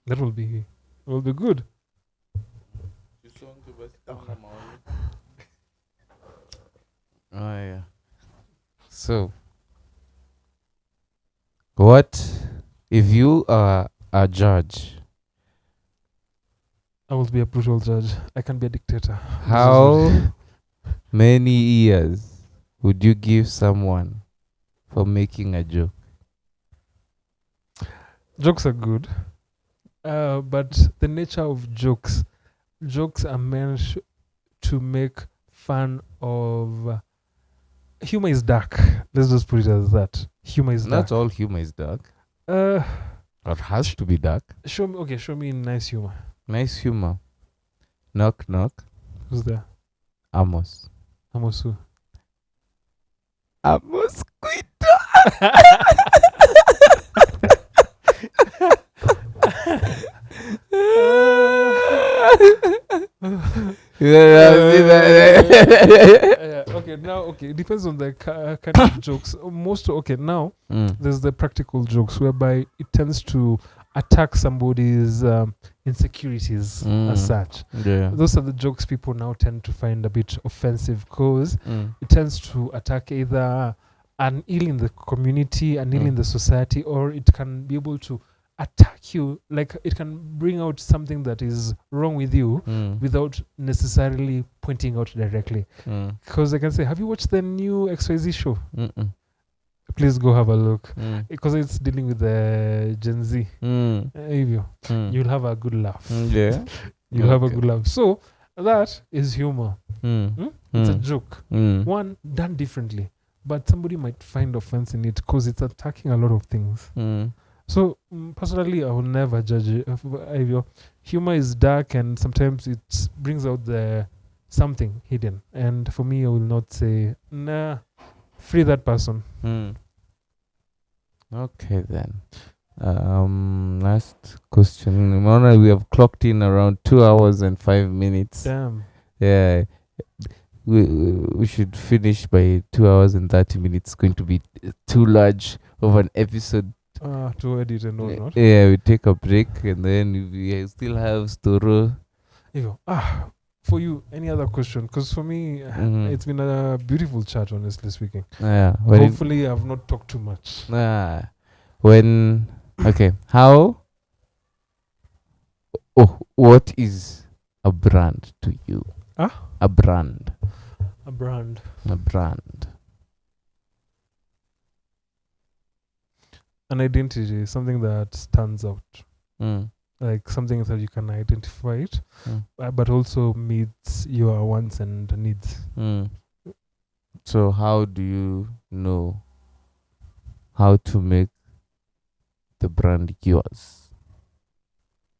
That will be good. Oh yeah. So, what if you are a judge? I will be a brutal judge. I can be a dictator. How many years would you give someone for making a joke? Jokes are good. But the nature of jokes are meant to make fun of. Humor is dark. Let's just put it as that. Humor is dark. Not all humor is dark. Uh, Or has to be dark. show me nice humor. Nice humor. Knock knock. Who's there? Amos. Amosu. Amos quit. Okay. It depends on the kind of jokes. Now there's the practical jokes whereby it tends to attack somebody's insecurities as such. Yeah. Those are the jokes people now tend to find a bit offensive, because it tends to attack either an ill in the community, an ill in the society, or it can be able to attack you, like it can bring out something that is wrong with you without necessarily pointing out directly. Because I can say, have you watched the new XYZ show? please go have a look Mm. because it's dealing with the Gen Z. Mm. Hivyo, Mm. you'll have a good laugh. Yeah. You'll have a Okay. good laugh. So that is humor. Mm. It's a Mm. joke. Mm. One done differently, but somebody might find offense in it because it's attacking a lot of things. Mm. So personally, I will never judge it. Humor is dark, and sometimes it brings out the something hidden. And for me, I will not say nah. Free that person. Mm. Okay then. Last question. Mona, we have clocked in around 2 hours and 5 minutes. Damn. Yeah. We should finish by 2 hours and 30 minutes. It's going to be too large of an episode. To edit and whatnot. Yeah, we take a break and then we still have Storo. For you, any other question? Because for me, it's been a beautiful chat, honestly speaking. Yeah. Hopefully, I've not talked too much. Okay, how? Oh, what is a brand to you? A brand. A brand. A brand. An identity, something that stands out. Like something that you can identify it, but also meets your wants and needs. So how do you know how to make the brand yours?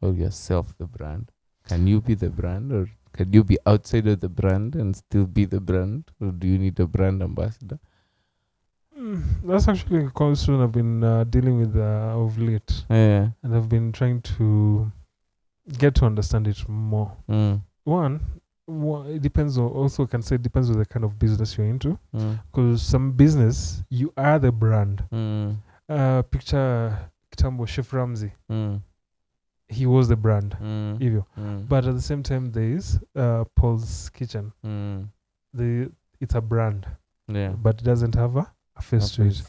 Or yourself the brand? Can you be the brand, or can you be outside of the brand and still be the brand? Or do you need a brand ambassador? That's actually a question I've been dealing with of late. Yeah. And I've been trying to get to understand it more. One, it depends on, also can say it depends on the kind of business you're into. Because some business, you are the brand. Picture Kitambo, Chef Ramsay. He was the brand. But at the same time, there is Paul's Kitchen. It's a brand. Yeah. But it doesn't have a face to it.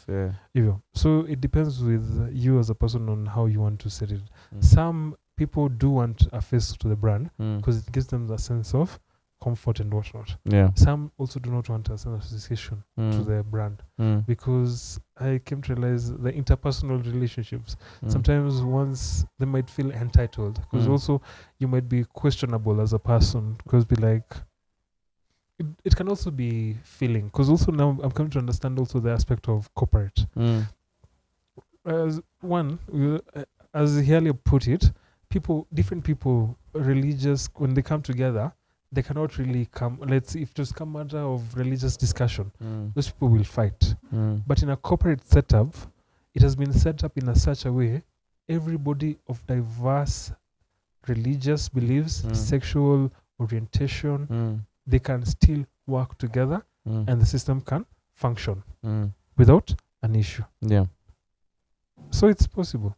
Yeah. So it depends with you as a person on how you want to set it. Some people do want a face to the brand because it gives them a sense of comfort and whatnot. Yeah. Some also do not want a sense of association to their brand because I came to realize the interpersonal relationships. Sometimes once they might feel entitled because also you might be questionable as a person because be like, it can also be feeling because also now I'm coming to understand also the aspect of corporate. As one, as he earlier put it, different people, religious, when they come together, they cannot really come. If there's come matter of religious discussion, those people will fight. But in a corporate setup, it has been set up in such a way, everybody of diverse religious beliefs, sexual orientation, they can still work together and the system can function without an issue. Yeah. So it's possible.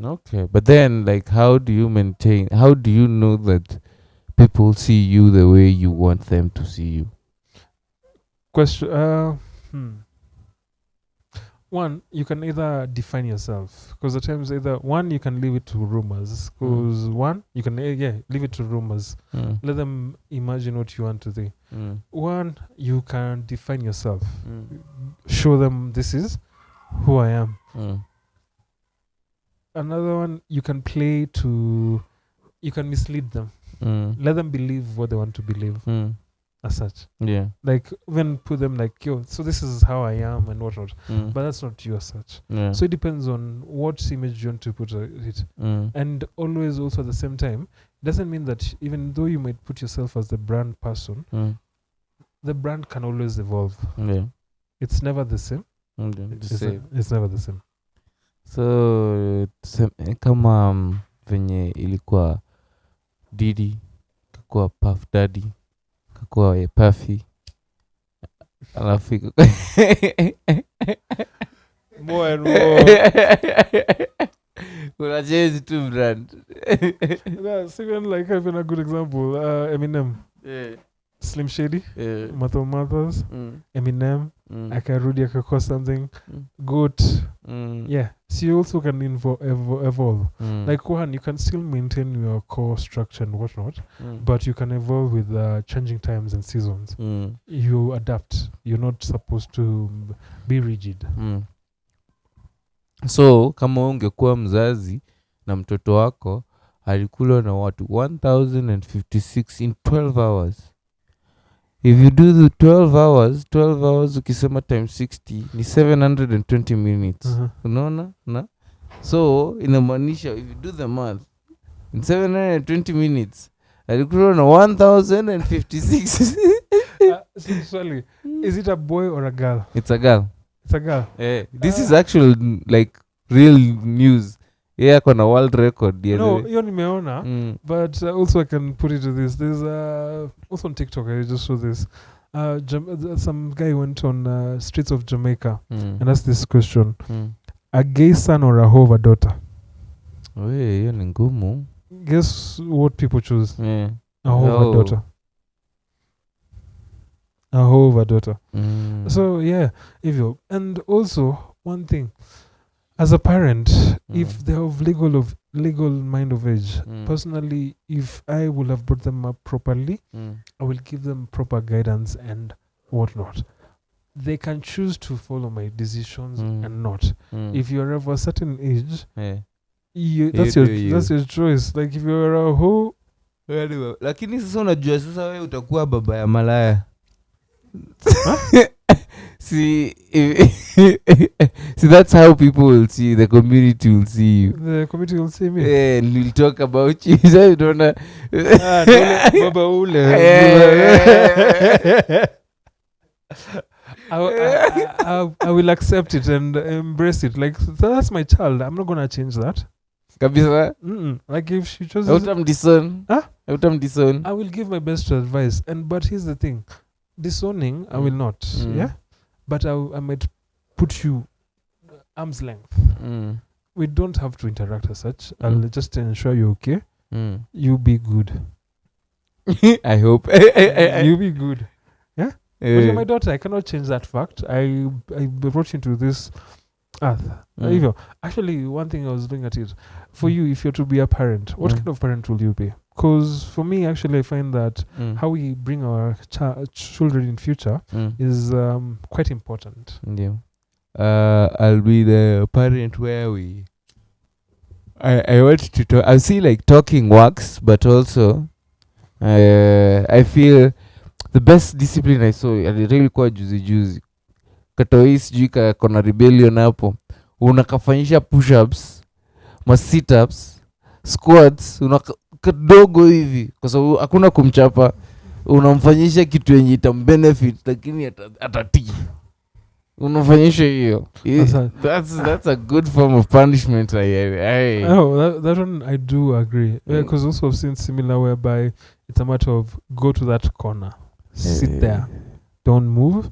Okay. But then, like, how do you know that people see you the way you want them to see you? Question. One, you can either define yourself because at times one you can leave it to rumors because one you can leave it to rumors. Let them imagine what you want to do. One, you can define yourself. Show them this is who I am. Another one, you can you can mislead them. Let them believe what they want to believe as such. Yeah. Like when put them like, yo, so this is how I am and whatnot. But that's not you as such. Yeah. So it depends on what image you want to put it. And always also at the same time, it doesn't mean that even though you might put yourself as the brand person, the brand can always evolve. Yeah. It's never the same. It's never the same. So kama venye ilikuwa Didi, kakuwa Puff Daddy, kakuwa Puffy, alafu more and more. Kuna change to brand. That's even like having a good example. Eminem. Yeah. Slim Shady, Yeah. Mathos, Eminem, Mm. akarudi akakosa something, Mm. Goat. Mm. Yeah, so you also can evolve. Mm. Like one, you can still maintain your core structure and whatnot, Mm. but you can evolve with changing times and seasons. Mm. You adapt. You're not supposed to be rigid. Mm. So kama ungekuwa mzazi na mtoto wako alikula na watu 1056 in 12 hours, if you do the 12 hours ukisema times 60 ni 720 minutes. Unaona na so inamaanisha if you do the math in 720 minutes alikula na 1056. Sorry, is it a boy or a girl? It's a girl. It's a girl. This is actual like real news. Yeah, kona world record. No, hiyo nimeona. But also I can put it to this. There's also on TikTok I just saw this. Some guy went on streets of Jamaica and asked this question: a gay son or a hoe daughter? Hiyo ni ngumu. Guess what people choose? A hoe daughter. A hoe daughter. So yeah, evil. And also one thing, as a parent, if they have legal mind of age, personally, if I will have brought them up properly, I will give them proper guidance and whatnot. They can choose to follow my decisions and not. If you're of a certain age, that's your choice. Like if you're a hoe, lakini sasa unajua sasa wewe utakuwa baba ya malaya. See, that's how people will see, the community will see you. The community will see me. Yeah, and we'll talk about you. So you don't know. Baba ule. I will accept it and embrace it. Like, that's my child. I'm not going to change that. Kabisa? Like, if she chooses... Utamdison. I will give my best advice. But here's the thing. Disowning, I will not. Yeah? But I might put you arm's length. We don't have to interact as such. I'll just ensure you're okay. You be good. I hope. You be good. Yeah? But you're my daughter. I cannot change that fact. I brought you into this earth. Actually, one thing I was looking at it. For you, if you're to be a parent, what kind of parent will you be? Because for me, actually, I find that how we bring our children in future is quite important. Yeah. I'll be the parent where I want to talk. I see like talking works, but also I feel the best discipline I saw really kwa juzi katoi sijui kona rebellion hapo, unakafanyisha push-ups, sit-ups, squats, kadogo hivi kwa sababu hakuna kumchapa, unamfanyisha kitu yenye itambenefit lakini atatii, unafanyisha hiyo. That's a good form of punishment. That one I do agree, because also I've seen similar whereby it's a matter of go to that corner, sit there, don't move,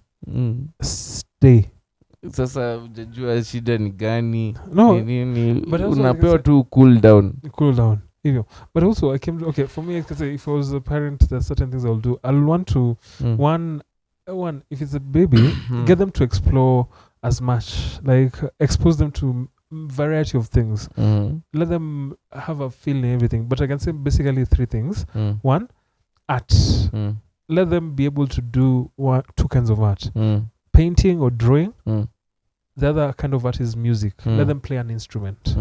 stay. Sasa hujajua shida ni gani? No, but unapewa tu cool down. But also I came to, okay, for me I can say if I was a parent, there's certain things I'll do. I'll want to one if it's a baby, get them to explore as much, like expose them to variety of things. Let them have a feel in everything. But I can say basically three things. One, art. Let them be able to do two kinds of art. Painting or drawing. The other kind of art is music. Let them play an instrument.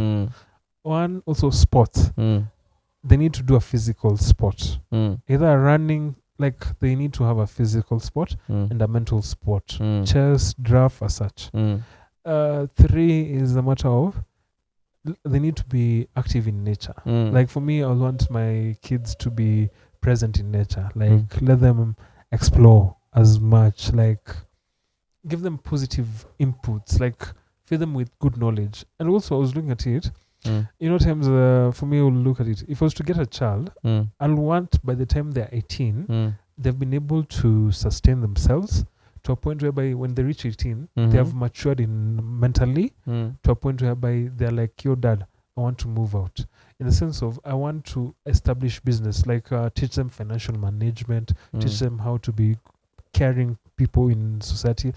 One, also sports. They need to do a physical sport. Either running, like they need to have a physical sport and a mental sport. Chess, draft, as such. Three is a matter of they need to be active in nature. Like for me, I want my kids to be present in nature. Like let them explore as much. Like give them positive inputs. Like feed them with good knowledge. And also I was looking at it. Times for me, I will look at it. If I was to get a child, I'll want by the time they're 18, they've been able to sustain themselves to a point whereby when they reach 18, they have matured in mentally to a point whereby they're like, yo, dad, I want to move out. In the sense of I want to establish business, like teach them financial management, teach them how to be caring people in society.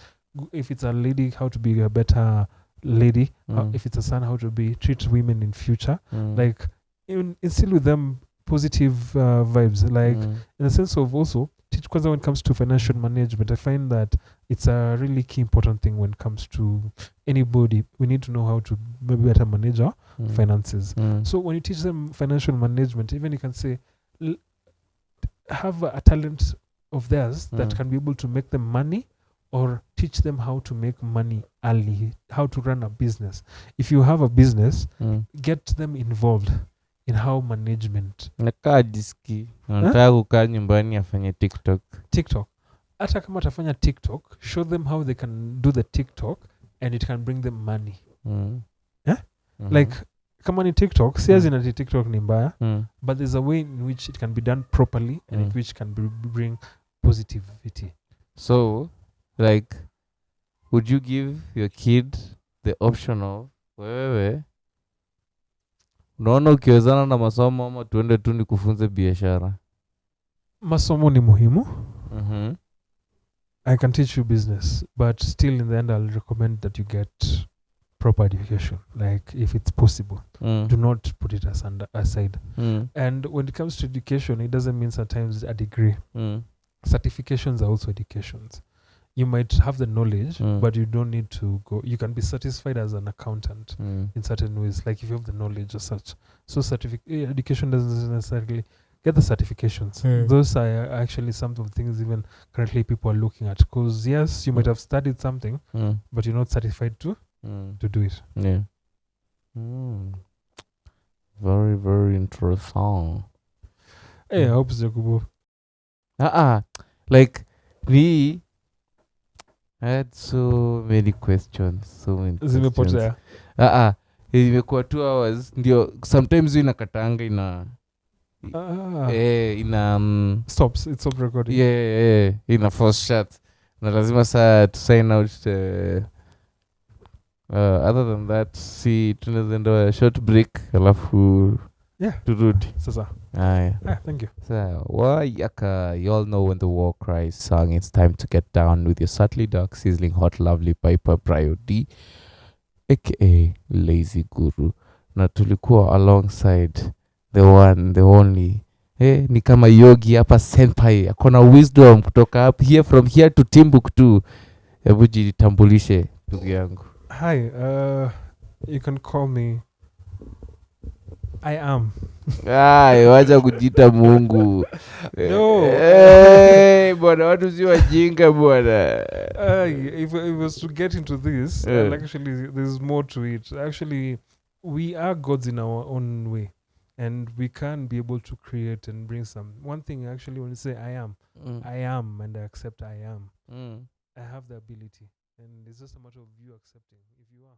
If it's a lady, how to be a better lady. If it's a son, how to be treat women in future. Like instill with them positive vibes. Like in the sense of also teach kwanza when it comes to financial management. I find that it's a really key important thing when it comes to anybody. We need to know how to be better manage our finances. So when you teach them financial management, even you can say have a talent of theirs that can be able to make them money, or teach them how to make money early, how to run a business. If you have a business, get them involved in how management. Nakaa jiski nataka kukaa nyumbani afanye TikTok. Hata kama atafanya TikTok, show them how they can do the TikTok and it can bring them money. Like kama ni TikTok, si as in TikTok ni mbaya, but there's a way in which it can be done properly and in which can bring positivity. So, like, would you give your kid the option of wewe unaona ukiwezana na masomo ama tuende tu nikufunze biashara? Masomo ni muhimu. I can teach you business, but still in the end I'll recommend that you get proper education, like if it's possible. Do not put it aside. And when it comes to education, it doesn't mean sometimes a degree. Certifications are also educations. You might have the knowledge, but you don't need to go. You can be satisfied as an accountant in certain ways, like if you have the knowledge or such. So education doesn't necessarily get the certifications. Those are actually some of the things even currently people are looking at. Because yes, you might have studied something, but you're not certified to do it. Yeah. Very, very interesting. Hey, I hope Jacobo. Like me, I had so many questions. Zimepotea. Imekuwa 2 hours. Ndio sometimes inakatanga stops. It stops recording. Yeah. Ina force shut. Na lazima saa to sign out. Other than that, see tunazenda short break alafu turudi. Sasa. Thank you. So, you all know when the war cries song, it's time to get down with your subtly dark, sizzling hot, lovely piper Brayo D, aka Lazy Guru. Na tulikuwa alongside the one, the only. Ni kama yogi hapa senpai. Akona wisdom kutoka up here from here to Timbuktu. Hebu jitambulishe ndugu yangu. Hi, you can call me I am. Wacha kujita Mungu. No. Bwana watu si wajinga bwana. If it was to get into this, like actually there's more to it. Actually, we are gods in our own way, and we can be able to create and bring some. One thing actually, when you say I am, and I accept I am. I have the ability, and it's just a matter of you accepting if you are.